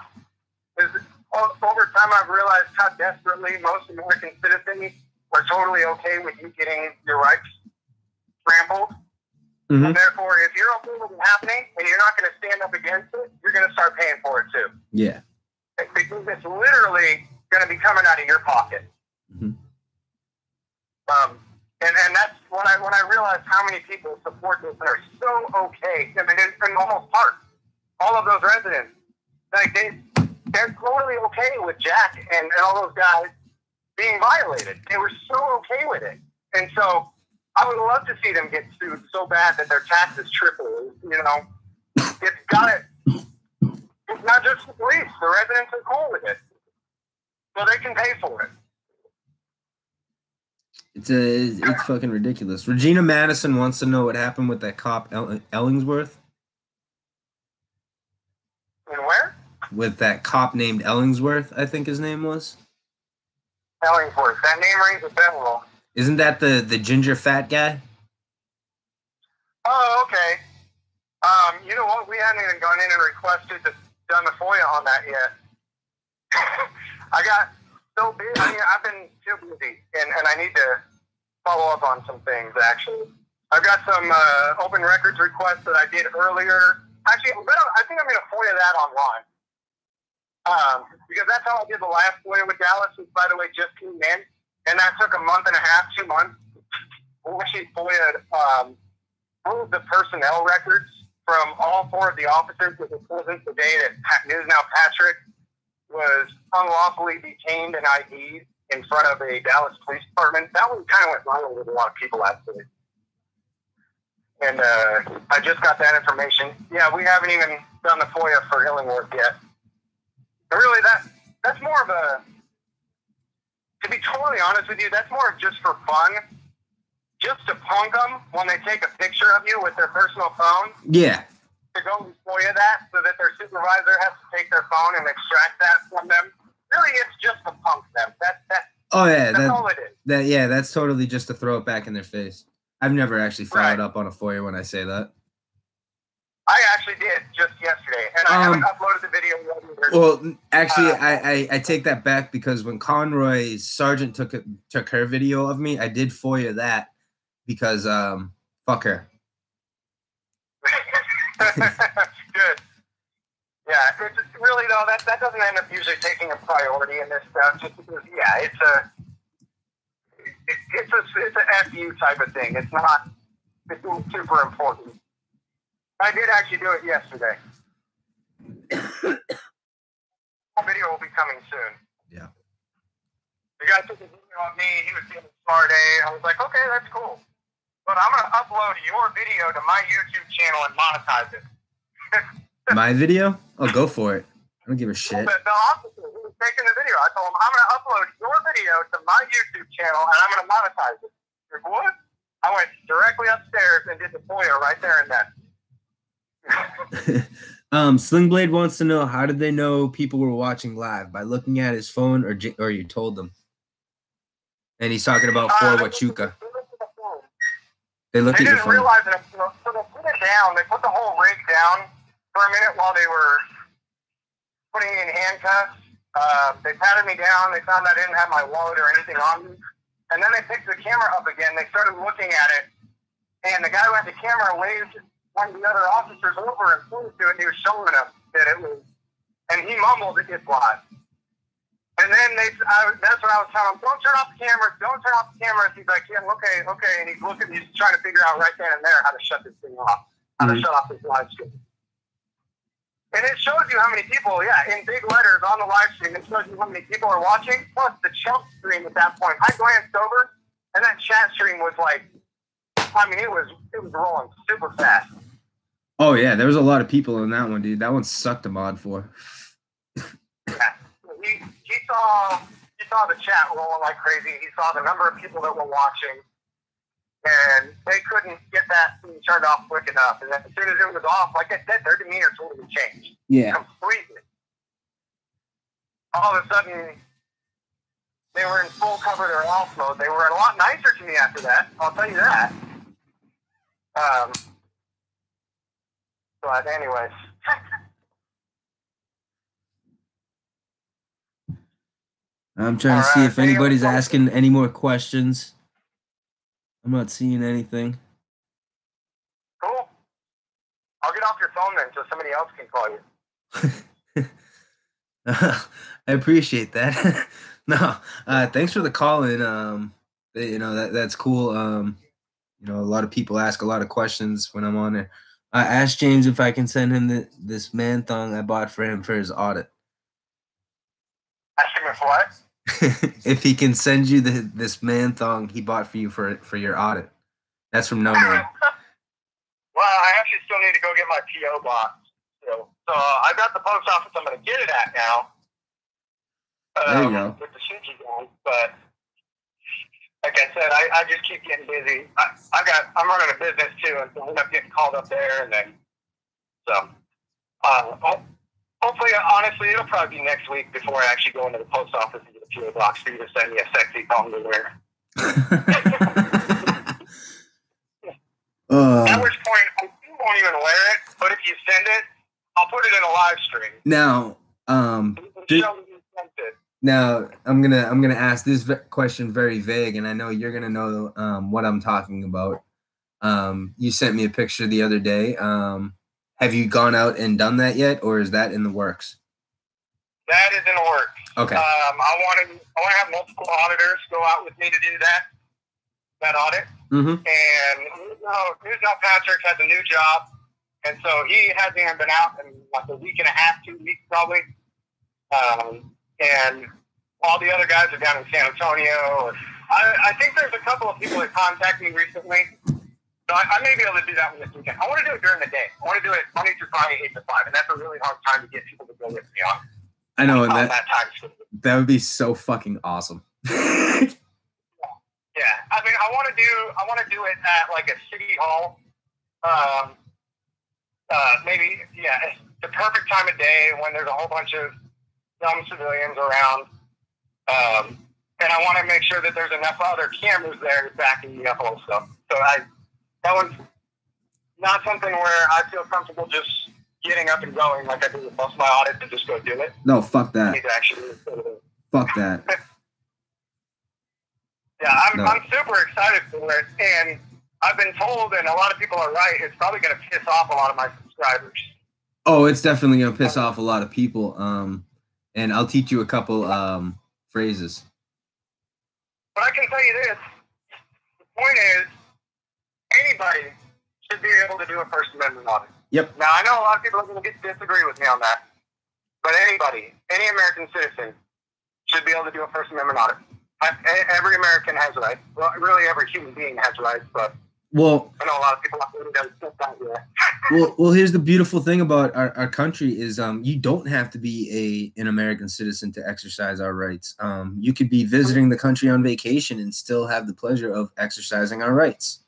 is over time I've realized how desperately most American citizens are totally okay with you getting your rights trampled. Mm-hmm. And therefore, if you're okay with it happening and you're not going to stand up against it, you're going to start paying for it too. Yeah. Because it's literally going to be coming out of your pocket. Mm-hmm. And that's when I realized how many people support this and are so okay. I mean, in almost part, all of those residents, like they're totally okay with Jack and all those guys being violated. They were so okay with it. And so I would love to see them get sued so bad that their taxes triple. It's got it. It's not just the police. The residents are cool with it. So they can pay for it. It's fucking ridiculous. Regina Madison wants to know what happened with that cop Ellingsworth. And where? With that cop named Ellingsworth, I think his name was. Ellingsworth. That name rings a bell. Isn't that the ginger fat guy? Oh, okay. You know what? We hadn't even gone in and done the FOIA on that yet. I got so busy. I mean, I've been too busy, and I need to follow up on some things, actually. I've got some open records requests that I did earlier. Actually, I think I'm going to FOIA that online. Because that's how I did the last FOIA with Dallas, which, by the way, just came in. And that took a month and a half, 2 months. We actually FOIA'd all of the personnel records from all 4 of the officers that were present the day that News Now Patrick was unlawfully detained and ID'd in front of a Dallas police department. That one kind of went viral with a lot of people, actually. And I just got that information. Yeah, we haven't even done the FOIA for Illingworth yet. But really, that's more of a, to be totally honest with you, that's more of just for fun. Just to punk them when they take a picture of you with their personal phone. Yeah. To go and FOIA that so that their supervisor has to take their phone and extract that from them. Really, it's just to punk them. That's all it is. That's totally just to throw it back in their face. I've never actually followed up on a FOIA when I say that. I actually did just yesterday, and I haven't uploaded the video yet either. Well, actually, I take that back because when Conroy's sergeant took her video of me, I did FOIA that because fuck her. Good. Yeah, it's really though that doesn't end up usually taking a priority in this stuff. Just because, yeah, it's a FU type of thing. It's not super important. I did actually do it yesterday. The video will be coming soon. Yeah. The guy took a video of me. He was doing a smart A. I was like, okay, that's cool. But I'm going to upload your video to my YouTube channel and monetize it. My video? Oh, go for it. I don't give a shit. The officer who was making the video, I told him, I'm going to upload your video to my YouTube channel and I'm going to monetize it. Like, what? I went directly upstairs and did the FOIA right there and then. Slingblade wants to know, how did they know people were watching live? By looking at his phone or you told them? And he's talking about Fort Huachuca. They looked at your phone. They didn't realize it. So they put it down. They put the whole rig down for a minute while they were putting me in handcuffs. They patted me down. They found I didn't have my wallet or anything on me. And then they picked the camera up again. They started looking at it. And the guy who had the camera waved one of the other officers over and pointed to it. And he was showing them that it was. And he mumbled, "It's live." And then that's what I was telling him. Don't turn off the cameras. Don't turn off the cameras. He's like, yeah, okay. And he's trying to figure out right then and there how to shut this thing off, how to shut off this live stream. And it shows you how many people, in big letters on the live stream, it shows you how many people are watching, plus the chat stream at that point. I glanced over, and that chat stream was like, it was rolling super fast. Oh, yeah, there was a lot of people in that one, dude. That one sucked to mod for. Yeah. He saw the chat rolling like crazy. He saw the number of people that were watching, and they couldn't get that thing turned off quick enough. And then as soon as it was off, like I said, their demeanor totally changed. Yeah. Completely. All of a sudden, they were in full covered or off mode. They were a lot nicer to me after that. I'll tell you that. But anyways. I'm trying to see if anybody's asking any more questions. I'm not seeing anything. Cool. I'll get off your phone then so somebody else can call you. I appreciate that. No, thanks for the call in. That's cool. A lot of people ask a lot of questions when I'm on there. I asked James if I can send him this man thong I bought for him for his audit. Ask him if what? If he can send you this man thong he bought for you for your audit. That's from No Name. Well, I actually still need to go get my P.O. box. So I've got the post office I'm going to get it at now. There you go. With the Shuji guys, but like I said, I just keep getting busy. I'm running a business too, and so I end up getting called up there, and then hopefully, honestly, it'll probably be next week before I actually go into the post office and get a P.O. box for you to send me a sexy thong to wear. At which point, I won't even wear it, but if you send it, I'll put it in a live stream. Now, Now I'm gonna ask this question very vague, and I know you're gonna know what I'm talking about. You sent me a picture the other day. Have you gone out and done that yet, or is that in the works? That is in the works. Okay. I want to have multiple auditors go out with me to do that audit. Mm-hmm. And News Now Patrick has a new job, and so he hasn't even been out in like a week and a half, 2 weeks probably. And all the other guys are down in San Antonio. I think there's a couple of people that contacted me recently. So I may be able to do that one this weekend. I want to do it during the day. I want to do it Monday through Friday, 8 to 5. And that's a really hard time to get people to go with me on. I know. And that time schedule. That would be so fucking awesome. Yeah. I mean, I want to do it at like a city hall. Maybe, it's the perfect time of day when there's a whole bunch of dumb civilians around. And I want to make sure that there's enough other cameras there backing me up also. So that one's not something where I feel comfortable just getting up and going like I do with most of my audits to just go do it. No, fuck that. I need to actually fuck that. Yeah, I'm super excited for it. And I've been told, and a lot of people are right, it's probably going to piss off a lot of my subscribers. Oh, it's definitely going to piss off a lot of people. And I'll teach you a couple phrases. But I can tell you this. The point is, anybody should be able to do a First Amendment audit. Yep. Now, I know a lot of people are going to disagree with me on that. But anybody, any American citizen, should be able to do a First Amendment audit. Every American has rights. Well, really, every human being has rights, but I know a lot of people don't accept that yet. Well, here's the beautiful thing about our country is you don't have to be an American citizen to exercise our rights. You could be visiting the country on vacation and still have the pleasure of exercising our rights.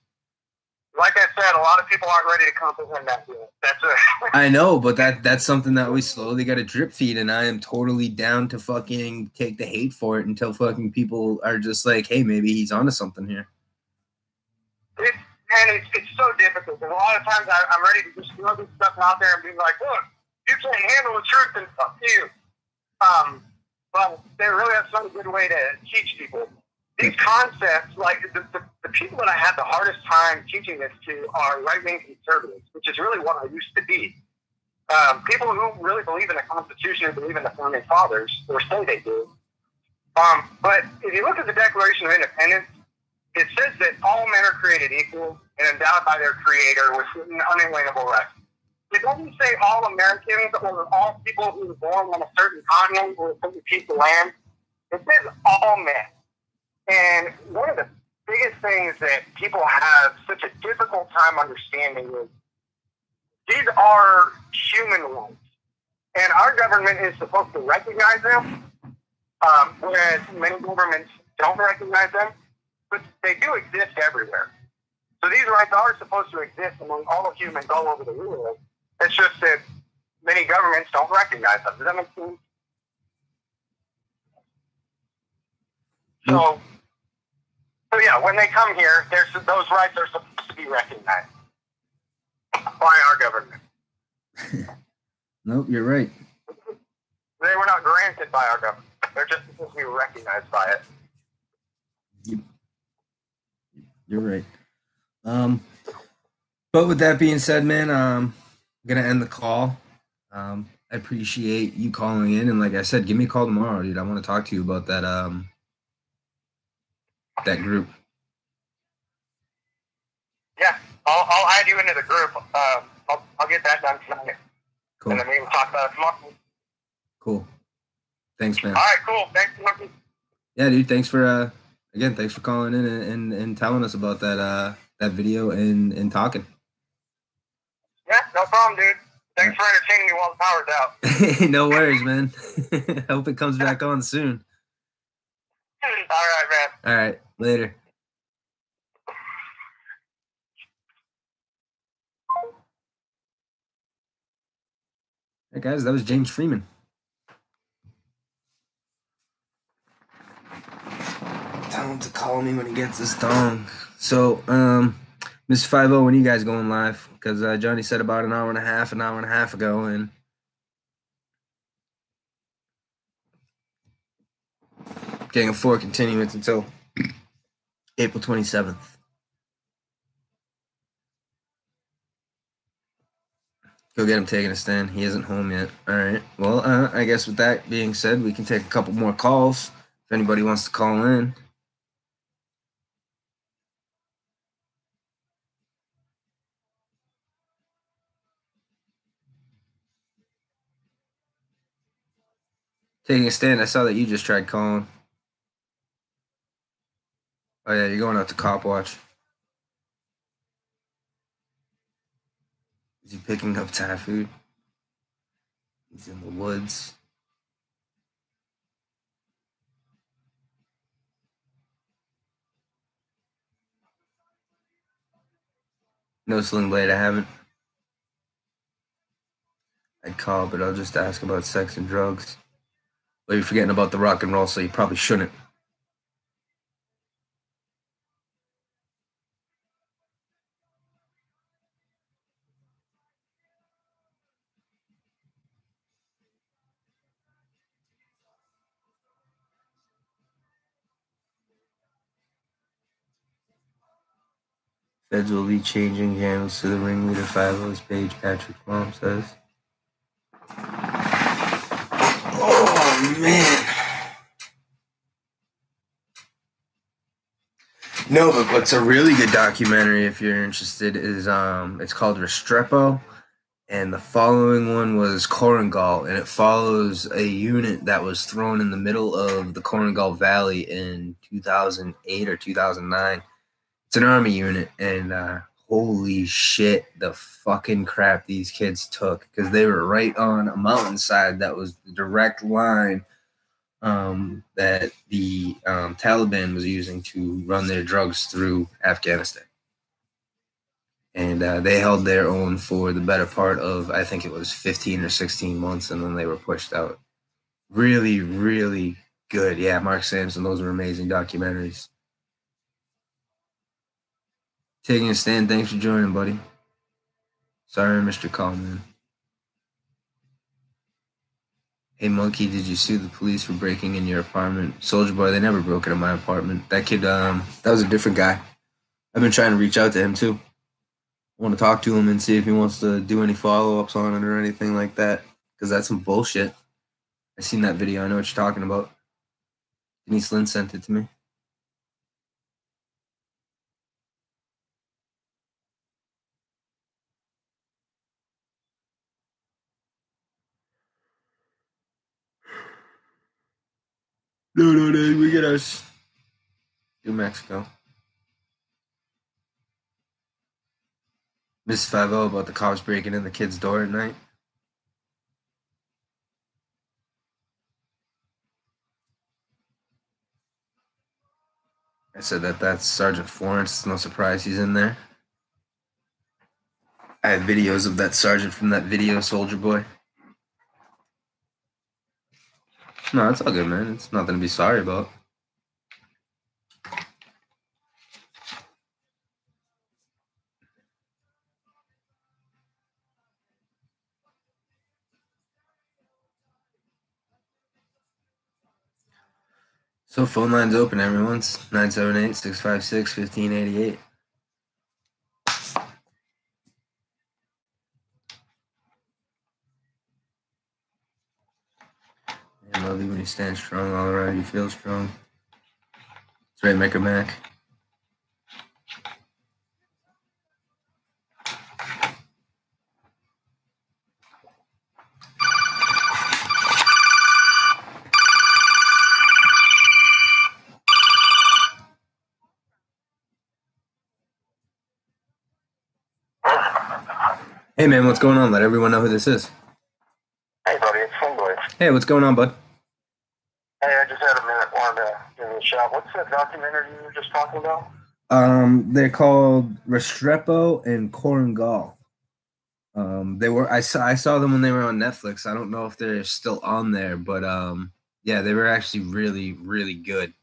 Like I said, a lot of people aren't ready to comprehend that yet. That's it. I know, but that's something that we slowly got to drip feed, and I am totally down to fucking take the hate for it until fucking people are just like, hey, maybe he's onto something here. It's so difficult. Because a lot of times I'm ready to just throw this stuff out there and be like, look, you can't handle the truth and fuck you. But there really is some good way to teach people. These concepts, like the people that I had the hardest time teaching this to are right-wing conservatives, which is really what I used to be. People who really believe in the Constitution and believe in the Founding Fathers, or say they do. But if you look at the Declaration of Independence, it says that all men are created equal and endowed by their Creator with certain unalienable rights. It doesn't say all Americans or all people who were born on a certain continent or a certain piece of land. It says all men. And one of the biggest things that people have such a difficult time understanding is these are human rights. And our government is supposed to recognize them, whereas many governments don't recognize them. But they do exist everywhere. So these rights are supposed to exist among all humans all over the world. It's just that many governments don't recognize them. Does that make sense? So yeah, when they come here, those rights are supposed to be recognized by our government. Nope, you're right. They were not granted by our government. They're just supposed to be recognized by it. You're right. But with that being said, man, I'm gonna end the call. I appreciate you calling in, and like I said, give me a call tomorrow, dude. I want to talk to you about that group. Yeah, I'll add you into the group. I'll get that done tonight. Cool. And then we can talk about it tomorrow. Cool. Thanks, man. All right, cool. Thanks, Marky. Yeah, dude. Thanks for thanks for calling in and telling us about that video and talking. Yeah, no problem, dude. Thanks for entertaining me while the power's out. No worries, man. I hope it comes back on soon. All right, man. All right, later. Hey guys, that was James Freeman. Tell him to call me when he gets his thong. So, Mr. 50, when are you guys going live? Because Johnny said about an hour and a half ago, and getting a 4 continuance until April 27th. Go get him taking a stand. He isn't home yet. All right. Well, I guess with that being said, we can take a couple more calls if anybody wants to call in. Taking a stand. I saw that you just tried calling. Oh yeah, you're going out to cop watch. Is he picking up Thai food? He's in the woods. No Sling Blade, I haven't. I'd call, but I'll just ask about sex and drugs. Well, you're forgetting about the rock and roll, so you probably shouldn't. Feds will be changing channels to the Ringleader 5-O's page, Patrick's mom says. Oh, man. No, but what's a really good documentary, if you're interested, is it's called Restrepo, and the following one was Korengal, and it follows a unit that was thrown in the middle of the Korengal Valley in 2008 or 2009. It's an army unit, and holy shit, the fucking crap these kids took, because they were right on a mountainside that was the direct line that the Taliban was using to run their drugs through Afghanistan. And they held their own for the better part of, I think it was 15 or 16 months, and then they were pushed out. Really, really good. Yeah, Mark Sampson, those were amazing documentaries. Taking a stand, thanks for joining, buddy. Sorry I missed your call, man. Hey, Monkey, did you sue the police for breaking in your apartment? Soldier Boy, they never broke into my apartment. That kid, that was a different guy. I've been trying to reach out to him, too. I want to talk to him and see if he wants to do any follow-ups on it or anything like that, because that's some bullshit. I seen that video. I know what you're talking about. Denise Lynn sent it to me. No, we get us New Mexico. Miss 5-0 about the cops breaking in the kid's door at night. I said that's Sergeant Florence. It's no surprise he's in there. I have videos of that sergeant from that video, Soldier Boy. No, it's all good, man. It's nothing to be sorry about. So phone line's open, everyone's 978-656-1588. I love you when you stand strong all around. You feel strong. That's right, Maker Mac. Hey, man, what's going on? Let everyone know who this is. Hey, buddy, it's Singboy. Hey, what's going on, bud? Hey, I just had a minute. Wanted to give you a shout. What's that documentary you were just talking about? They're called Restrepo and Korengal. They were I saw them when they were on Netflix. I don't know if they're still on there, but yeah, they were actually really, really good.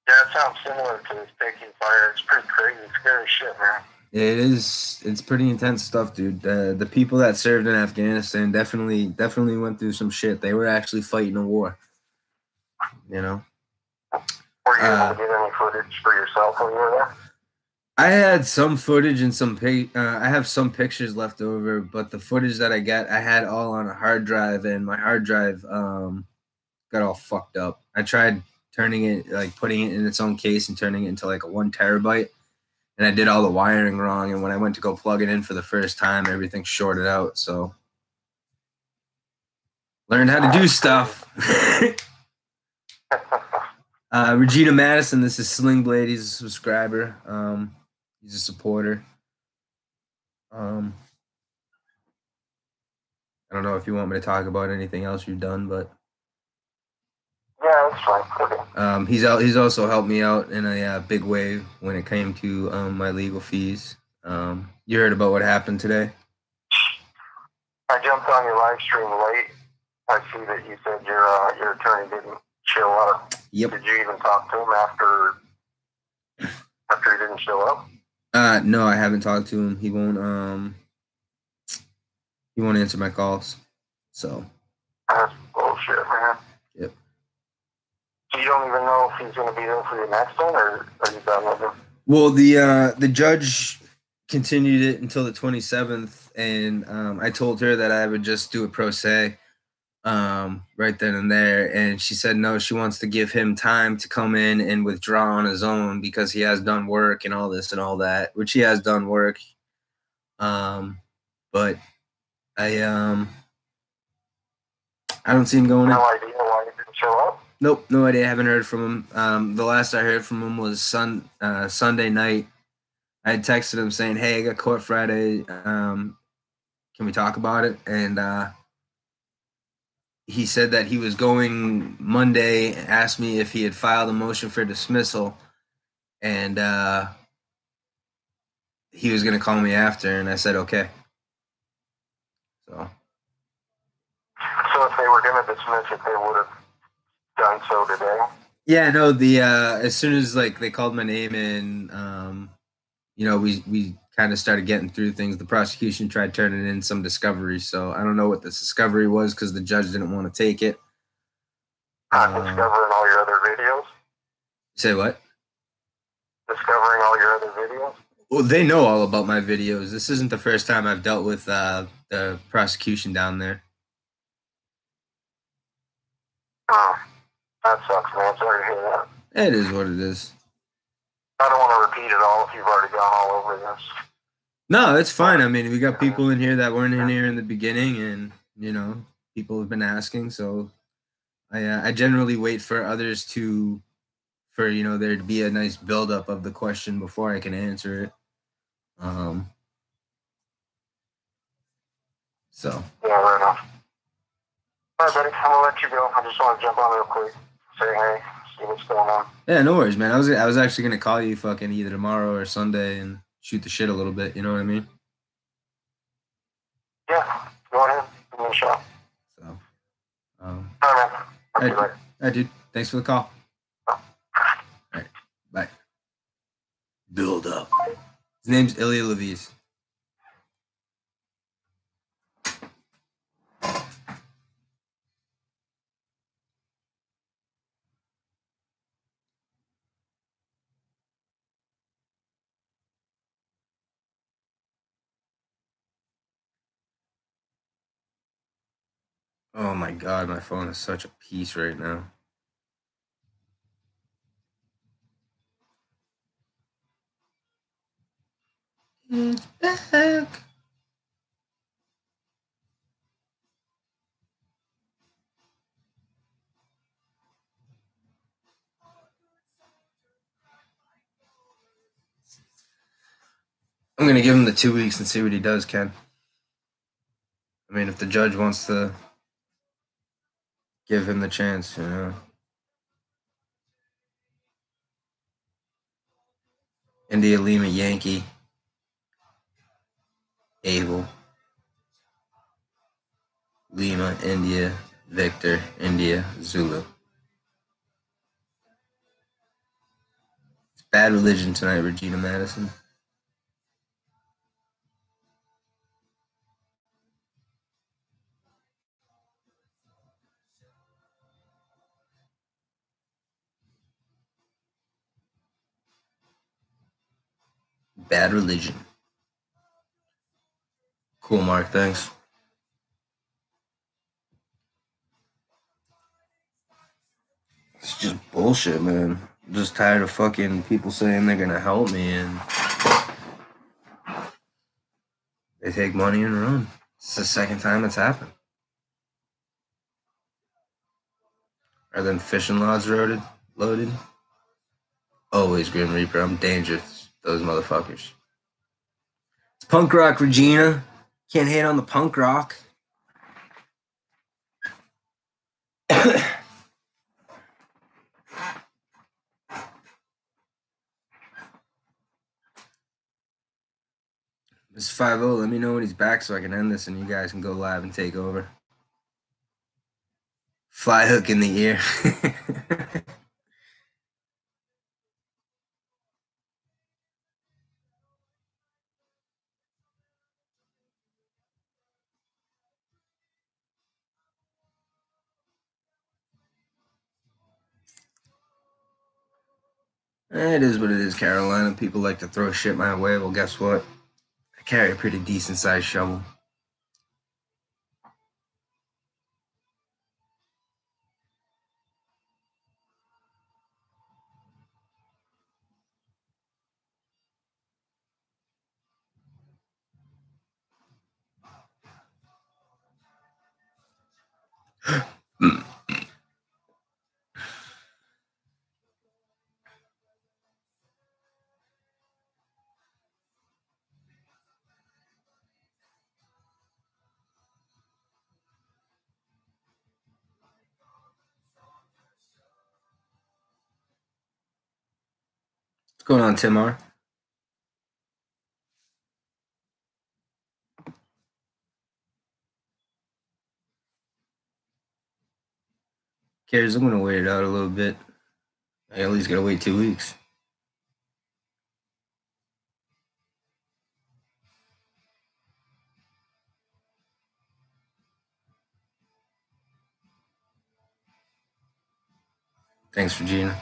Yeah, it sounds similar to Taking Fire. It's pretty crazy, scary shit, man. It is. It's pretty intense stuff, dude. The people that served in Afghanistan definitely went through some shit. They were actually fighting a war. You know. Were you able to get any footage for yourself when you were there? I had some footage and I have some pictures left over, but the footage that I got, I had all on a hard drive, and my hard drive got all fucked up. I tried turning it, like putting it in its own case and turning it into like a 1 terabyte, and I did all the wiring wrong. And when I went to go plug it in for the first time, everything shorted out. So learned how to do stuff. Regina Madison, this is Sling Blade. He's a subscriber. He's a supporter. I don't know if you want me to talk about anything else you've done, but Yeah, that's fine. Okay. He's also helped me out in a big way when it came to my legal fees. You heard about what happened today? I jumped on your live stream late. I see that you said your attorney didn't show up. Yep. Did you even talk to him after he didn't show up? No, I haven't talked to him. He won't answer my calls. So That's bullshit, man. Yep. So you don't even know if he's going to be there for your next one, or are you done with him? Well, the judge continued it until the 27th, and I told her that I would just do a pro se right then and there, and she said no, she wants to give him time to come in and withdraw on his own because he has done work and all this and all that, which he has done work. But I don't see him going in. No idea why he didn't show up? Nope, no idea. I haven't heard from him. The last I heard from him was Sunday night. I had texted him saying, "Hey, I got court Friday. Can we talk about it?" And he said that he was going Monday. Asked me if he had filed a motion for dismissal, and he was going to call me after. And I said, "Okay." So if they were going to dismiss it, they would have done so today. Yeah, no. As soon as like they called my name and we kind of started getting through things. The prosecution tried turning in some discovery, so I don't know what this discovery was because the judge didn't want to take it. Discovering all your other videos? Say what? Discovering all your other videos? Well, they know all about my videos. This isn't the first time I've dealt with the prosecution down there. Oh, that sucks, man. Sorry to hear that. It is what it is. I don't want to repeat it all if you've already gone all over this. No, it's fine. I mean, we got people in here that weren't in here in the beginning, and people have been asking. So I generally wait for others for there to be a nice buildup of the question before I can answer it. So. Yeah, right enough. All right, buddy. I'm gonna let you go. I just want to jump on real quick, say hey, see what's going on. Yeah, no worries, man. I was actually gonna call you fucking either tomorrow or Sunday and shoot the shit a little bit. You know what I mean? Yeah, go ahead. Give me a shot. So. All right, man. I'll see you later. All right, dude. Thanks for the call. All right, bye. Build up. His name's Ilya Leviz. Oh my god, my phone is such a piece right now. It's back. I'm going to give him the 2 weeks and see what he does, Ken. I mean, if the judge wants to give him the chance, India Lima Yankee. Abel. Lima, India, Victor, India, Zulu. It's bad religion tonight, Regina Madison. Bad Religion. Cool, Mark. Thanks. It's just bullshit, man. I'm just tired of fucking people saying they're gonna help me and they take money and run. It's the second time it's happened. Are them fishing rods loaded? Always Grim Reaper. I'm dangerous. Those motherfuckers. It's punk rock, Regina. Can't hate on the punk rock. This 5-0, let me know when he's back so I can end this and you guys can go live and take over. Fly hook in the ear. It is what it is, Carolina. People like to throw shit my way. Well, guess what? I carry a pretty decent sized shovel. What's going on, Timar? Cares, I'm gonna wait it out a little bit. I at least gotta wait 2 weeks. Thanks, Regina.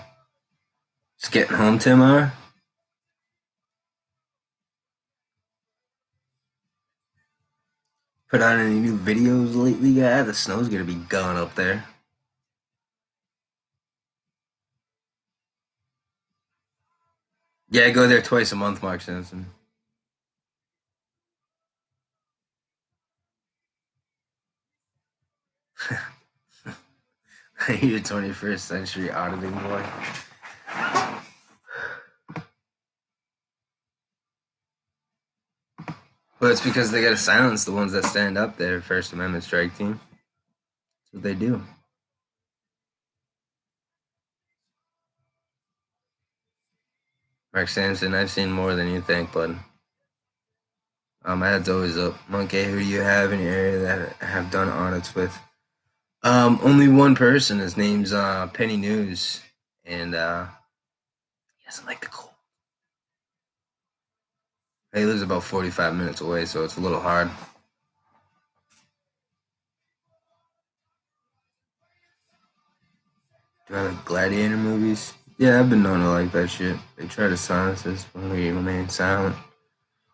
Just getting home, Timar. Put out any new videos lately? Yeah, the snow's gonna be gone up there. Yeah, I go there twice a month, Mark Simpson. You're a 21st century auditing boy. Well, it's because they gotta silence the ones that stand up there, First Amendment strike team. That's what they do. Mark Sampson, I've seen more than you think, bud. My head's always up. Monkey, who do you have in your area that have done audits with? Only one person. His name's Penny News, and he doesn't like the cold. He lives about 45 minutes away, so it's a little hard. Do I like Gladiator movies? Yeah, I've been known to like that shit. They try to silence us when we remain silent.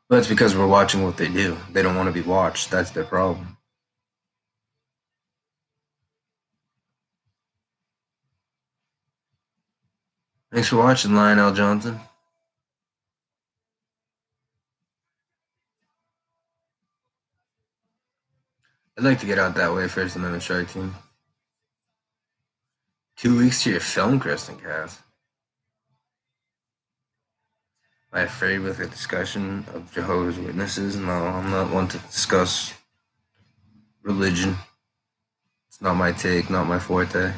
But it's because we're watching what they do. They don't want to be watched. That's their problem. Thanks for watching, Lionel Johnson. I'd like to get out that way, First Amendment strike team. 2 weeks to your film, Kristen Cass. Am I afraid with a discussion of Jehovah's Witnesses? No, I'm not one to discuss religion. It's not my take, not my forte.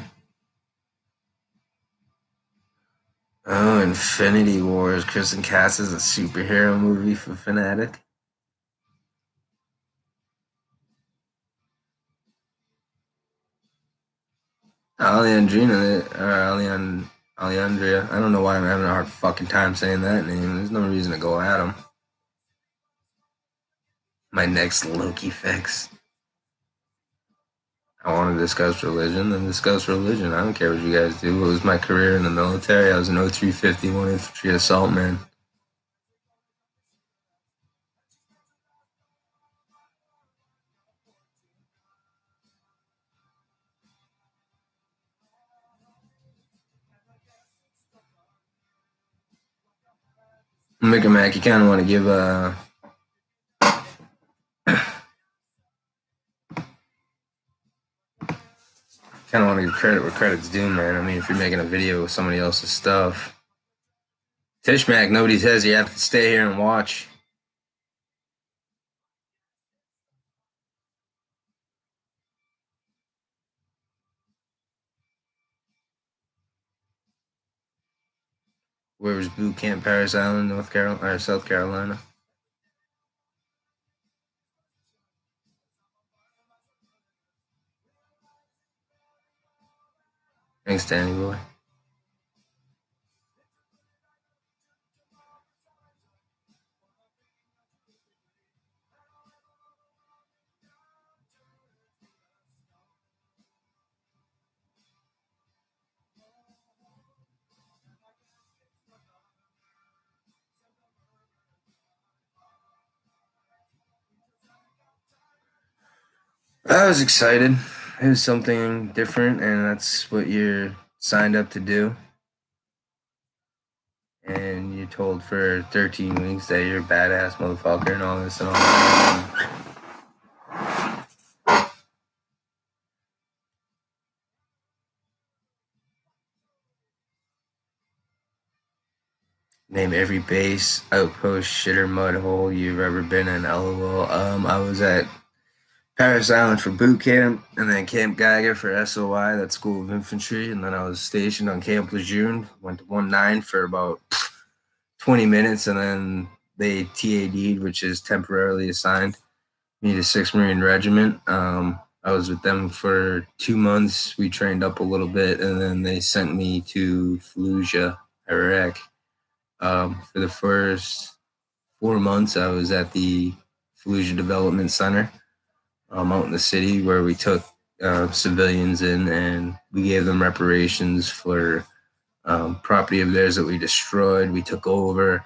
Oh, Infinity Wars. Kristen Cass is a superhero movie for Fanatic. Alejandrina, or Alejandria. I don't know why I'm having a hard fucking time saying that name. There's no reason to go at him. My next Loki fix. I want to discuss religion, then discuss religion. I don't care what you guys do. It was my career in the military. I was an 0351 infantry assault man. Mick and Mac, you kind of want to give credit where credit's due, man. I mean, if you're making a video with somebody else's stuff, Tish Mac, nobody says you have to stay here and watch. Where was boot camp? Paris Island, North Carolina or South Carolina? Thanks, Danny boy. I was excited. It was something different, and that's what you're signed up to do. And you're told for 13 weeks that you're a badass motherfucker and all this and all that. Name every base, outpost, shitter, mud hole you've ever been in. LOL. I was at Paris Island for boot camp, and then Camp Geiger for SOI, that's School of Infantry, and then I was stationed on Camp Lejeune. Went to 1-9 for about 20 minutes, and then they TAD'd, which is temporarily assigned me to 6th Marine Regiment. I was with them for 2 months. We trained up a little bit, and then they sent me to Fallujah, Iraq. For the first 4 months, I was at the Fallujah Development Center out in the city, where we took civilians in and we gave them reparations for property of theirs that we destroyed. We took over.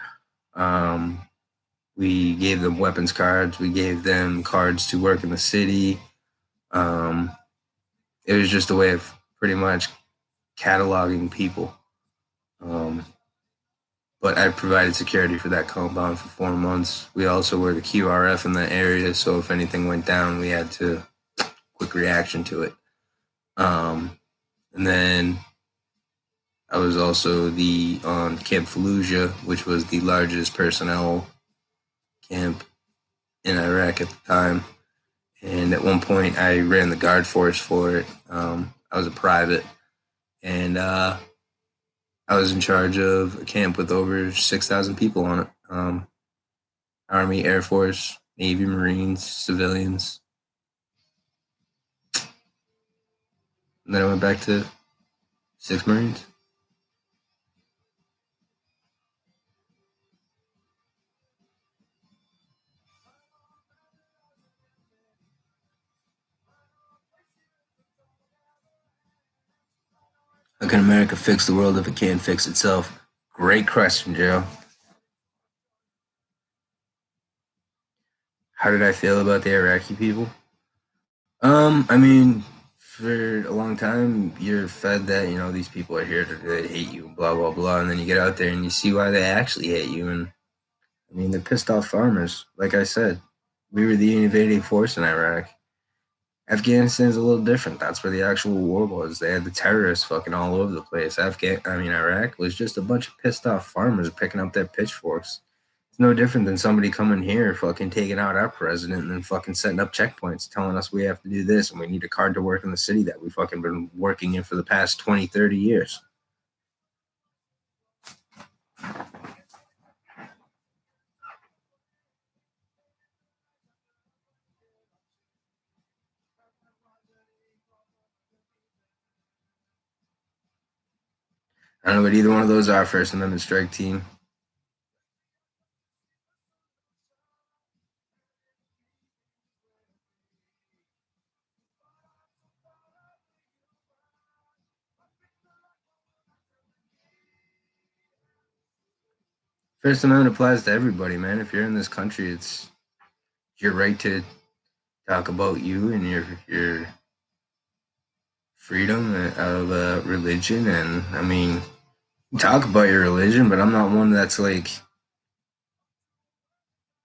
We gave them weapons cards. We gave them cards to work in the city. It was just a way of pretty much cataloging people. But I provided security for that compound for 4 months. We also were the QRF in that area, so if anything went down, we had to quick reaction to it. And then I was also on Camp Fallujah, which was the largest personnel camp in Iraq at the time. And at one point, I ran the guard force for it. I was a private, and I was in charge of a camp with over 6,000 people on it. Army, Air Force, Navy, Marines, civilians. And then I went back to 6th Marines. How can America fix the world if it can't fix itself? Great question, Joe. How did I feel about the Iraqi people? I mean, for a long time, you're fed that, these people are here to hate you, blah, blah, blah. And then you get out there and you see why they actually hate you. And, I mean, they're pissed off farmers. Like I said, we were the invading force in Iraq. Afghanistan's a little different. That's where the actual war was. They had the terrorists fucking all over the place. Iraq was just a bunch of pissed off farmers picking up their pitchforks. It's no different than somebody coming here, fucking taking out our president and then fucking setting up checkpoints, telling us we have to do this and we need a card to work in the city that we fucking been working in for the past 20, 30 years. I don't know what either one of those are. First Amendment strike team. First Amendment applies to everybody, man. If you're in this country, it's your right to talk about you and your freedom of religion. And I mean, talk about your religion, but I'm not one that's like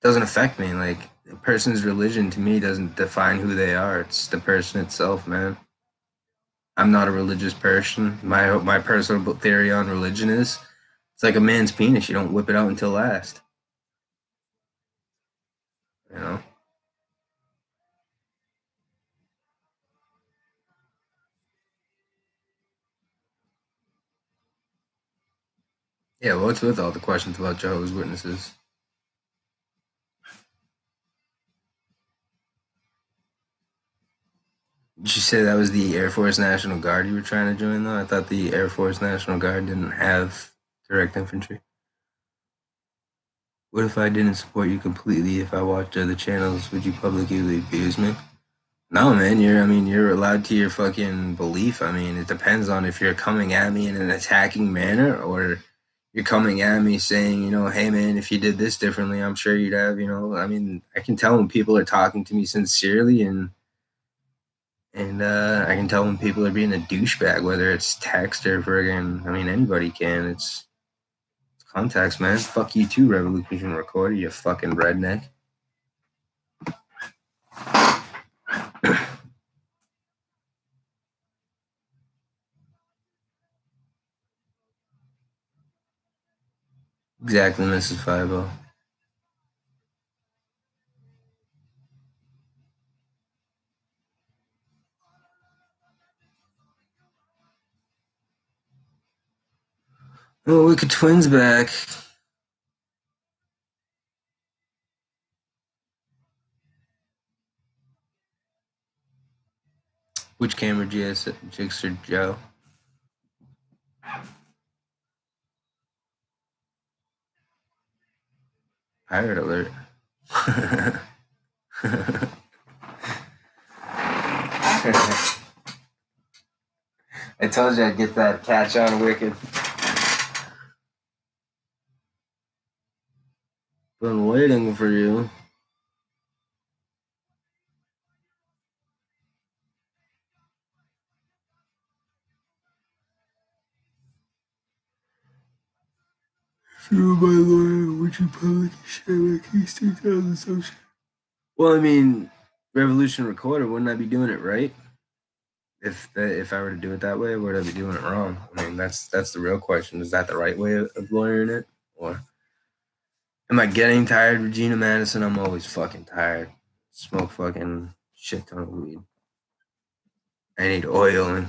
doesn't affect me. Like, a person's religion to me doesn't define who they are. It's the person itself, man. I'm not a religious person. My personal theory on religion is it's like a man's penis. You don't whip it out until last. You know? Yeah, what's with all the questions about Jehovah's Witnesses? Did you say that was the Air Force National Guard you were trying to join, though? I thought the Air Force National Guard didn't have direct infantry. What if I didn't support you completely? If I watched other channels, would you publicly abuse me? No, man. You're allowed to your fucking belief. I mean, it depends on if you're coming at me in an attacking manner or you're coming at me saying, hey, man, if you did this differently, I'm sure you'd have, I can tell when people are talking to me sincerely and I can tell when people are being a douchebag, whether it's text or friggin', anybody can. It's context, man. Fuck you too, Revolution Recorder, you fucking redneck. Exactly, Mrs. Fibo. Oh, Wicked Twins back. Which camera GS Jixer Joe? Pirate alert. I told you I'd get that catch on Wicked. Been waiting for you. If you were my lawyer, would you publicly share my case 3000 social? Well, Revolution Recorder, wouldn't I be doing it right? If I were to do it that way, would I be doing it wrong? That's the real question. Is that the right way of lawyering it? Or am I getting tired, Regina Madison? I'm always fucking tired. Smoke fucking shit ton of weed. I need oil and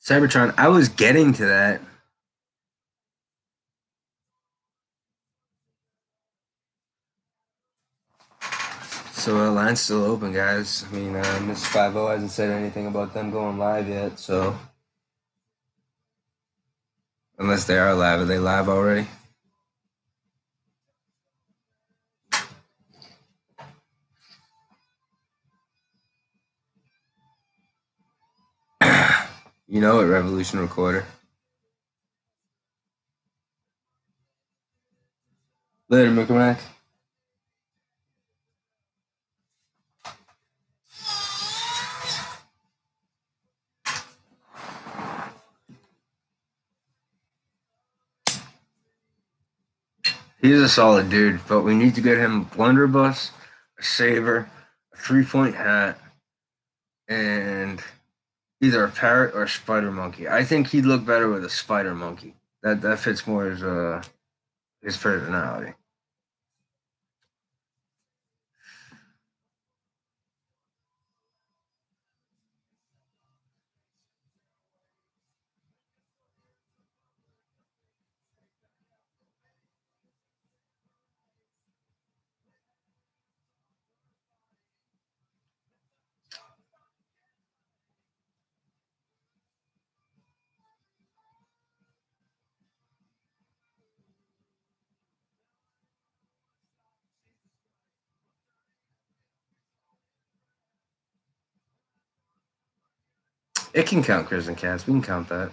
Cybertron. I was getting to that. So line's still open, guys. Miss 50 hasn't said anything about them going live yet, so unless they are live, are they live already? You know it, Revolution Recorder. Later, Micamac. He's a solid dude, but we need to get him a blunderbuss, a saber, a 3-point hat, and either a parrot or a spider monkey. I think he'd look better with a spider monkey. That fits more his personality. It can count Chris and Cats. We can count that.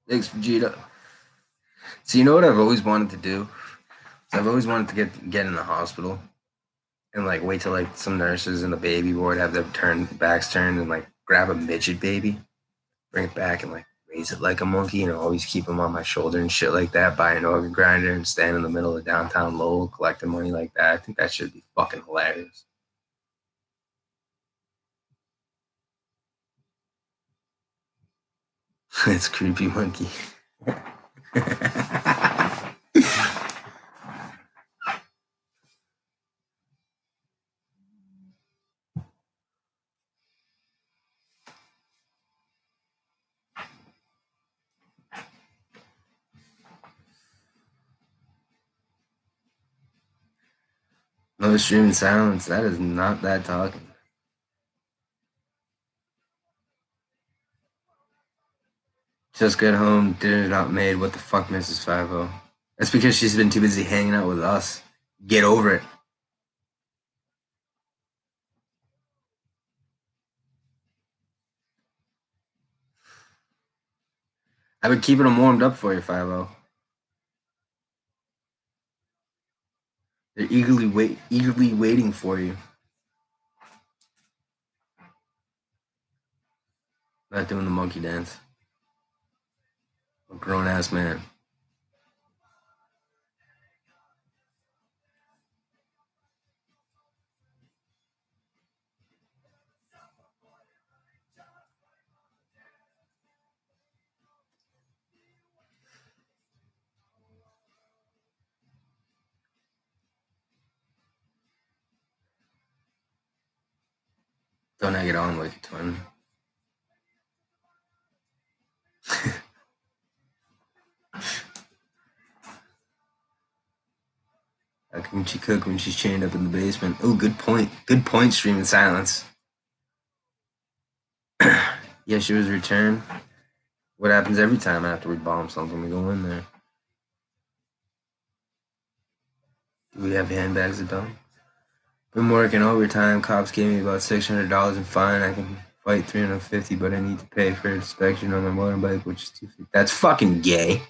Thanks, Vegeta. So you know what I've always wanted to do? I've always wanted to get in the hospital and like wait till like some nurses in the baby ward have their backs turned and like grab a midget baby, bring it back and like raise it like a monkey, and always keep him on my shoulder and shit like that. Buy an organ grinder and stand in the middle of downtown Lowell collecting money like that. I think that should be fucking hilarious. It's creepy monkey. No streaming silence. That is not that talking. Just got home. Dinner not made. What the fuck, Mrs. 50? That's because she's been too busy hanging out with us. Get over it. I've been keeping them warmed up for you, 50. They're eagerly waiting for you. Not doing the monkey dance. A grown ass man. Don't egg it on, Wicked Twin. How can she cook when she's chained up in the basement? Oh, good point. Good point, streaming silence. Yeah, she was returned. What happens every time after we bomb something? We go in there. Do we have handbags at dawn? Been working overtime. Cops gave me about $600 in fine. I can fight $350, but I need to pay for inspection on my motorbike, which is $250. That's fucking gay.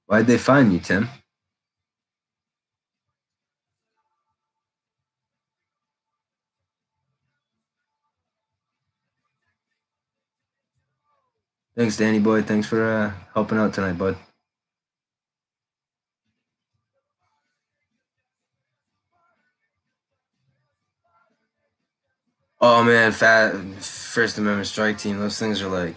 Why'd they fine you, Tim? Thanks, Danny boy. Thanks for helping out tonight, bud. Oh man, First Amendment strike team. Those things are like.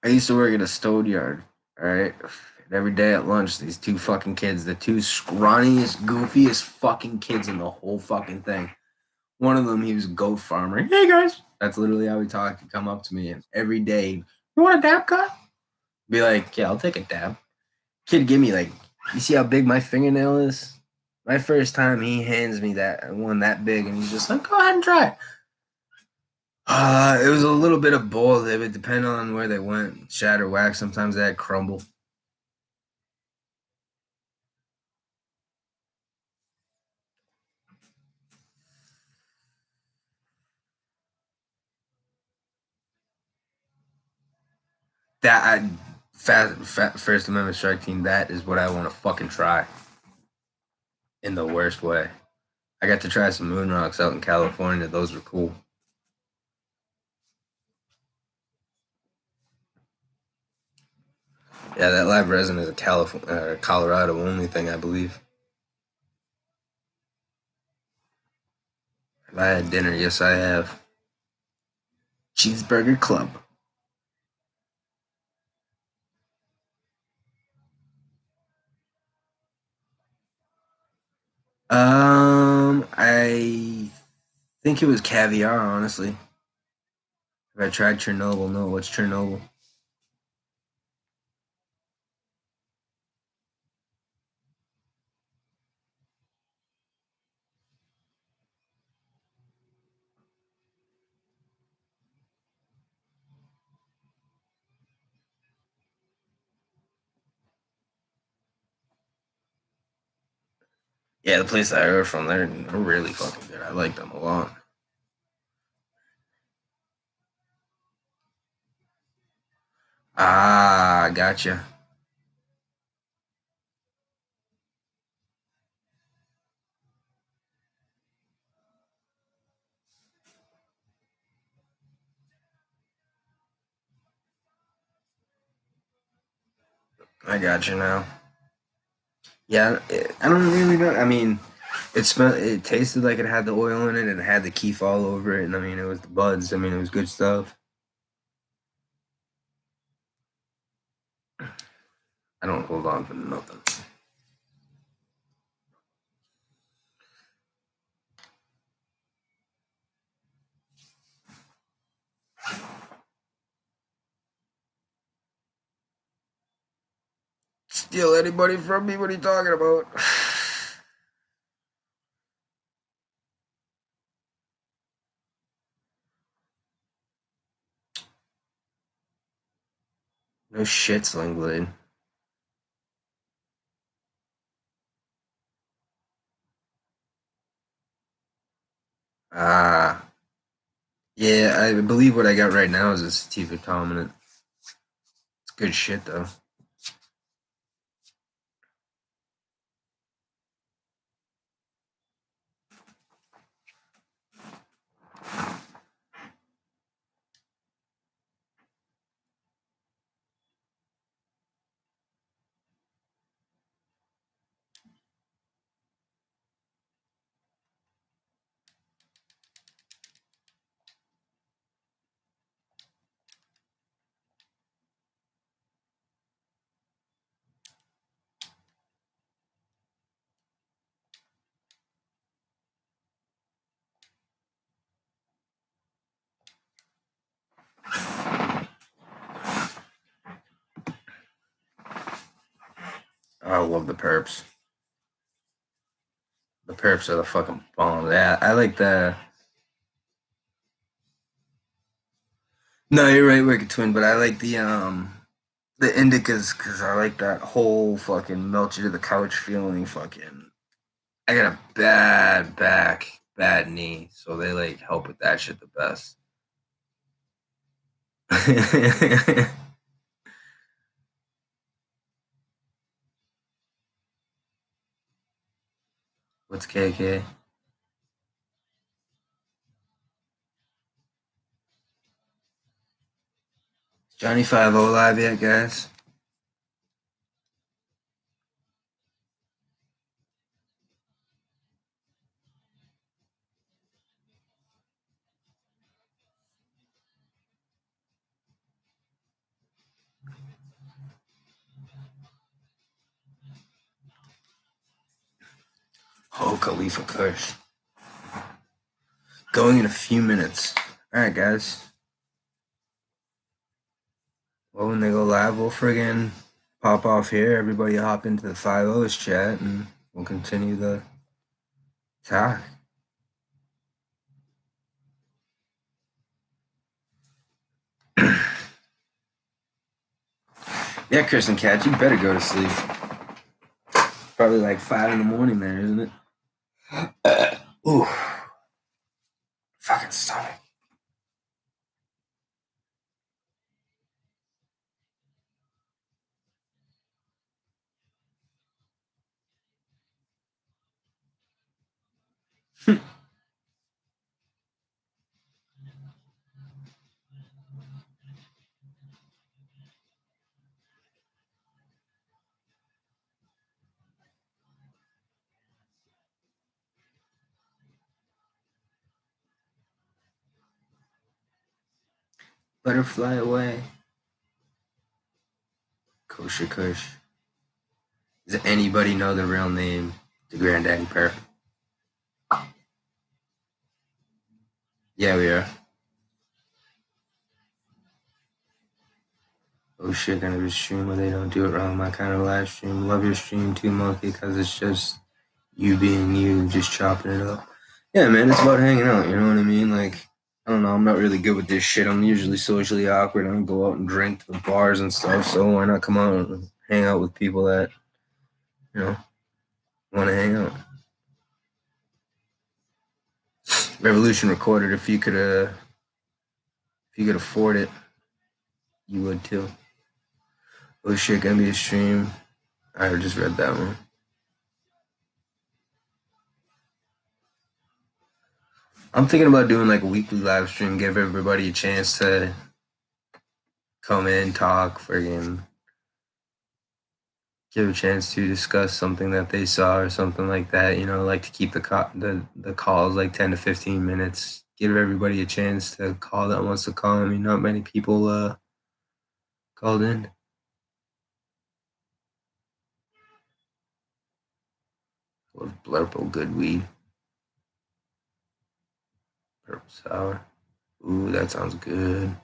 I used to work at a stove yard. All right. Every day at lunch, these two fucking kids, the two scrawniest, goofiest fucking kids in the whole fucking thing. One of them, he was a goat farmer. Hey guys, that's literally how he talked. He'd come up to me, and every day, you want a dab cut? Be like, yeah, I'll take a dab. Kid, give me like, you see how big my fingernail is? My first time, he hands me that one that big, and he's just like, go ahead and try it. It was a little bit of both. It would depend on where they went. Shatter wax. Sometimes they had crumble. That First Amendment strike team. That is what I want to fucking try. In the worst way. I got to try some moon rocks out in California. Those were cool. Yeah, that live resin is a Colorado only thing, I believe. Have I had dinner? Yes, I have. Cheeseburger Club. I think it was caviar, honestly. Have I tried Chernobyl? No, what's Chernobyl? Yeah, the place I heard from, they're really fucking good. I like them a lot. Ah, gotcha. I gotcha now. Yeah, I don't really know. I mean, it smelled. It tasted like it had the oil in it, and it had the keef all over it. And I mean, it was the buds. I mean, it was good stuff. I don't hold on for nothing. Steal anybody from me? What are you talking about? No shit, Sling Blade. Ah, yeah. I believe what I got right now is a sativa dominant. It's good shit though. I love the perps. The perps are the fucking bomb. Yeah, I like the. No, you're right, Wicked Twin, but I like the indicas because I like that whole fucking melt you to the couch feeling. Fucking, I got a bad back, bad knee, so they like help with that shit the best. What's KK? Johnny 5 live yet, guys? Oh, Khalifa Kush. Going in a few minutes. All right, guys. Well, when they go live, we'll friggin' pop off here. Everybody hop into the 5 chat and we'll continue the talk. Yeah, Chris and Cat, you better go to sleep. Probably like 5 in the morning there, isn't it? Ooh. Fucking stomach. Butterfly away. Kosher Kush. Does anybody know the real name to Granddaddy Perp? Yeah, we are. Oh shit, gonna be stream where they don't do it wrong. My kind of live stream. Love your stream too, Monkey, because it's just you being you, just chopping it up. Yeah, man, it's about hanging out. You know what I mean? Like, I don't know. I'm not really good with this shit. I'm usually socially awkward. I don't go out and drink to the bars and stuff. So why not come out and hang out with people that, you know, want to hang out? Revolution recorded. If you could afford it, you would too. Oh shit, gonna be a stream. I just read that one. I'm thinking about doing like a weekly live stream, give everybody a chance to come in, talk, friggin' give a chance to discuss something that they saw or something like that. You know, like to keep the calls like 10 to 15 minutes. Give everybody a chance to call that wants to call. I mean, not many people called in. Love Blurple, good weed. Purple sour. Ooh, that sounds good.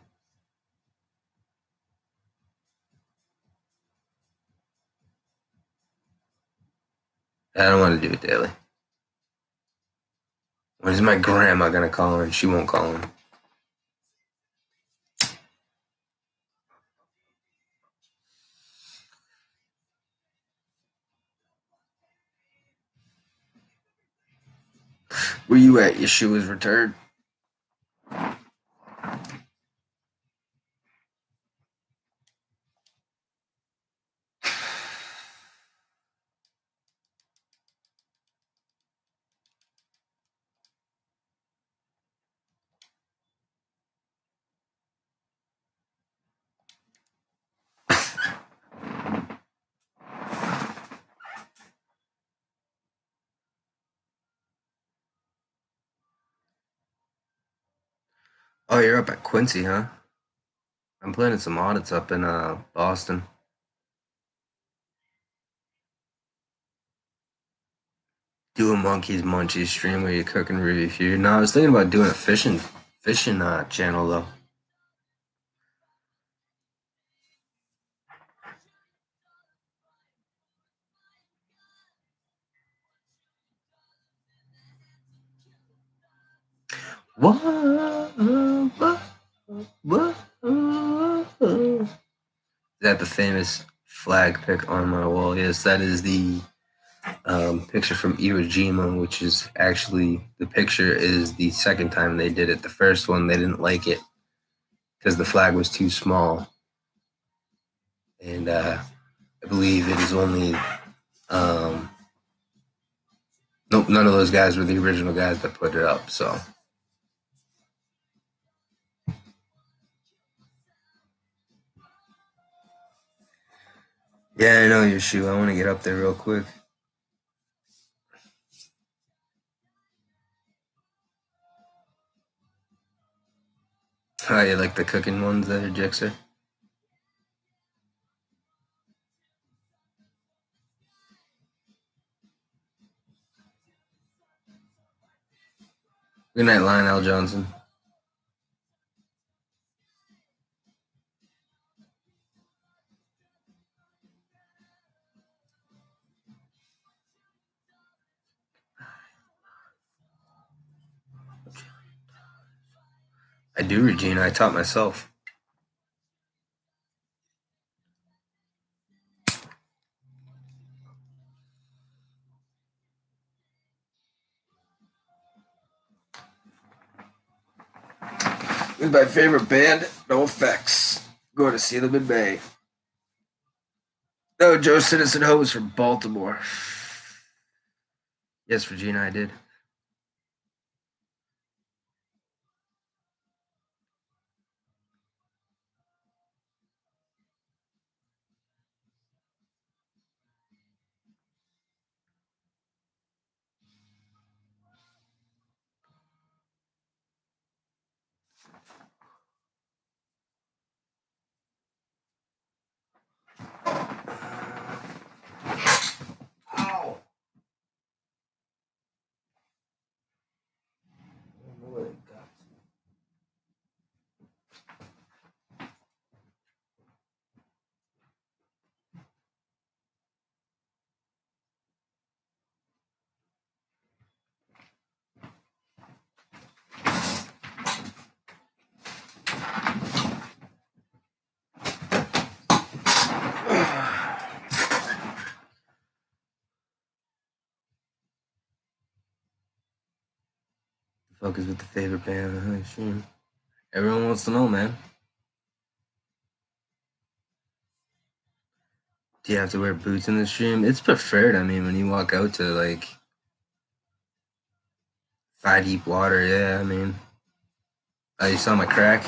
I don't want to do it daily. When is my grandma gonna call in? She won't call in. Where you at? Yeshua's returned. Oh, you're up at Quincy, huh? I'm planning some audits up in Boston. Do a Monkeys Munchies stream where you cook and review food. No, I was thinking about doing a fishing channel though. What? Is that the famous flag pic on my wall? Yes, that is the picture from Iwo Jima, which is actually the picture is the second time they did it. The first one they didn't like it because the flag was too small, and I believe it is only nope, none of those guys were the original guys that put it up. So yeah, I know your shoe. I want to get up there real quick. Oh, you like the cooking ones there, Jixer? Good night, Lionel Johnson. I do, Regina. I taught myself. This is my favorite band, No Effects. Going to see them in May. No, Joe Citizen Ho is from Baltimore. Yes, Regina, I did. Ow. The fuck is with the favorite band? Everyone wants to know, man. Do you have to wear boots in the stream? It's preferred. I mean, when you walk out to like thigh deep water, yeah. I mean, oh, you saw my crack?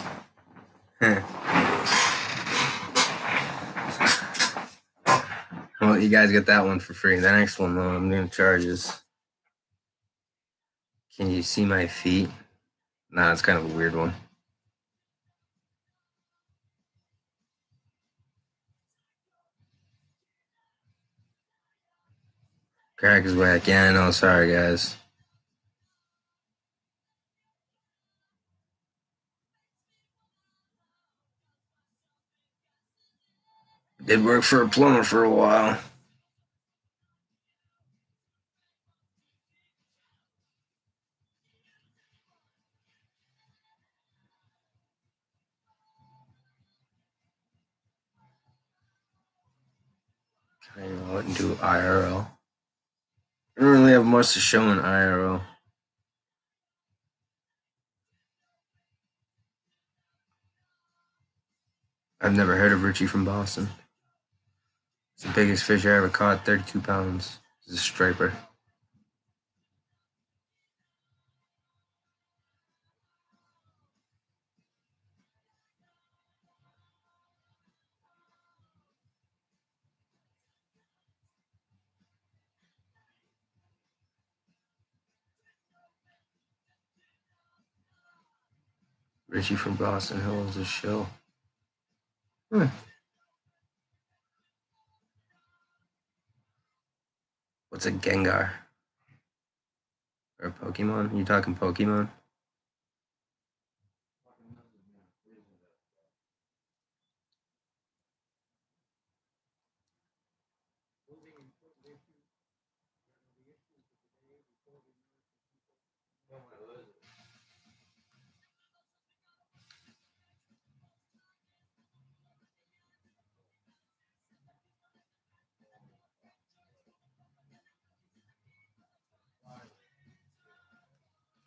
Well, you guys get that one for free. The next one, though, I'm doing charges. Can you see my feet? Nah, it's kind of a weird one. Crack is whack. Yeah, I know. Sorry, guys. Did work for a plumber for a while. I wouldn't do IRL. I don't really have much to show in IRL. I've never heard of Richie from Boston. It's the biggest fish I ever caught, 32 pounds. It's a striper. Richie from Boston Hill is a show. What's a Gengar? Or a Pokemon? You talking Pokemon?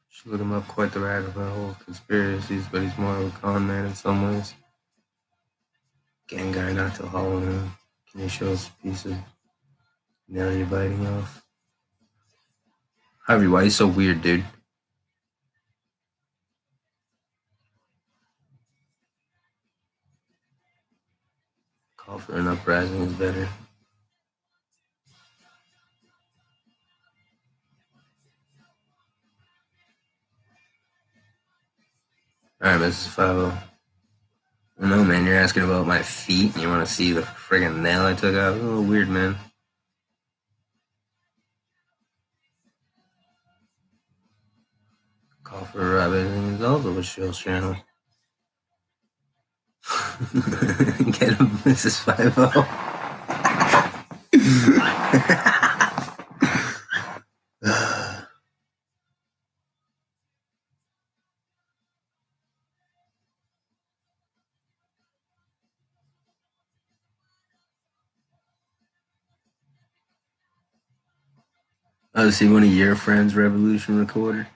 Should look him up. Quite the rabbit hole conspiracies, but he's more of a con man in some ways. Gengar not till Halloween. Can you show us a piece of nail you're biting off? Harvey, why are you so weird, dude? Call for an uprising is better. Alright, Mrs. 50. I know, man, you're asking about my feet and you want to see the friggin' nail I took out. A little weird, man. Call for a rabbit is also a show's channel. Get him, Mrs. 50. Oh, see one of your friends' Revolution recorder?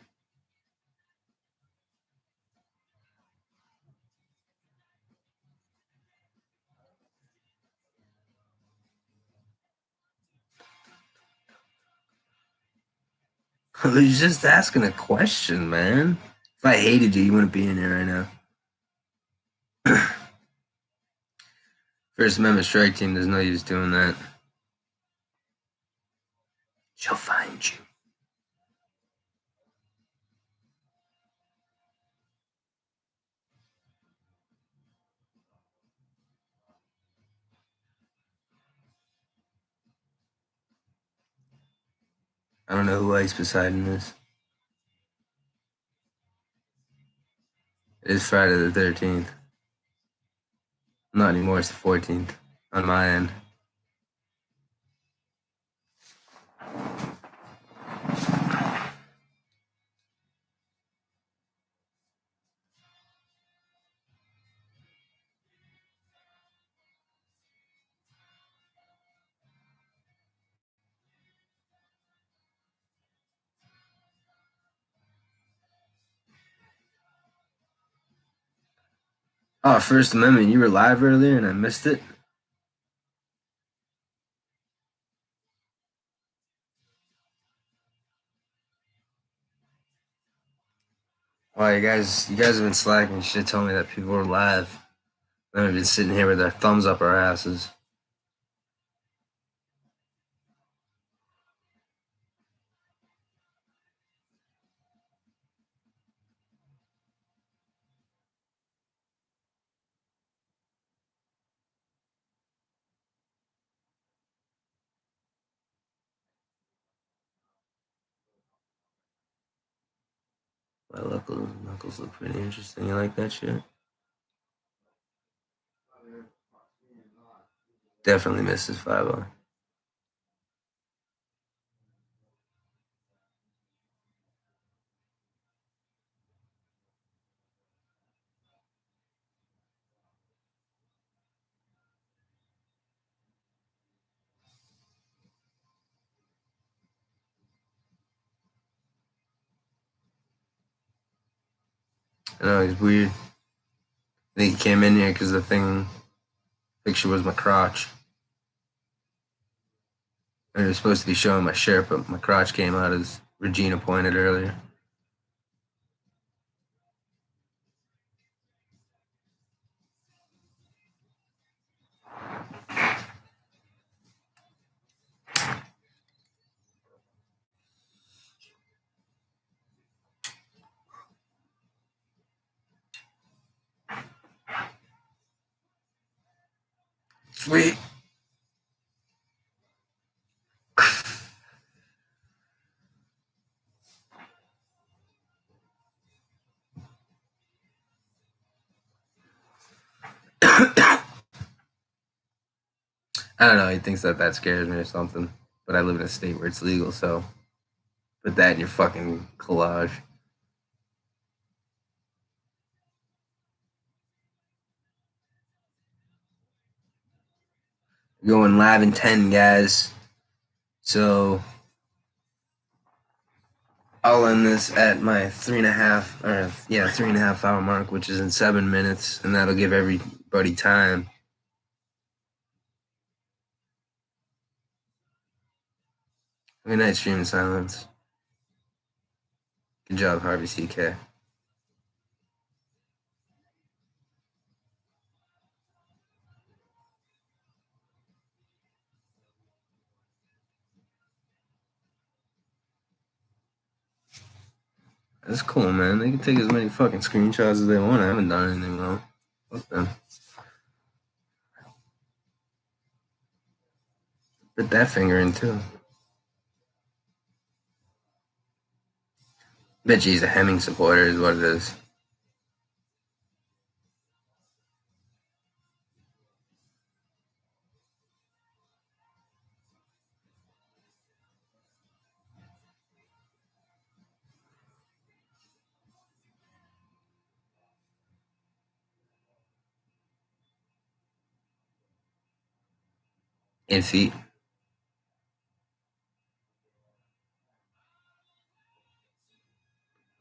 I was just asking a question, man. If I hated you, you wouldn't be in here right now. First Amendment strike team, there's no use doing that. She'll find you. I don't know who Ice Poseidon is. It is Friday the 13th. Not anymore, it's the 14th on my end. Oh, First Amendment, you were live earlier and I missed it? Why you guys have been slacking. You should tell me that people are live. Then we've been sitting here with our thumbs up our asses. My knuckles look pretty interesting. You like that shit? Definitely misses 5-0. I know, he's weird. I think he came in here because the picture was my crotch. And it was supposed to be showing my shirt, but my crotch came out as Regina pointed earlier. Sweet. I don't know. He thinks that scares me or something. But I live in a state where it's legal, so put that in your fucking collage. Going live in 10, guys. So I'll end this at my 3.5 hour mark, which is in 7 minutes, and that'll give everybody time. Good night, Stream in Silence. Good job, Harvey CK. That's cool, man. They can take as many fucking screenshots as they want. I haven't done anything wrong. Fuck them. Put that finger in, too. Bet you he's a Hemming supporter is what it is. In feet.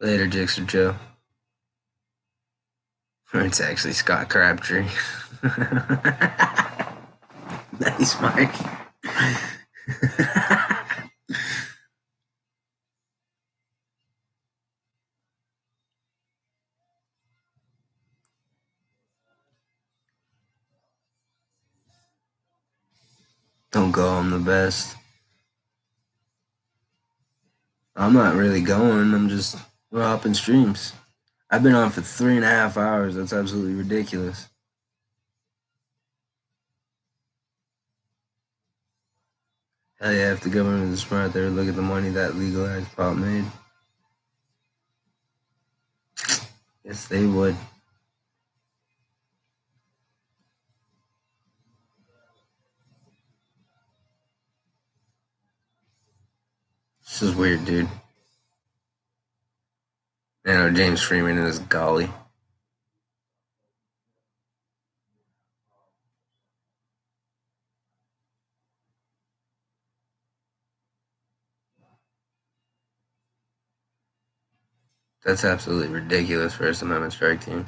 Later, Jixer Joe. It's actually Scott Crabtree. Nice, Mike. Don't go, I'm the best. I'm not really going, I'm just hopping streams. I've been on for 3.5 hours. That's absolutely ridiculous. Hell yeah, if the government is smart, they would look at the money that legalized pot made. Yes, they would. This is weird, dude. I know James Freeman is golly. That's absolutely ridiculous, First Amendment strike team.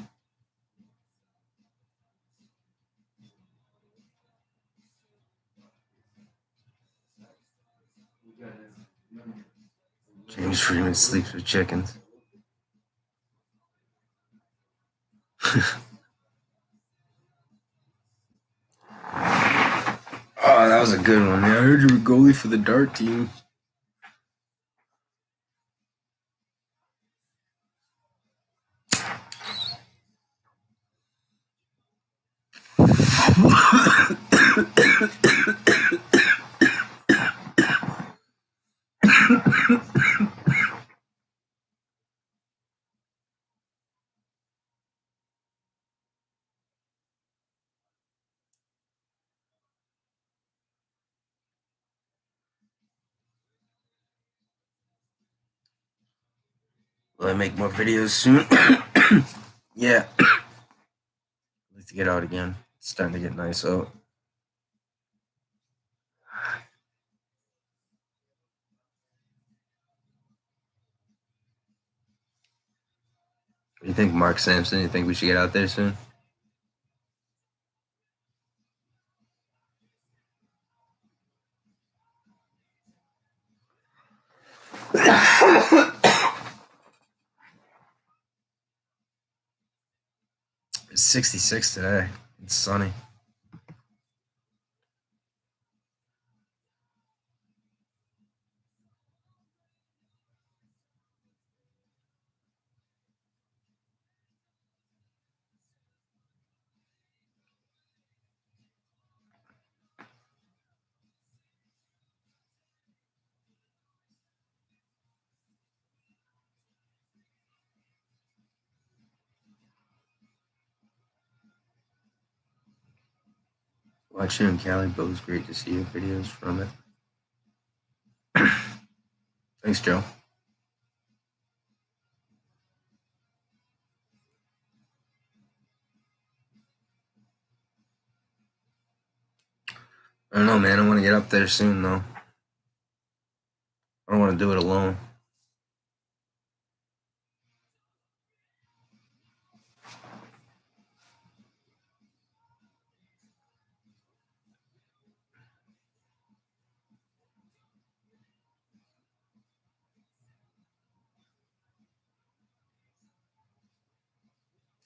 James Freeman sleeps with chickens. Oh, that was a good one. Yeah, I heard you were goalie for the Dart team. Will I make more videos soon? Yeah. I'd like to get out again. It's starting to get nice out. What do you think, Mark Sampson? You think we should get out there soon? It's 66 today. It's sunny. Watching you in Cali, but it was great to see your videos from it. Thanks, Joe. I don't know, man. I want to get up there soon, though. I don't want to do it alone.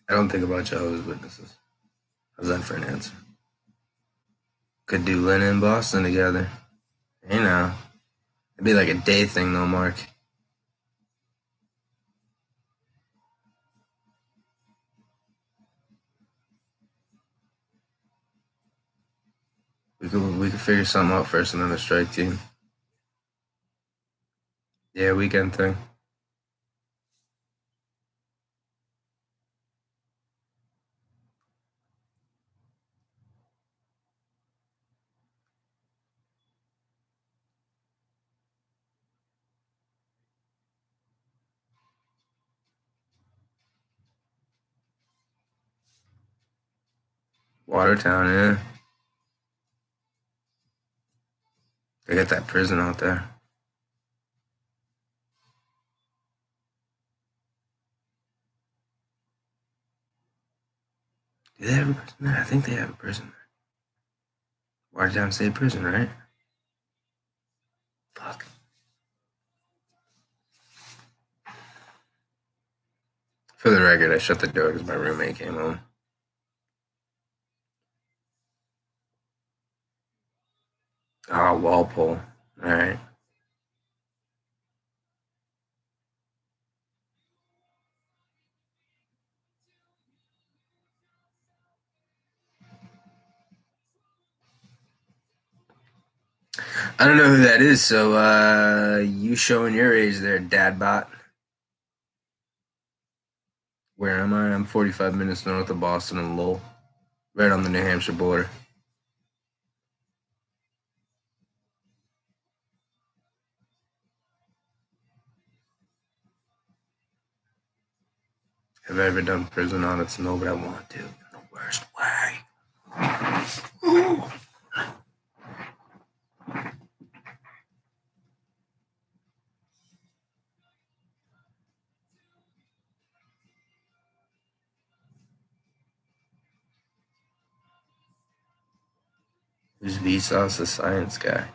I don't think about Jehovah's Witnesses. How's that for an answer? Could do Lynn and Boston together. You know. It'd be like a day thing, though, Mark. We could figure something out first and then a strike team. Yeah, weekend thing. Watertown, yeah. They got that prison out there. Do they have a prison there? I think they have a prison there. Watertown State Prison, right? Fuck. For the record, I shut the door because my roommate came home. Oh, Walpole. All right. I don't know who that is, so you showing your age there, Dadbot. Where am I? I'm 45 minutes north of Boston and Lowell, right on the New Hampshire border. Have I ever done prison audits? No, but I want to in the worst way. Ooh. Who's Vsauce, the science guy?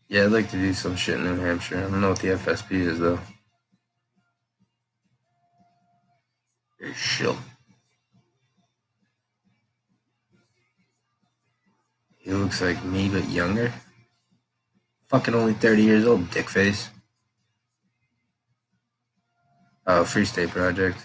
Yeah, I'd like to do some shit in New Hampshire. I don't know what the FSP is, though. Very chill. He looks like me, but younger. Fucking only 30 years old, dickface. Oh, Free State Project.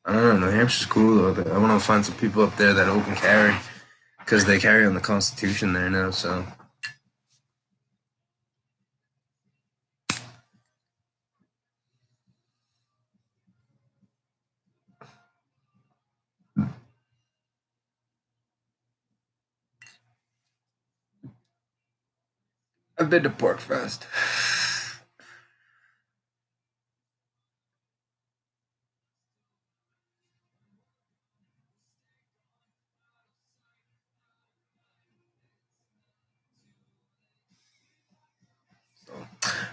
I don't know. New Hampshire's cool, though. I want to find some people up there that open carry because they carry on the Constitution there now, so. I've been to PorcFest.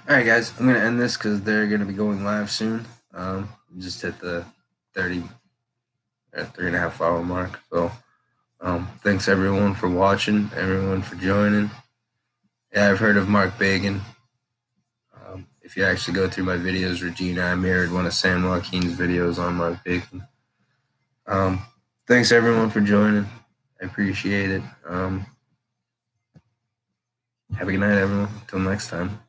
All right, guys, I'm going to end this because they're going to be going live soon. Just hit the 3.5 hour mark. So thanks, everyone, for watching, everyone for joining. Yeah, I've heard of Mark Bagan. If you actually go through my videos, Regina, I mirrored one of San Joaquin's videos on Mark Bagan. Thanks, everyone, for joining. I appreciate it. Have a good night, everyone. Until next time.